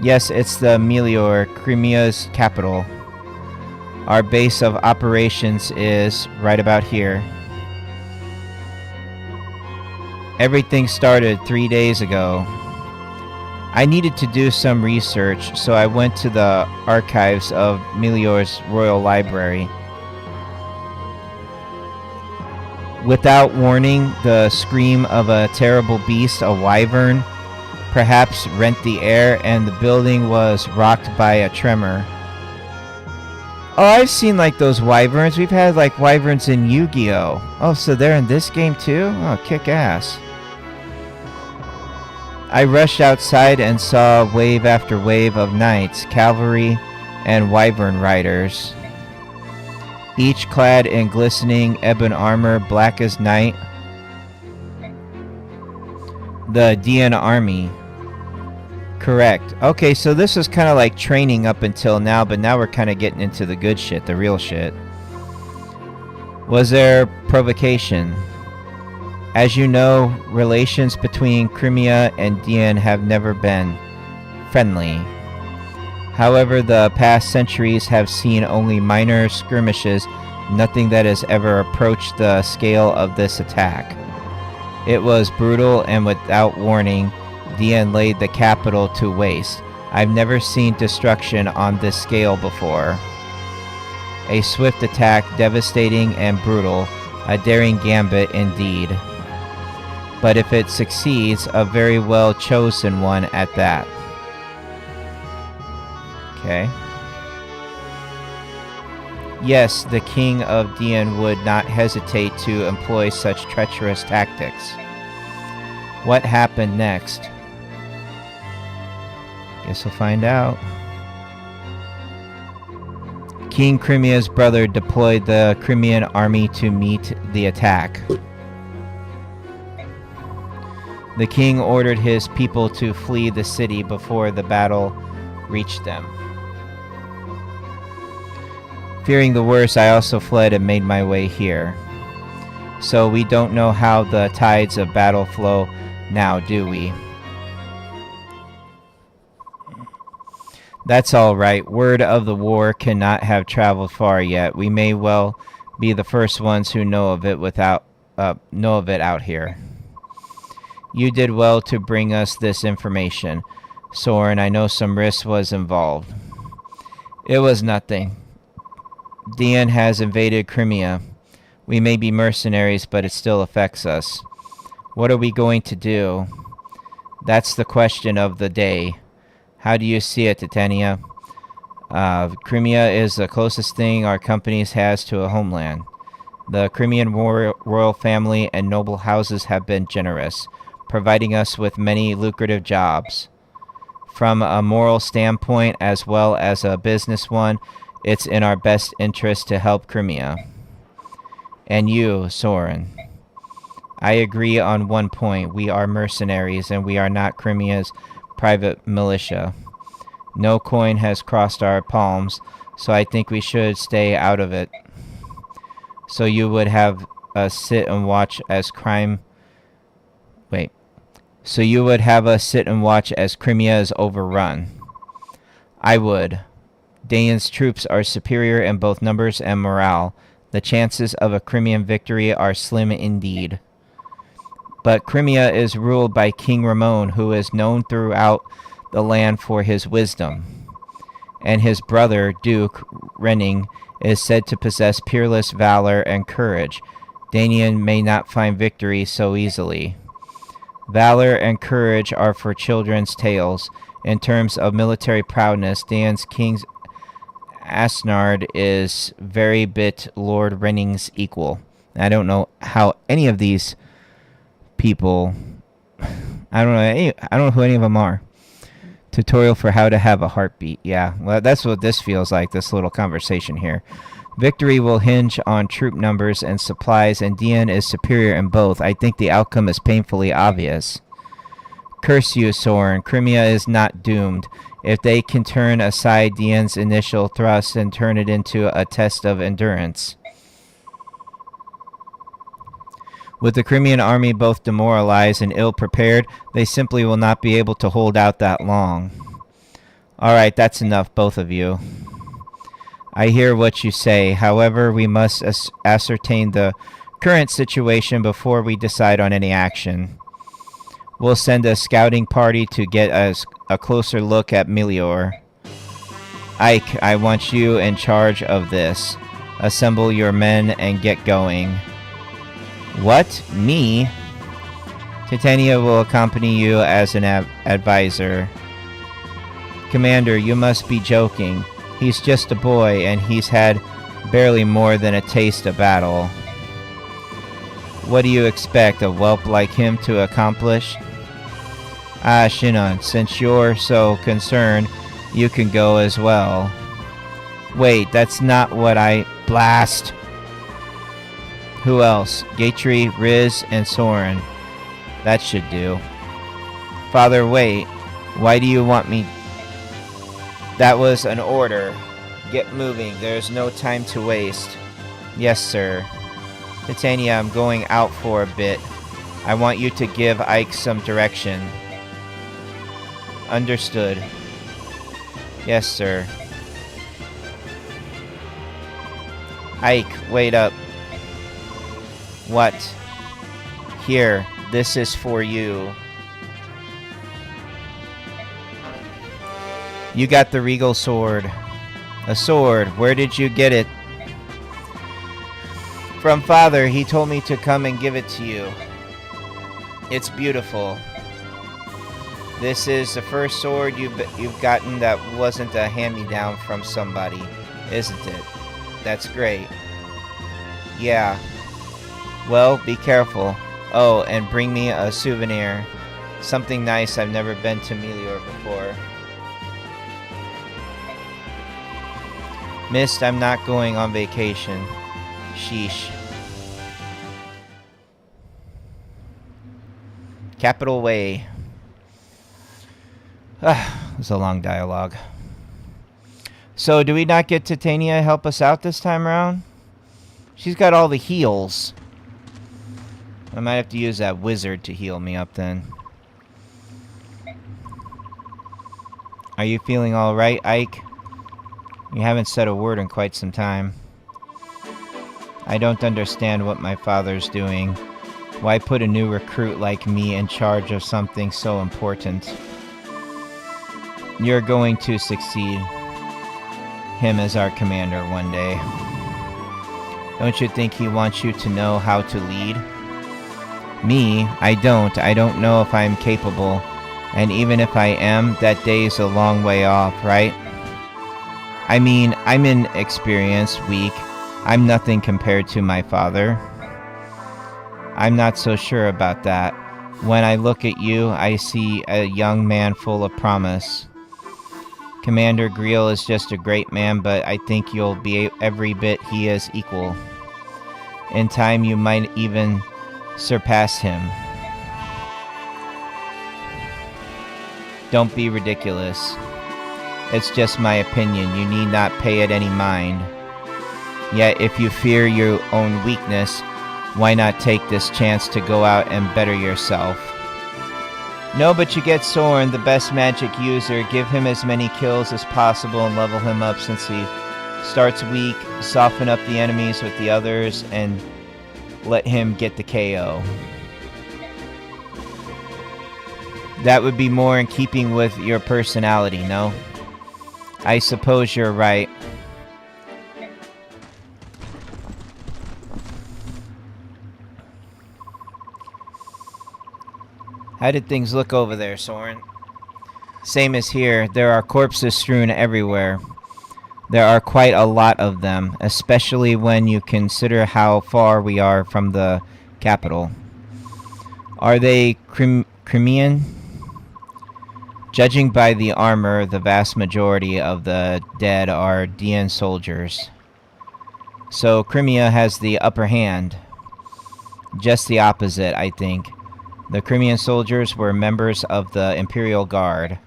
Yes, it's the Melior, Crimea's capital. Our base of operations is right about here. Everything started 3 days ago. I needed to do some research, so I went to the archives of Melior's Royal Library. Without warning, the scream of a terrible beast, a wyvern, perhaps rent the air, and the building was rocked by a tremor. Oh, I've seen like those wyverns. We've had like wyverns in Yu-Gi-Oh! Oh, so they're in this game too? Oh, kick ass. I rushed outside and saw wave after wave of knights, cavalry, and wyvern riders, each clad in glistening ebon armor, black as night. The Dian army. Correct. Okay, so this was kind of like training up until now, but now we're kind of getting into the good shit, the real shit. Was there provocation? As you know, relations between Crimea and Dian have never been friendly. However, the past centuries have seen only minor skirmishes, nothing that has ever approached the scale of this attack. It was brutal, and without warning, Dian laid the capital to waste. I've never seen destruction on this scale before. A swift attack, devastating and brutal, a daring gambit indeed. But if it succeeds, a very well chosen one at that. Okay. Yes, the king of Dian would not hesitate to employ such treacherous tactics. What happened next? Guess we'll find out. King Crimea's brother deployed the Crimean army to meet the attack. The king ordered his people to flee the city before the battle reached them. Fearing the worst, I also fled and made my way here. So we don't know how the tides of battle flow now, do we? That's all right. Word of the war cannot have traveled far yet. We may well be the first ones who know of it out here. You did well to bring us this information, Soren. I know some risk was involved. It was nothing. Dian has invaded Crimea. We may be mercenaries, but it still affects us. What are we going to do? That's the question of the day. How do you see it, Titania? Crimea is the closest thing our companies has to a homeland. The Crimean royal family and noble houses have been generous, providing us with many lucrative jobs. From a moral standpoint as well as a business one, it's in our best interest to help Crimea. And you, Soren. I agree on one point. We are mercenaries and we are not Crimea's private militia. No coin has crossed our palms, so I think we should stay out of it. So you would have us sit and watch as So you would have us sit and watch as Crimea is overrun. I would. Dane's troops are superior in both numbers and morale. The chances of a Crimean victory are slim indeed. But Crimea is ruled by King Ramon, who is known throughout the land for his wisdom. And his brother, Duke Renning, is said to possess peerless valor and courage. Danian may not find victory so easily. Valor and courage are for children's tales. In terms of military proudness, Dan's King Asnard is very bit Lord Renning's equal. I don't know how any of these people, I don't know who any of them are. Tutorial for how to have a heartbeat. Yeah, well, that's what this feels like, this little conversation here. Victory will hinge on troop numbers and supplies, and Dian is superior in both. I think the outcome is painfully obvious. Curse you, Soren. Crimea is not doomed. If they can turn aside Dian's initial thrust and turn it into a test of endurance. With the Crimean army both demoralized and ill-prepared, they simply will not be able to hold out that long. Alright, that's enough, both of you. I hear what you say. However, we must ascertain the current situation before we decide on any action. We'll send a scouting party to get a closer look at Melior. Ike, I want you in charge of this. Assemble your men and get going. What? Me? Titania will accompany you as an advisor. Commander, you must be joking. He's just a boy, and he's had barely more than a taste of battle. What do you expect a whelp like him to accomplish? Ah, Shinon, since you're so concerned, you can go as well. Wait, that's not what I... Blast! Who else? Gatry, Riz, and Soren. That should do. Father, wait. Why do you want me... That was an order. Get moving. There's no time to waste. Yes, sir. Titania, I'm going out for a bit. I want you to give Ike some direction. Understood. Yes, sir. Ike, wait up. What? Here, this is for you. You got the regal sword. A sword. Where did you get it? From Father. He told me to come and give it to you. It's beautiful. This is the first sword you've gotten that wasn't a hand-me-down from somebody, isn't it? That's great. Yeah. Well, be careful. Oh, and bring me a souvenir. Something nice. I've never been to Melior before. Mist, I'm not going on vacation. Sheesh. Capital Way. It was a long dialogue. So, do we not get Titania help us out this time around? She's got all the heals. I might have to use that wizard to heal me up then. Are you feeling alright, Ike? You haven't said a word in quite some time. I don't understand what my father's doing. Why put a new recruit like me in charge of something so important? You're going to succeed him as our commander one day. Don't you think he wants you to know how to lead? Me, I don't know if I'm capable. And even if I am, that day's a long way off, right? I mean, I'm inexperienced, weak. I'm nothing compared to my father. I'm not so sure about that. When I look at you, I see a young man full of promise. Commander Greel is just a great man, but I think you'll be every bit he is equal. In time, you might even surpass him. Don't be ridiculous. It's just my opinion. You need not pay it any mind. Yet, if you fear your own weakness, why not take this chance to go out and better yourself? No, but you get Soren, the best magic user. Give him as many kills as possible and level him up since he starts weak. Soften up the enemies with the others and let him get the KO. That would be more in keeping with your personality, no? I suppose you're right. How did things look over there, Soren? Same as here. There are corpses strewn everywhere. There are quite a lot of them, especially when you consider how far we are from the capital. Are they Crimean? Judging by the armor, the vast majority of the dead are DN soldiers. So Crimea has the upper hand. Just the opposite, I think. The Crimean soldiers were members of the Imperial Guard.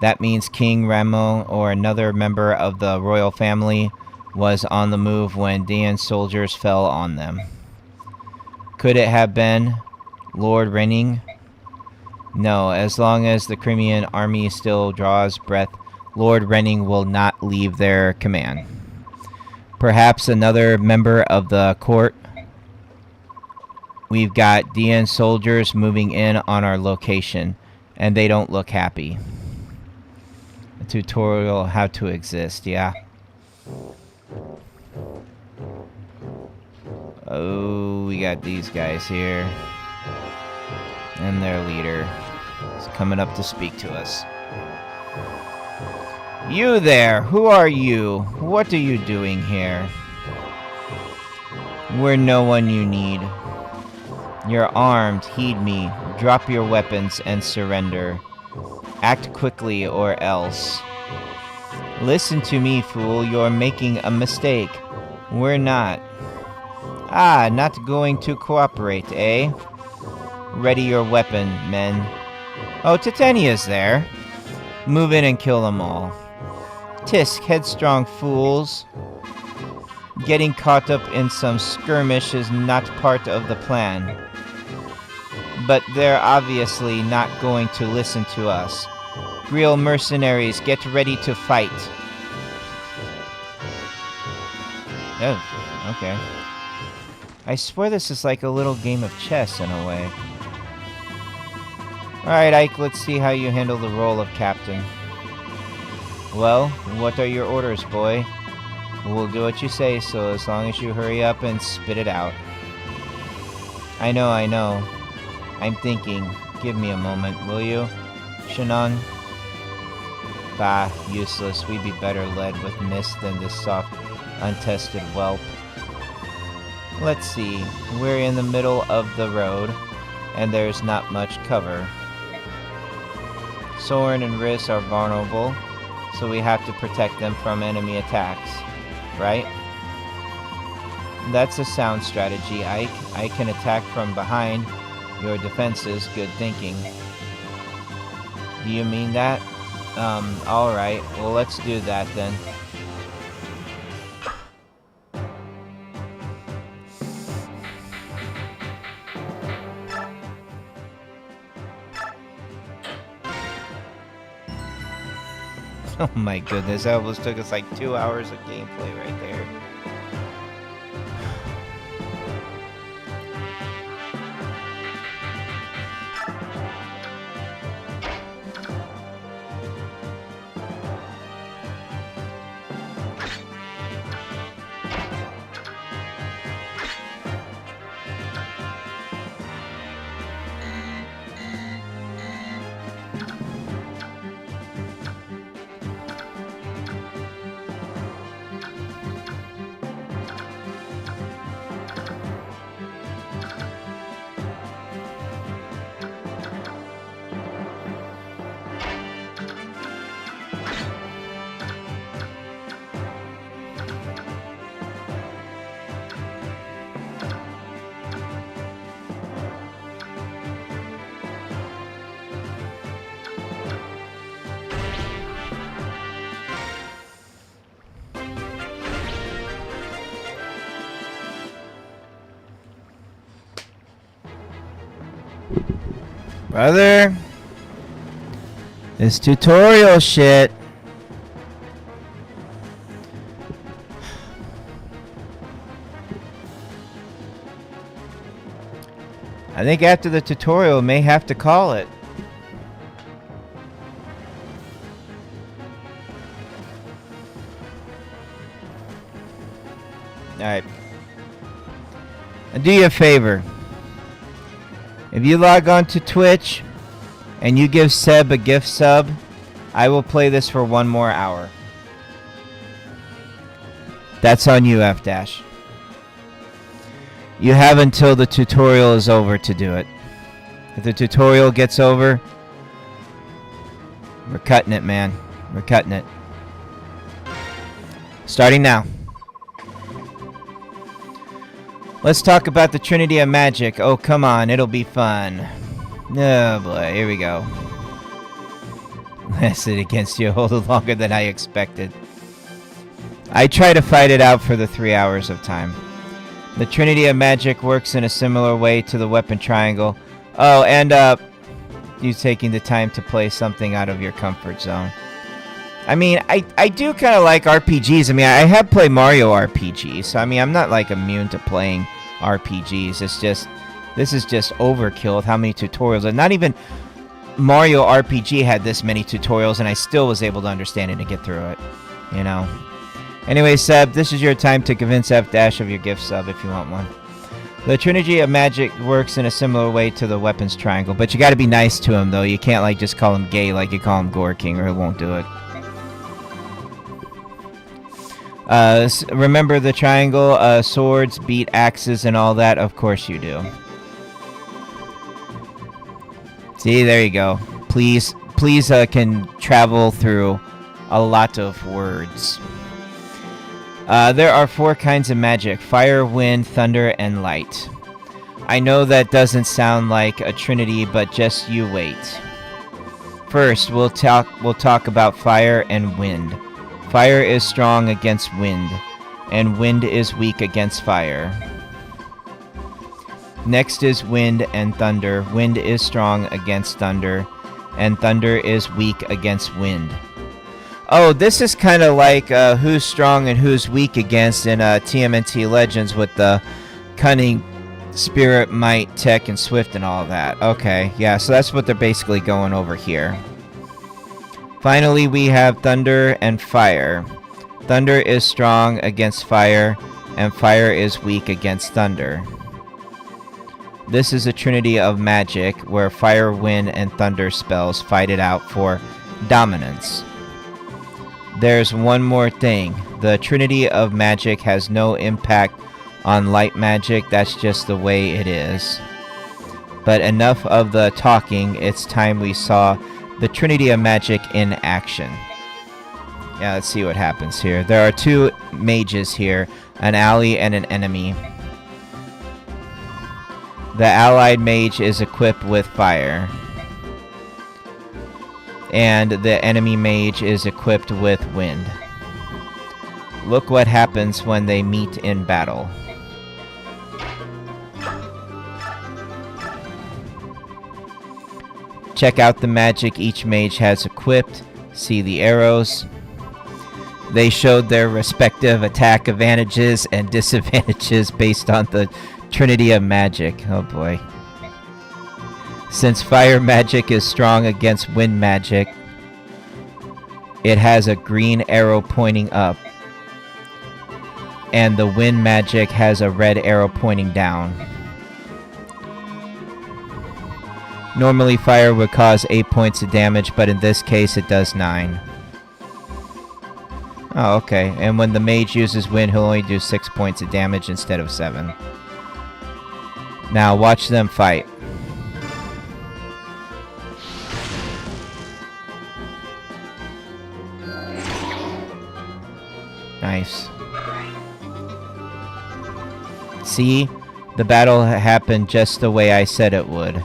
That means King Ramo or another member of the royal family was on the move when DN soldiers fell on them. Could it have been Lord Renning? No, as long as the Crimean army still draws breath, Lord Renning will not leave their command. Perhaps another member of the court. We've got DN soldiers moving in on our location, and they don't look happy. A tutorial how to exist, yeah. Oh, we got these guys here. And their leader is coming up to speak to us. You there! Who are you? What are you doing here? We're no one you need. You're armed, heed me. Drop your weapons and surrender. Act quickly or else. Listen to me, fool. You're making a mistake. We're not. Ah, not going to cooperate, eh? Ready your weapon, men. Oh, Titania's there. Move in and kill them all. Tisk, headstrong fools. Getting caught up in some skirmish is not part of the plan. But they're obviously not going to listen to us. Real mercenaries, get ready to fight. Oh, okay. I swear this is like a little game of chess in a way. Alright, Ike, let's see how you handle the role of captain. Well, what are your orders, boy? We'll do what you say, so as long as you hurry up and spit it out. I know. I'm thinking. Give me a moment, will you? Shannon? Bah, useless. We'd be better led with mist than this soft, untested whelp. Let's see. We're in the middle of the road, and there's not much cover. Soren and Riss are vulnerable, So we have to protect them from enemy attacks, right? That's a sound strategy. I can attack from behind your defenses. Good thinking. Do you mean that? Alright. Well, let's do that then. Oh my goodness, that almost took us like 2 hours of gameplay right there. Brother, this tutorial shit. I think after the tutorial, may have to call it. Alright. I'll do you a favor. If you log on to Twitch and you give Seb a gift sub, I will play this for 1 more hour. That's on you, F-Dash. You have until the tutorial is over to do it. If the tutorial gets over, we're cutting it, man. We're cutting it. Starting now. Let's talk about the Trinity of Magic. Oh, come on. It'll be fun. Oh, boy. Here we go. Lasted against you a little longer than I expected. I try to fight it out for the 3 hours of time. The Trinity of Magic works in a similar way to the weapon triangle. Oh, and you taking the time to play something out of your comfort zone. I mean, I do kind of like RPGs. I mean, I have played Mario RPGs, so I mean, I'm not like immune to playing RPGs. It's just, this is just overkill with how many tutorials. And not even Mario RPG had this many tutorials, and I still was able to understand it and get through it, you know. Anyway, Seb, this is your time to convince F-Dash of your gift sub if you want one. The Trinity of Magic works in a similar way to the weapons triangle, but you gotta be nice to him, though. You can't, like, just call him gay like you call him Gore King, or he won't do it. Remember the triangle, swords, beat, axes, and all that? Of course you do. See, there you go. Please, can travel through a lot of words. There are 4 kinds of magic: fire, wind, thunder, and light. I know that doesn't sound like a trinity, but just you wait. First, we'll talk about fire and wind. Fire is strong against wind, and wind is weak against fire. Next is wind and thunder. Wind is strong against thunder, and thunder is weak against wind. Oh, this is kind of like who's strong and who's weak against in TMNT Legends with the cunning, spirit, might, tech, and swift and all that. Okay, yeah, so that's what they're basically going over here. Finally, we have thunder and fire. Thunder is strong against fire, and fire is weak against thunder. This is a trinity of magic where fire, wind, and thunder spells fight it out for dominance. There's one more thing. The Trinity of Magic has no impact on light magic. That's just the way it is. But enough of the talking. It's time we saw the Trinity of Magic in action. Yeah, let's see what happens here. There are two mages here, an ally and an enemy. The allied mage is equipped with fire. And the enemy mage is equipped with wind. Look what happens when they meet in battle. Check out the magic each mage has equipped. See the arrows. They showed their respective attack advantages and disadvantages based on the Trinity of Magic. Oh boy. Since fire magic is strong against wind magic, it has a green arrow pointing up. And the wind magic has a red arrow pointing down. Normally fire would cause 8 points of damage, but in this case it does 9. Oh, okay. And when the mage uses wind, he'll only do 6 points of damage instead of 7. Now, watch them fight. Nice. See? The battle happened just the way I said it would.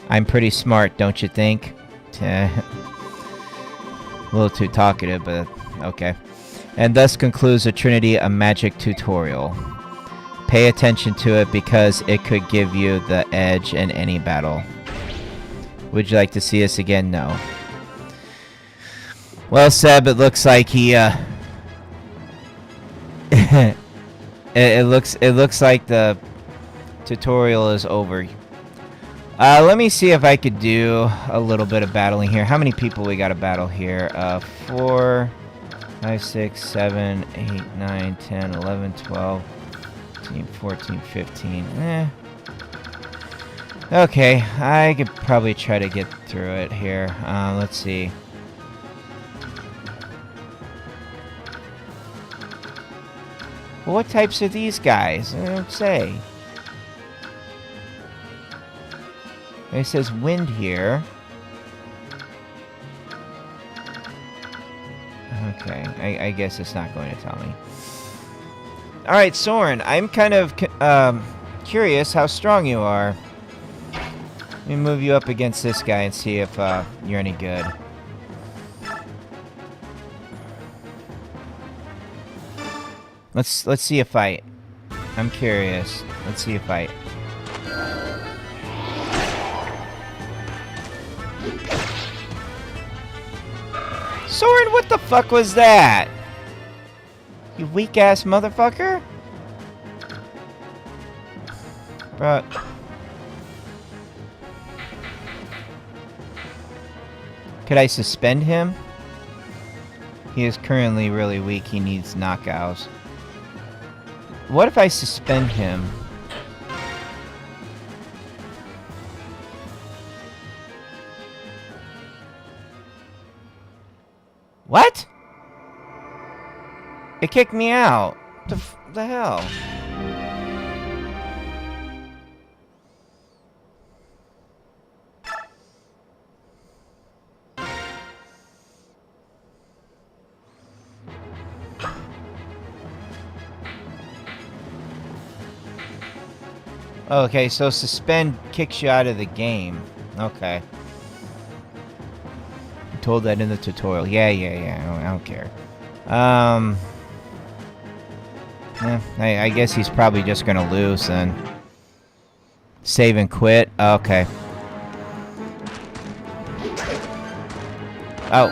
I'm pretty smart, don't you think? A little too talkative, but okay. And thus concludes the Trinity of Magic tutorial. Pay attention to it because it could give you the edge in any battle. Would you like to see us again? No. Well, Seb, it looks like he it looks like the tutorial is over. Let me see if I could do a little bit of battling here. How many people we got to battle here? 4, 5, 6, 7, 8, 9, 10, 11, 12, 13, 14, 15. Okay, I could probably try to get through it here. Let's see. Well, what types are these guys? I don't say. It says wind here. Okay, I guess it's not going to tell me. Alright, Soren, I'm kind of curious how strong you are. Let me move you up against this guy and see if you're any good. Let's see a fight. I'm curious. Let's see a fight. Soren, what the fuck was that? You weak-ass motherfucker? Bro. Could I suspend him? He is currently really weak. He needs knockouts. What if I suspend him? What? It kicked me out. The hell? Okay, so suspend kicks you out of the game. Okay. I told that in the tutorial. Yeah. I don't care. I guess he's probably just gonna lose then. Save and quit. Okay. Oh.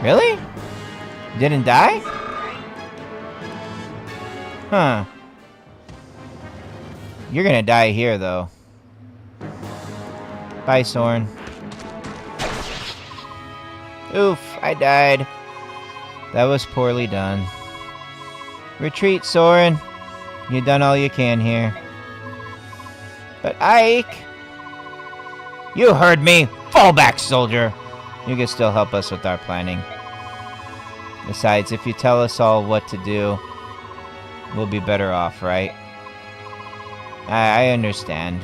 Really? Didn't die? Huh. You're gonna die here, though. Bye, Soren. Oof, I died. That was poorly done. Retreat, Soren. You've done all you can here. But Ike! You heard me! Fall back, soldier! You can still help us with our planning. Besides, if you tell us all what to do, we'll be better off, right? I understand.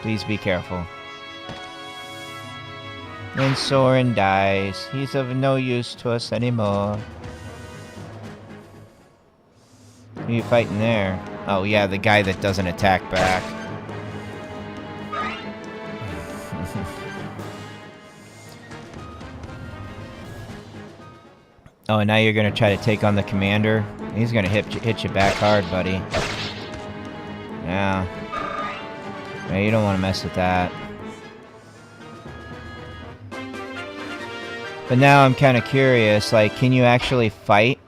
Please be careful. Then Soren dies. He's of no use to us anymore. Who are you fighting there? Oh yeah, the guy that doesn't attack back. Oh, now you're gonna try to take on the commander? He's gonna hit you back hard, buddy. Yeah. Yeah, you don't want to mess with that. But now I'm kind of curious, like, can you actually fight?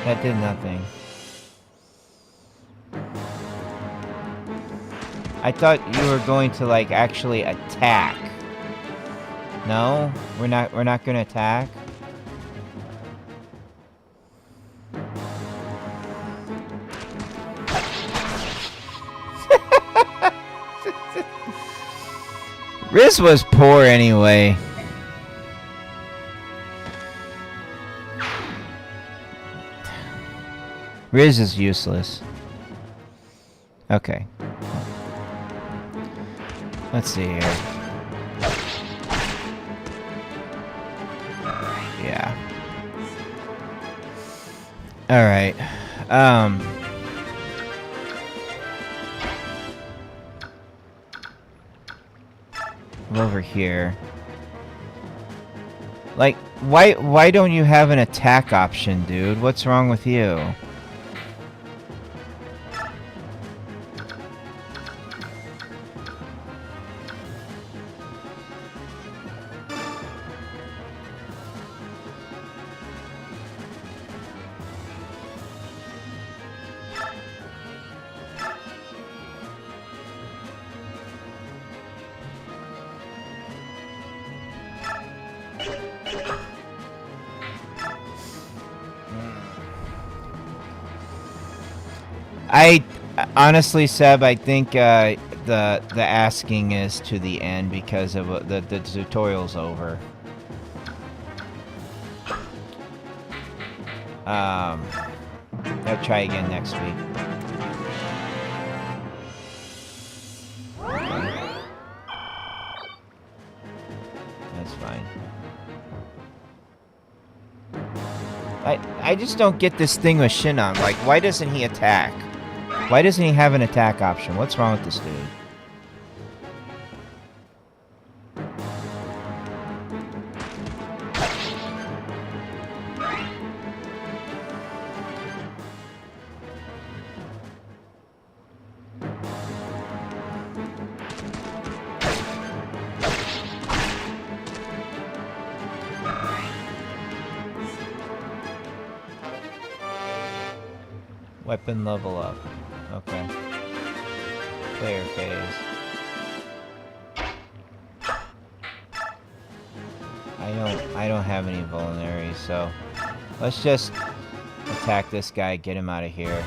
That did nothing. I thought you were going to, like, actually attack. No? We're not gonna attack? Riz was poor anyway. Riz is useless. Okay. Let's see here. Yeah. Alright. Over here. Like, why don't you have an attack option, dude? What's wrong with you? Honestly, Seb, I think the asking is to the end because of the tutorial's over. I'll try again next week. That's fine. I just don't get this thing with Shinon. Like, why doesn't he attack? Why doesn't he have an attack option? What's wrong with this dude? Weapon level up. Okay. Player phase. I don't have any vulneraries, so let's just attack this guy, get him out of here.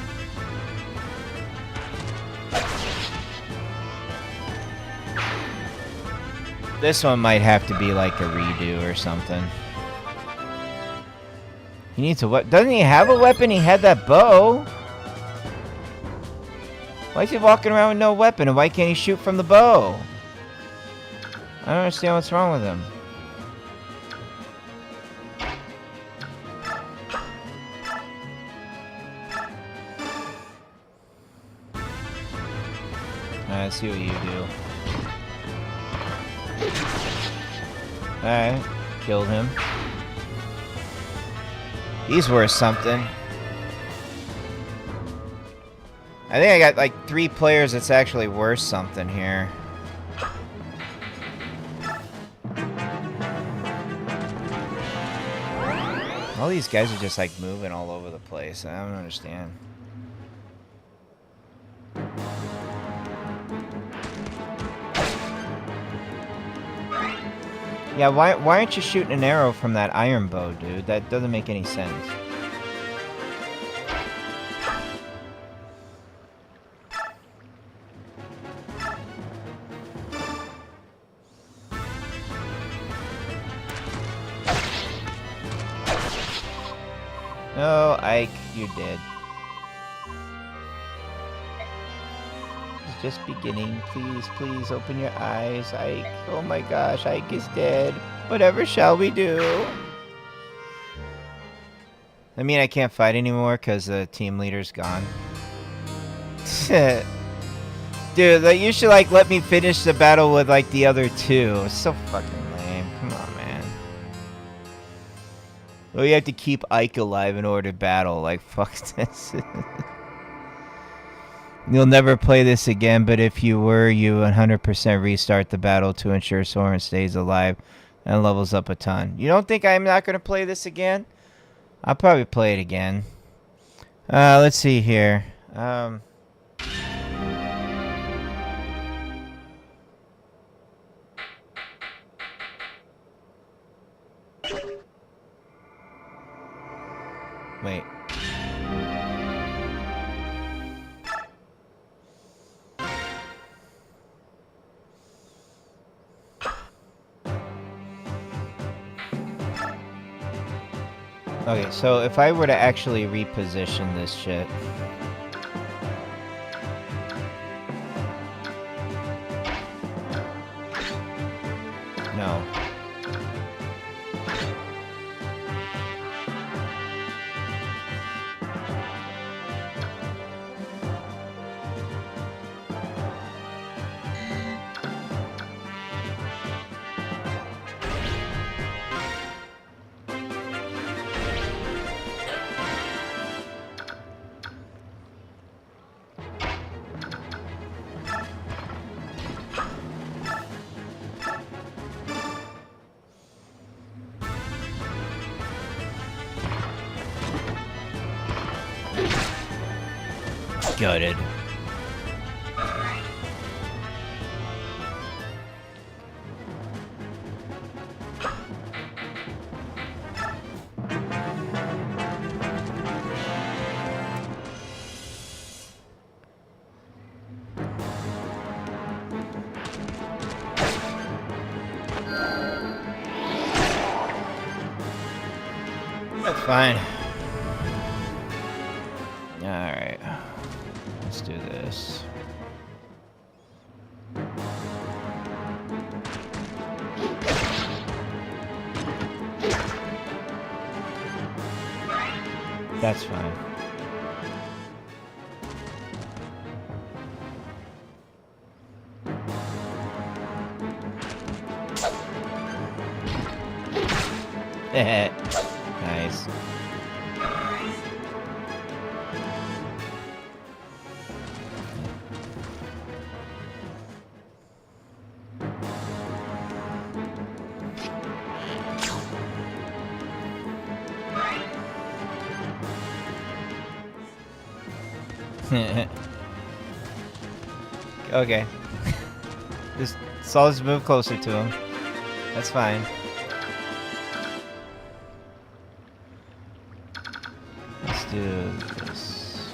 This one might have to be like a redo or something. He needs a weapon. Doesn't he have a weapon? He had that bow. Why is he walking around with no weapon, and why can't he shoot from the bow? I don't understand what's wrong with him. Alright, let's see what you do. Alright, killed him. He's worth something. I think I got like 3 players that's actually worth something here. All these guys are just like moving all over the place. I don't understand. Yeah, why aren't you shooting an arrow from that iron bow, dude? That doesn't make any sense. No, Ike, you did. It's just beginning. Please, please open your eyes, Ike. Oh my gosh, Ike is dead. Whatever shall we do? I mean, I can't fight anymore because the team leader's gone. Dude, like, you should, like, let me finish the battle with, like, the other two. It's so fucking lame. Come on, man. Well, you have to keep Ike alive in order to battle. Like, fuck this. You'll never play this again, but if you were, you 100% restart the battle to ensure Soren stays alive and levels up a ton. You don't think I'm not going to play this again? I'll probably play it again. Let's see here. Wait. Okay, so if I were to actually reposition this shit. No. Gutted. That's fine. Alright. Let's do this. That's fine. Nice. Okay. Just let's move closer to him. That's fine. Let's do this.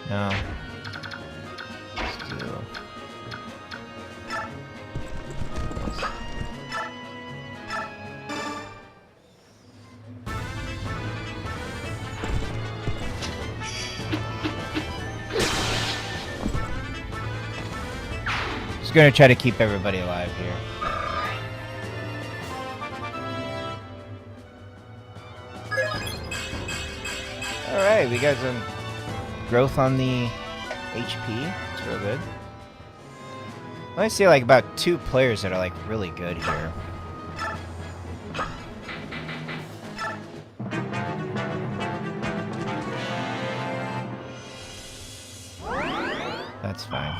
No. Let's do this. Just gonna try to keep everybody alive here. Alright, we got some growth on the HP. It's real good. I only see like about 2 players that are like really good here. That's fine.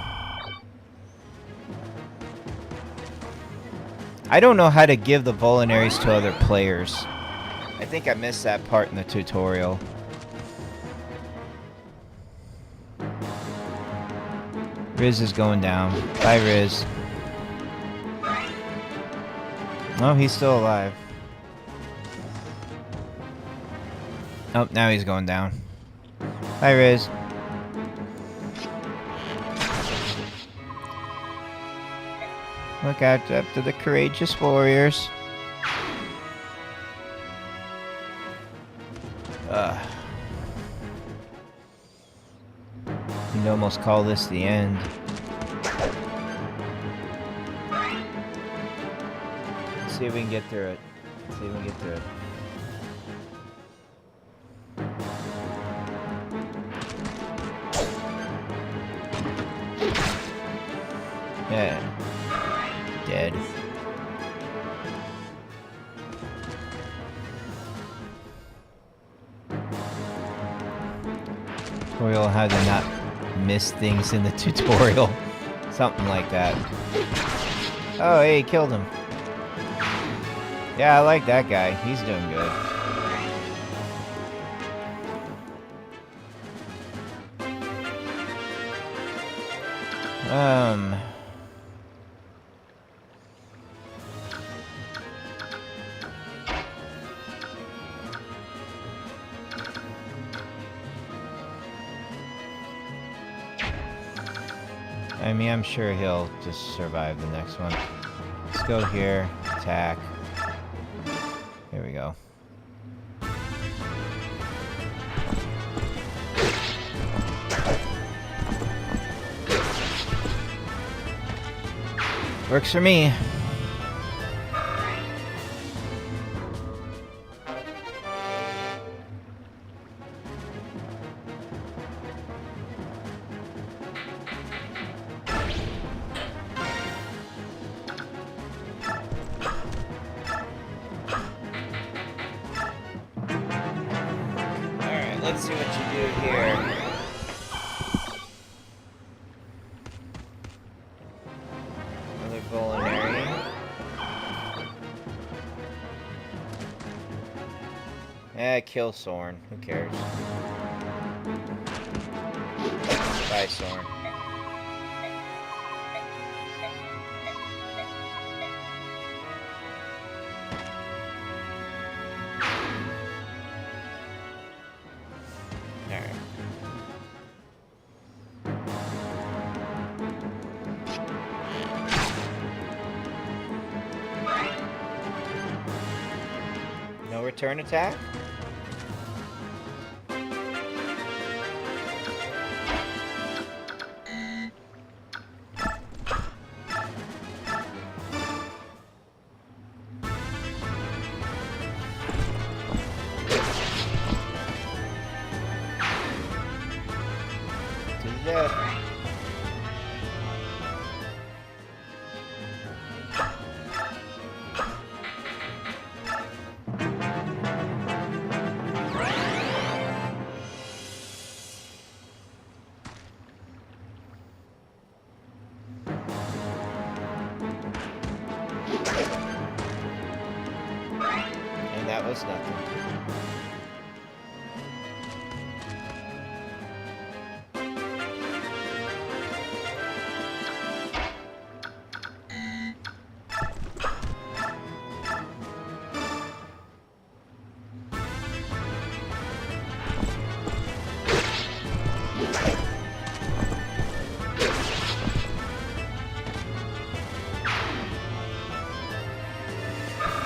I don't know how to give the vulneraries to other players. I think I missed that part in the tutorial. Riz is going down. Bye, Riz. Oh, he's still alive. Oh, now he's going down. Bye, Riz. Look out after the courageous warriors. You'd almost call this the end. Let's see if we can get through it. Let's see if we can get through it. Yeah. Dead. Tutorial how to not miss things in the tutorial. Something like that. Oh, hey, he killed him. Yeah, I like that guy. He's doing good. I mean, I'm sure he'll just survive the next one. Let's go here, attack. There we go. Works for me. Alright, let's see what you do here. Kill Sorn. Who cares? Bye, Sorn. Alright. No return attack? That was nothing.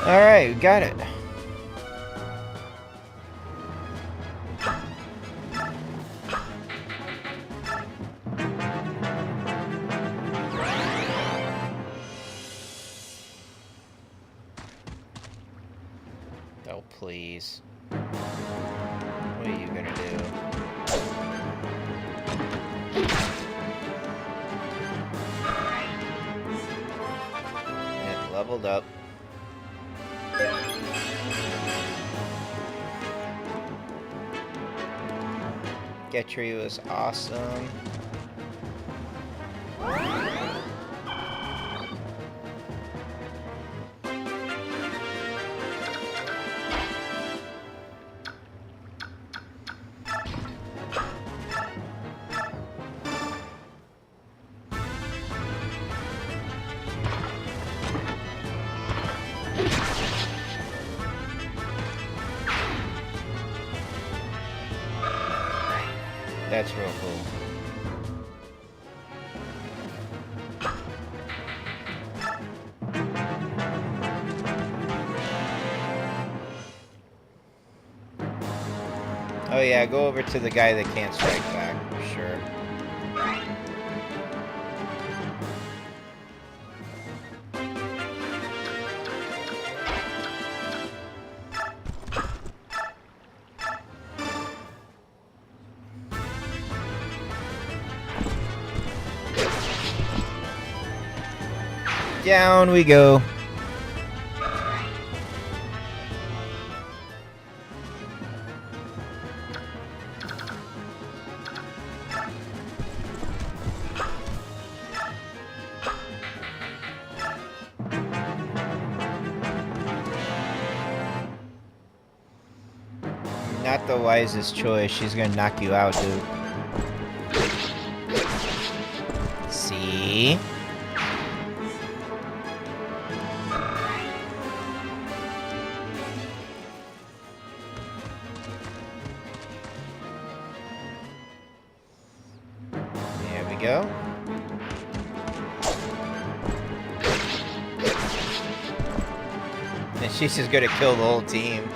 All right, we got it. Oh, please. What are you gonna do? It leveled up. Getry was awesome. That's real cool. Oh yeah, go over to the guy that can't strike back, for sure. Down we go. Not the wisest choice. She's gonna knock you out, dude. See? There we go. And she's just gonna kill the whole team.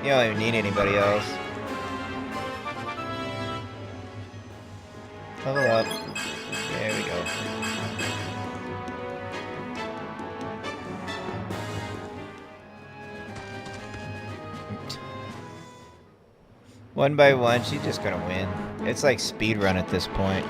You don't even need anybody else. Level up. There we go. One by one, she's just gonna win. It's like speedrun at this point.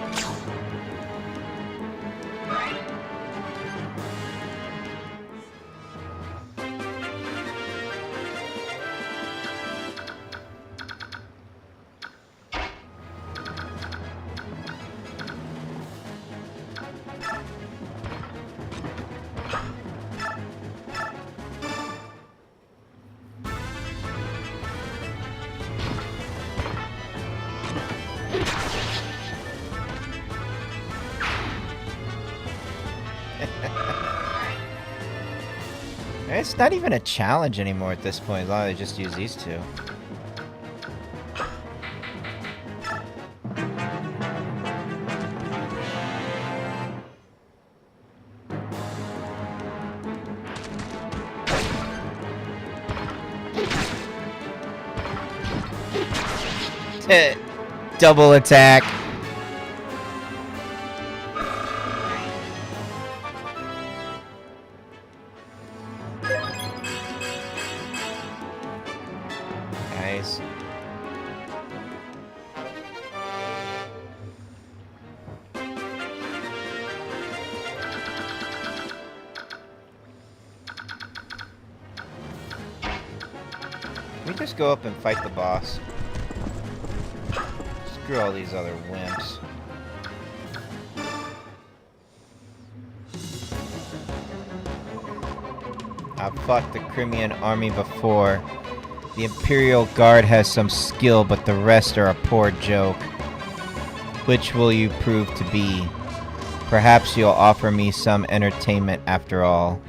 It's not even a challenge anymore at this point, as long as they just use these two. Double attack. Nice. We just go up and fight the boss. Screw all these other wimps. I've fought the Crimean army before. The Imperial Guard has some skill, but the rest are a poor joke. Which will you prove to be? Perhaps you'll offer me some entertainment after all.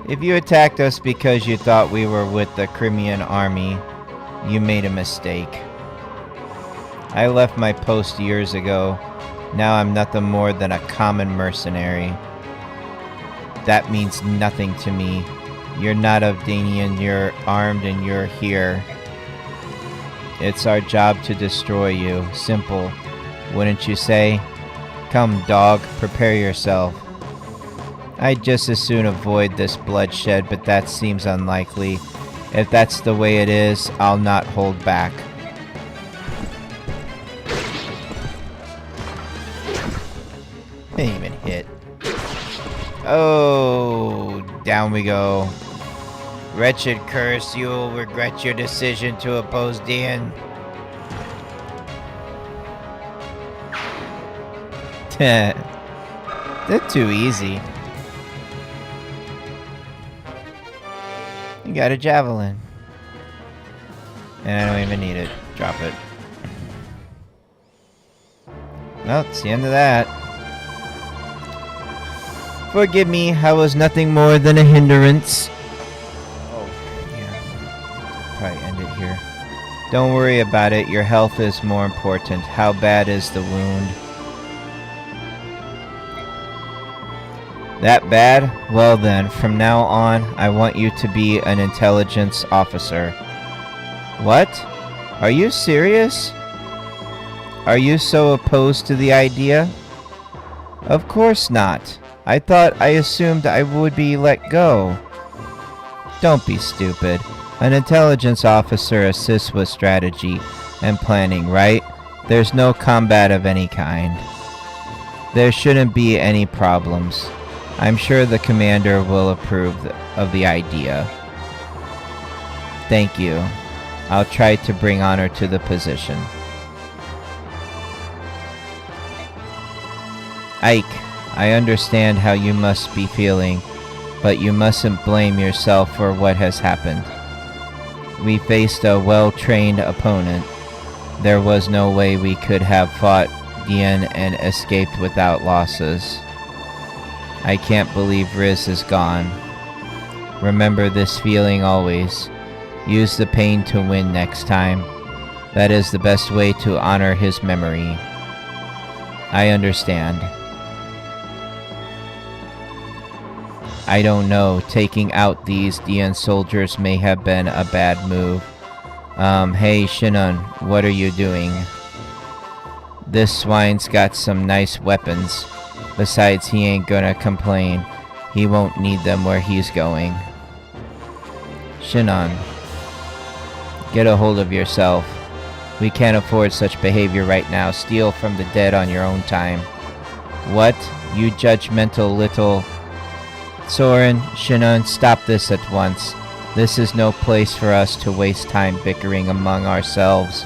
If you attacked us because you thought we were with the Crimean army, you made a mistake. I left my post years ago. Now I'm nothing more than a common mercenary. That means nothing to me. You're not Danian, you're armed and you're here. It's our job to destroy you. Simple, wouldn't you say? Come, dog, prepare yourself. I'd just as soon avoid this bloodshed, but that seems unlikely. If that's the way it is, I'll not hold back. Didn't even hit. Oh, down we go. Wretched curse, you will regret your decision to oppose Dan. They're too easy. You got a javelin. And I don't even need it. Drop it. Well, it's the end of that. Forgive me, I was nothing more than a hindrance. Oh, yeah. Probably end it here. Don't worry about it, your health is more important. How bad is the wound? That bad? Well then, from now on, I want you to be an intelligence officer. What? Are you serious? Are you so opposed to the idea? Of course not. I assumed I would be let go. Don't be stupid. An intelligence officer assists with strategy and planning, right? There's no combat of any kind. There shouldn't be any problems. I'm sure the commander will approve of the idea. Thank you. I'll try to bring honor to the position. Ike, I understand how you must be feeling, but you mustn't blame yourself for what has happened. We faced a well-trained opponent. There was no way we could have fought Dian and escaped without losses. I can't believe Riz is gone. Remember this feeling always. Use the pain to win next time. That is the best way to honor his memory. I understand. I don't know, taking out these Dian soldiers may have been a bad move. Hey Shinon, what are you doing? This swine's got some nice weapons. Besides, he ain't gonna complain. He won't need them where he's going. Shinon, get a hold of yourself. We can't afford such behavior right now. Steal from the dead on your own time. What? You judgmental little... Soren, Shinon, stop this at once. This is no place for us to waste time bickering among ourselves.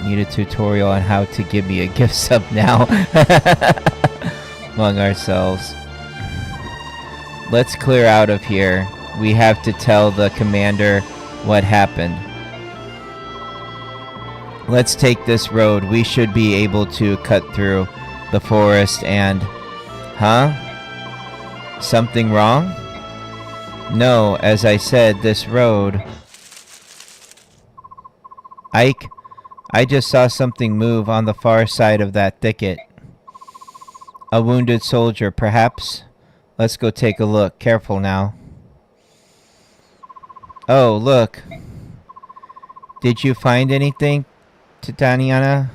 Need a tutorial on how to give me a gift sub now. Among ourselves. Let's clear out of here. We have to tell the commander what happened. Let's take this road. We should be able to cut through the forest and... Huh? Something wrong? No, as I said, this road... Ike, I just saw something move on the far side of that thicket. A wounded soldier, perhaps? Let's go take a look. Careful now. Oh, look. Did you find anything, Titaniana?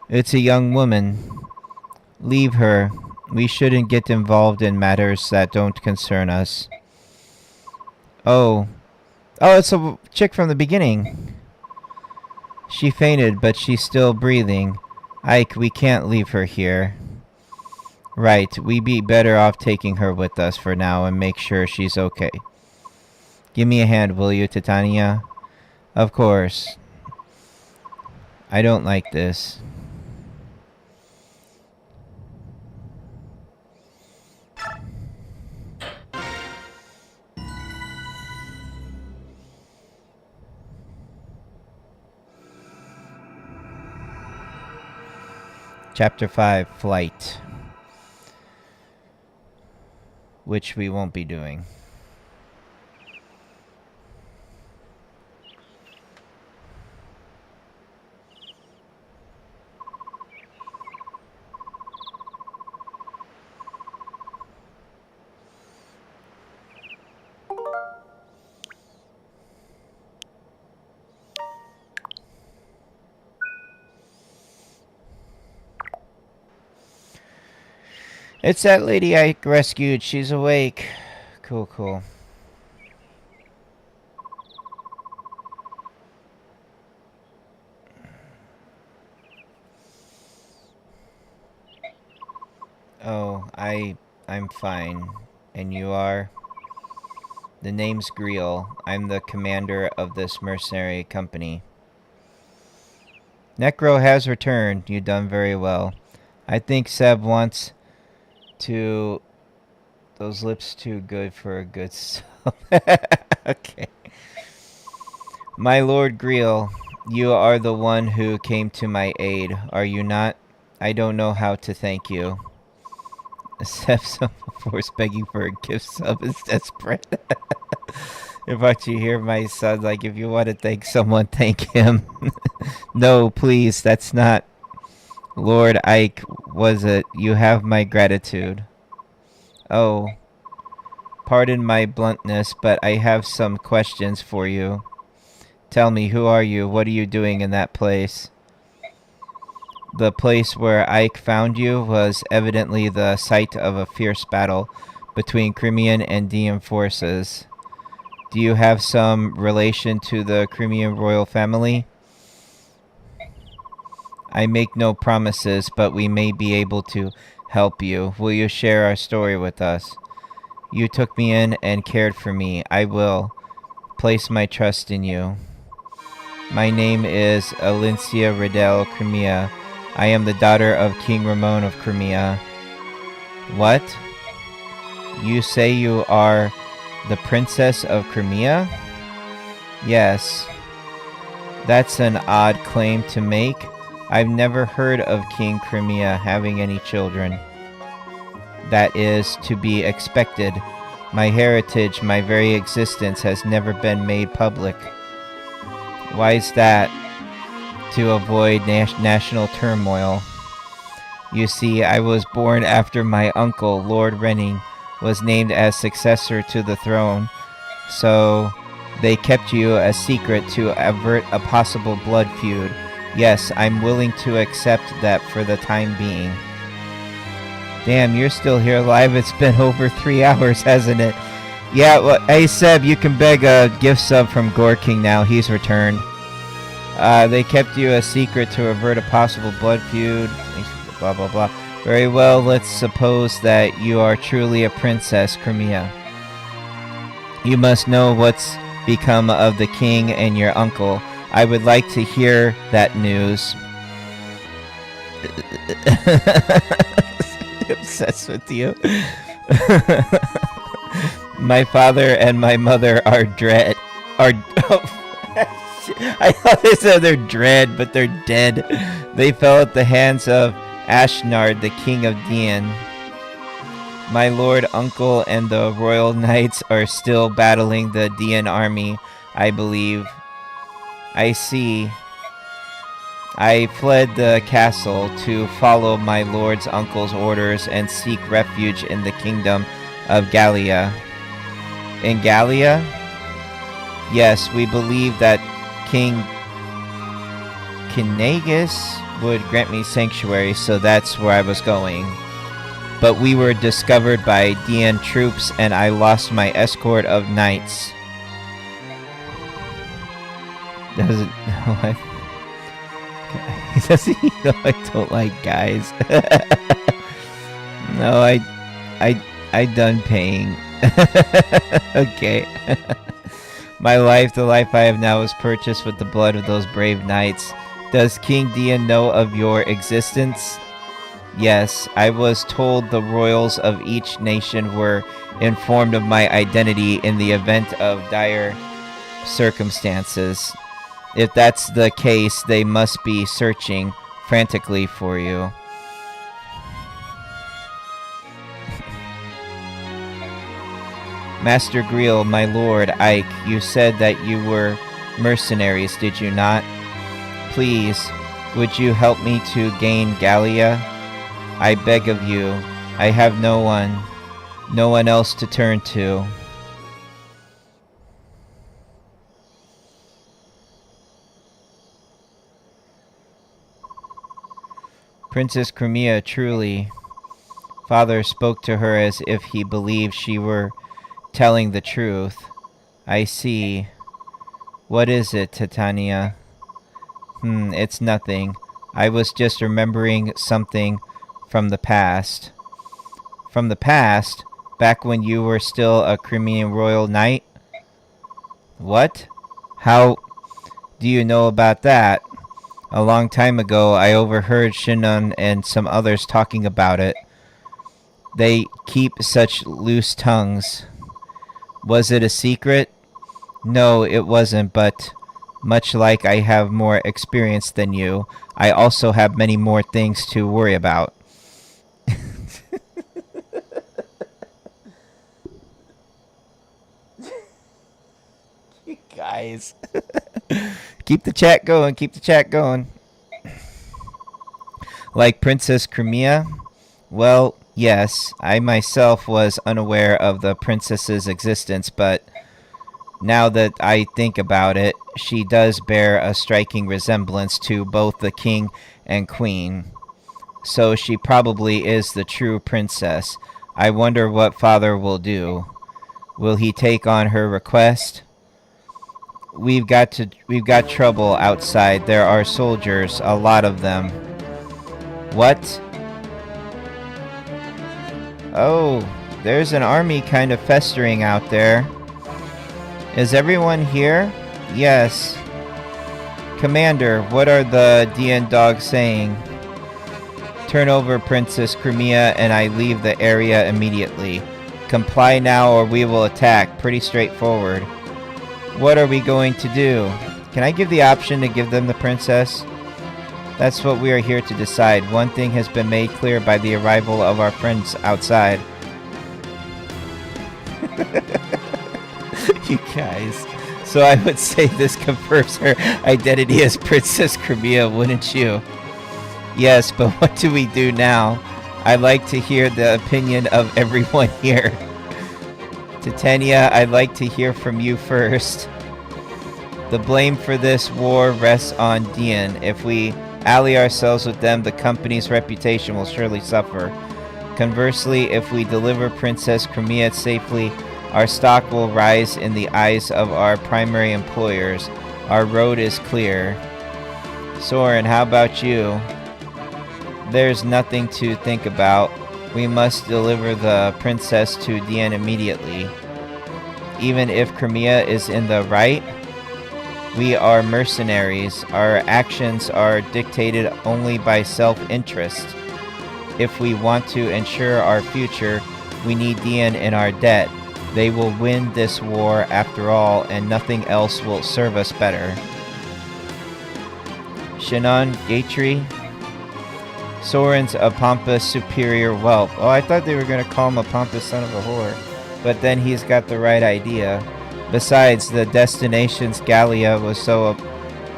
It's a young woman. Leave her. We shouldn't get involved in matters that don't concern us. Oh. Oh, it's a chick from the beginning. She fainted, but she's still breathing. Ike, we can't leave her here. Right, we'd be better off taking her with us for now and make sure she's okay. Give me a hand, will you, Titania? Of course. I don't like this. Chapter 5, Flight. Which we won't be doing. It's that lady I rescued. She's awake. Cool, cool. Oh, I'm fine. And you are? The name's Griel. I'm the commander of this mercenary company. Necro has returned. You've done very well. I think Seb wants to... Those lips too good for a good sub. Okay. My Lord Griel, you are the one who came to my aid, are you not? I don't know how to thank you. Seb's force begging for a gift sub is desperate. If what you hear my son, like, if you want to thank someone, thank him. No, please, that's not... Lord Ike, was it? You have my gratitude. Oh. Pardon my bluntness, but I have some questions for you. Tell me, who are you? What are you doing in that place? The place where Ike found you was evidently the site of a fierce battle between Crimean and Dian forces. Do you have some relation to the Crimean royal family? I make no promises, but we may be able to help you. Will you share our story with us? You took me in and cared for me. I will place my trust in you. My name is Alicia Riddell Crimea. I am the daughter of King Ramon of Crimea. What? You say you are the Princess of Crimea? Yes. That's an odd claim to make. I've never heard of King Crimea having any children. That is to be expected. My heritage, my very existence has never been made public. Why is that? To avoid national turmoil. You see, I was born after my uncle, Lord Renning, was named as successor to the throne, so they kept you a secret to avert a possible blood feud. Yes, I'm willing to accept that for the time being. Damn, you're still here live. It's been over 3 hours, hasn't it? Yeah, well, hey Seb, you can beg a gift sub from Gore King now. He's returned. They kept you a secret to avert a possible blood feud. Blah, blah, blah. Very well, let's suppose that you are truly a princess, Crimea. You must know what's become of the king and your uncle. I would like to hear that news. Obsessed with you. My father and my mother are dread. I thought they said they're dread, but they're dead. They fell at the hands of Ashnard, the king of Dian. My lord uncle and the royal knights are still battling the Dian army, I believe. I see. I fled the castle to follow my lord's uncle's orders and seek refuge in the kingdom of Gallia. In Gallia? Yes, we believe that King Kinagus would grant me sanctuary, so that's where I was going. But we were discovered by Dian troops, and I lost my escort of knights. Doesn't know doesn't he know I don't like guys? No, I done paying. Okay. My life, the life I have now, was purchased with the blood of those brave knights. Does King Dian know of your existence? Yes, I was told the royals of each nation were informed of my identity in the event of dire circumstances. If that's the case, they must be searching frantically for you. Master Greel, my lord, Ike, you said that you were mercenaries, did you not? Please, would you help me to gain Gallia? I beg of you. I have no one else to turn to. Princess Crimea, truly. Father spoke to her as if he believed she were telling the truth. I see. What is it, Titania? It's nothing. I was just remembering something from the past. From the past? Back when you were still a Crimean royal knight? What? How do you know about that? A long time ago, I overheard Shinon and some others talking about it. They keep such loose tongues. Was it a secret? No, it wasn't, but much like I have more experience than you, I also have many more things to worry about. You guys. Keep the chat going, keep the chat going. Like Princess Crimea? Well, yes, I myself was unaware of the princess's existence, but Now that I think about it, she does bear a striking resemblance to both the king and queen. So she probably is the true princess. I wonder what father will do. Will he take on her request? We've got trouble outside. There are soldiers, a lot of them. What? Oh, there's an army kind of festering out there. Is everyone here? Yes. Commander, what are the DN dogs saying? Turn over Princess Crimea and I leave the area immediately. Comply now or we will attack. Pretty straightforward. What are we going to do? Can I give the option to give them the princess? That's what we are here to decide. One thing has been made clear by the arrival of our friends outside. You guys. So I would say this confirms her identity as Princess Crimea, wouldn't you? Yes, but what do we do now? I'd like to hear the opinion of everyone here. Titania, I'd like to hear from you first. The blame for this war rests on Dian. If we ally ourselves with them, the company's reputation will surely suffer. Conversely, if we deliver Princess Crimea safely, our stock will rise in the eyes of our primary employers. Our road is clear. Soren, how about you? There's nothing to think about. We must deliver the princess to Dian immediately. Even if Crimea is in the right, we are mercenaries. Our actions are dictated only by self-interest. If we want to ensure our future, we need Dian in our debt. They will win this war after all, and nothing else will serve us better. Shinon Gatri. Soren's a pompous superior whelp. Oh, I thought they were going to call him a pompous son of a whore. But then he's got the right idea. Besides, the destination's Gallia was so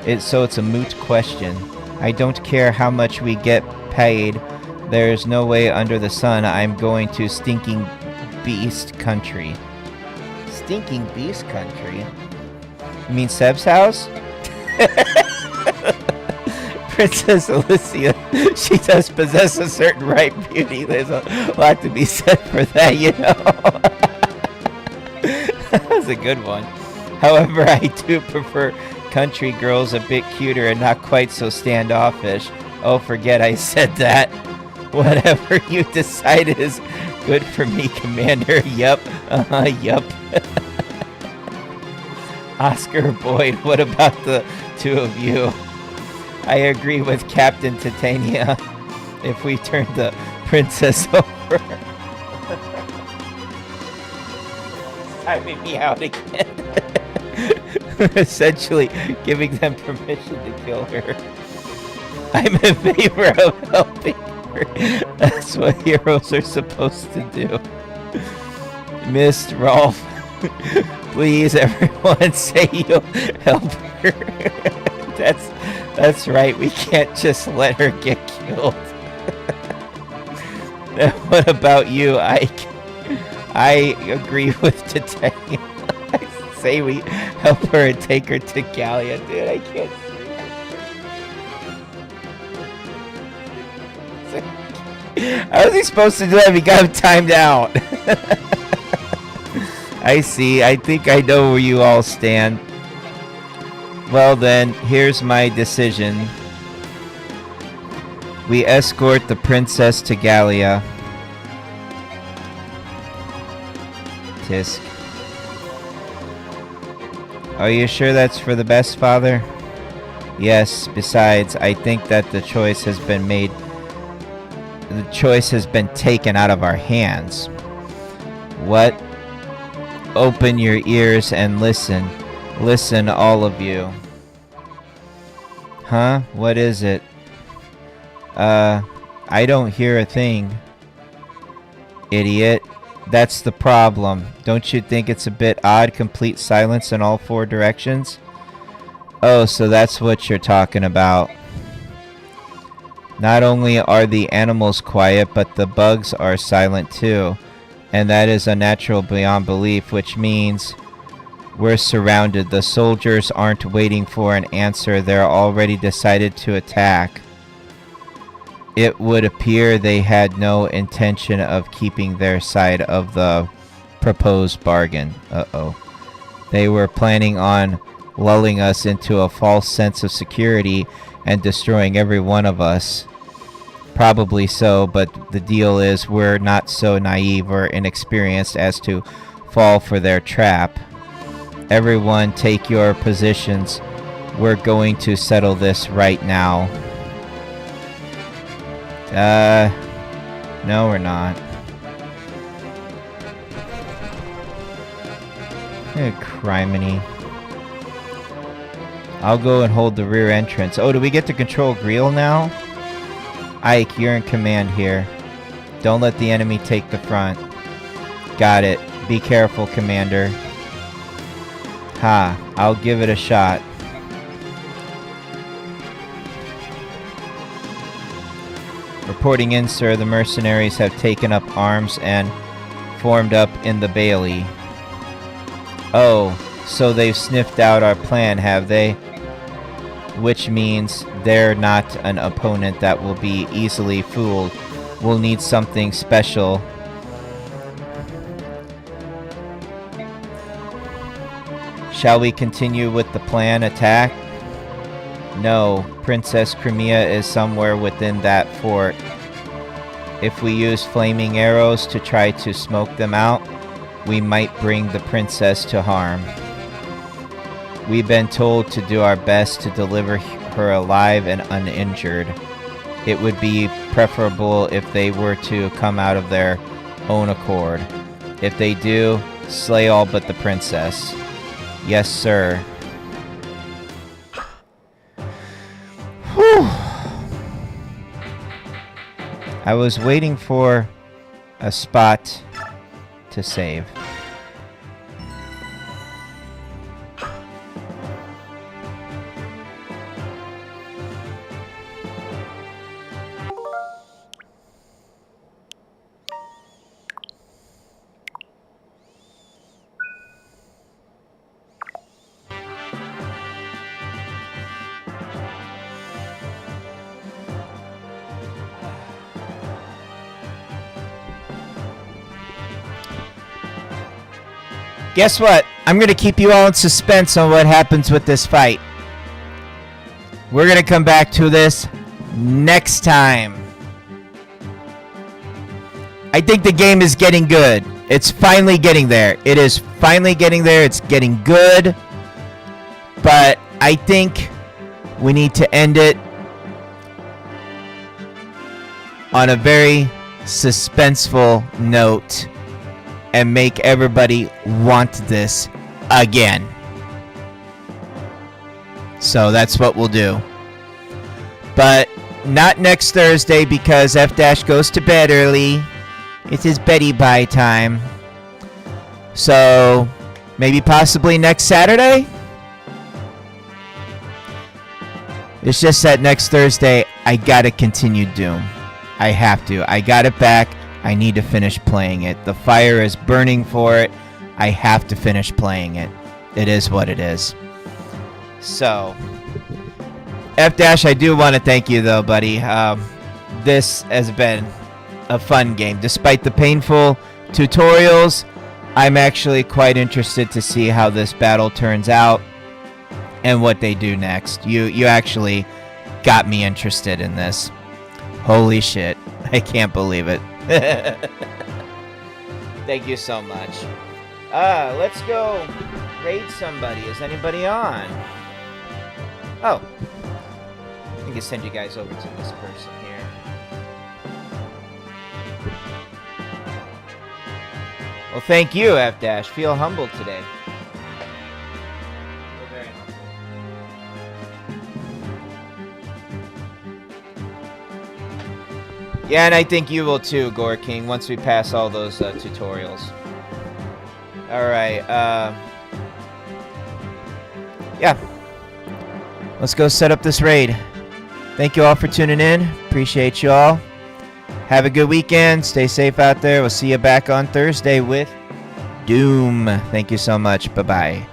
it's a moot question. I don't care how much we get paid. There's no way under the sun I'm going to Stinking Beast Country. Stinking Beast Country? You mean Seb's house? Princess Alicia, she does possess a certain ripe beauty. There's a lot to be said for that, you know. That was a good one. However, I do prefer country girls a bit cuter and not quite so standoffish. Oh, forget I said that. Whatever you decide is good for me, Commander. Yup. Yup. Oscar Boyd, what about the two of you? I agree with Captain Titania. If we turn the princess over. Timing me out again. Essentially giving them permission to kill her. I'm in favor of helping her. That's what heroes are supposed to do. Miss Rolf, please everyone say you'll help her. That's right, we can't just let her get killed. What about you, Ike? I agree with Titania. I say we help her and take her to Gallia. Dude, I can't see. How was he supposed to do that if he got him timed out? I see. I think I know where you all stand. Well then, here's my decision. We escort the princess to Gallia. Tisk. Are you sure that's for the best, Father? Yes, besides, I think that the choice has been made. The choice has been taken out of our hands. What? Open your ears and listen. Listen, all of you. Huh? What is it? I don't hear a thing. Idiot. That's the problem. Don't you think it's a bit odd, complete silence in all four directions? Oh, so that's what you're talking about. Not only are the animals quiet, but the bugs are silent too. And that is unnatural beyond belief, which means We're surrounded. The soldiers aren't waiting for an answer. They're already decided to attack. It would appear they had no intention of keeping their side of the proposed bargain. Uh-oh. They were planning on lulling us into a false sense of security and destroying every one of us. Probably so, but the deal is we're not so naive or inexperienced as to fall for their trap. Everyone take your positions. We're going to settle this right now. No, we're not. Criminy. I'll go and hold the rear entrance. Oh, do we get to control Greel now? Ike, you're in command here. Don't let the enemy take the front. Got it. Be careful, Commander. Ha, I'll give it a shot. Reporting in, sir. The mercenaries have taken up arms and formed up in the bailey. Oh, so they've sniffed out our plan, have they? Which means they're not an opponent that will be easily fooled. We'll need something special. Shall we continue with the plan attack? No, Princess Crimea is somewhere within that fort. If we use flaming arrows to try to smoke them out, we might bring the princess to harm. We've been told to do our best to deliver her alive and uninjured. It would be preferable if they were to come out of their own accord. If they do, slay all but the princess. Yes, sir. Whew. I was waiting for a spot to save. Guess what? I'm going to keep you all in suspense on what happens with this fight. We're going to come back to this next time. I think the game is getting good. It's finally getting there. It is finally getting there. It's getting good. But I think we need to end it on a very suspenseful note and make everybody want this again. So that's what we'll do. But not next Thursday because F- goes to bed early. It's his Betty bye time. So maybe possibly next Saturday? It's just that next Thursday I gotta continue Doom. I have to. I got it back. I need to finish playing it. The fire is burning for it. I have to finish playing it. It is what it is. So, F- I do want to thank you though, buddy. This has been a fun game. Despite the painful tutorials, I'm actually quite interested to see how this battle turns out and what they do next. You actually got me interested in this. Holy shit. I can't believe it. Thank you so much. Let's go raid somebody. Is anybody on? Oh. I can send you guys over to this person here. Well, thank you, F-. Feel humbled today. Feel very humbled. Yeah, and I think you will too, Gore King, once we pass all those tutorials. Alright, yeah. Let's go set up this raid. Thank you all for tuning in. Appreciate you all. Have a good weekend. Stay safe out there. We'll see you back on Thursday with Doom. Thank you so much. Bye-bye.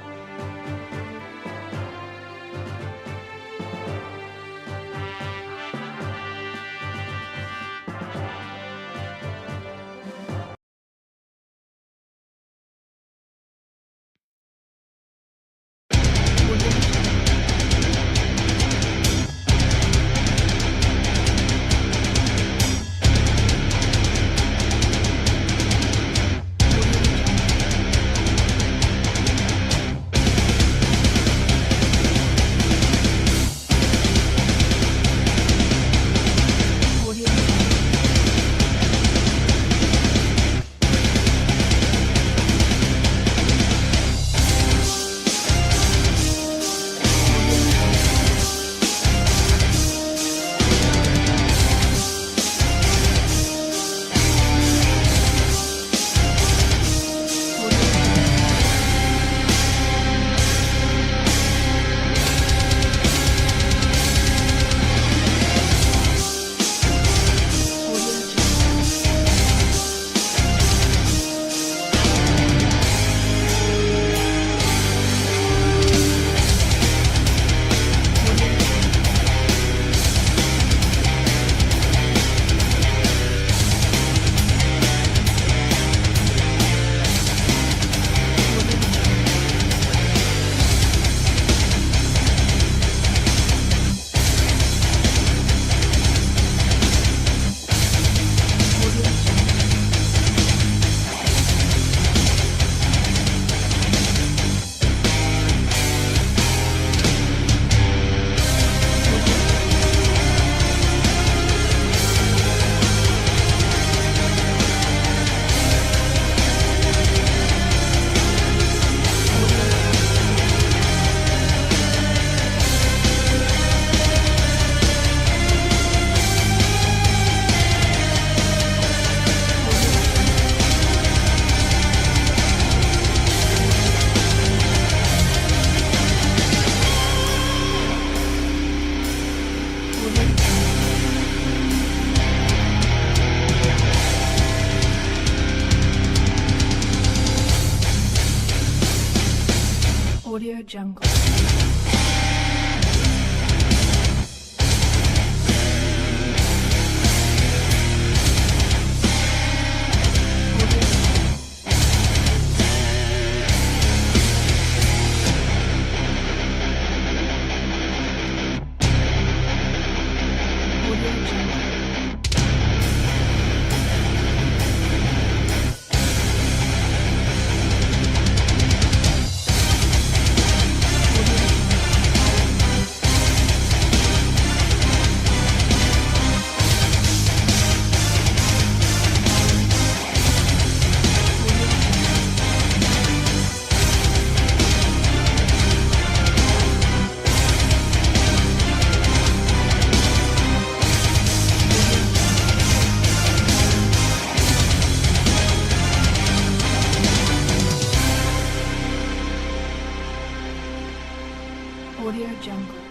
Audio Jungle. Audio Jungle.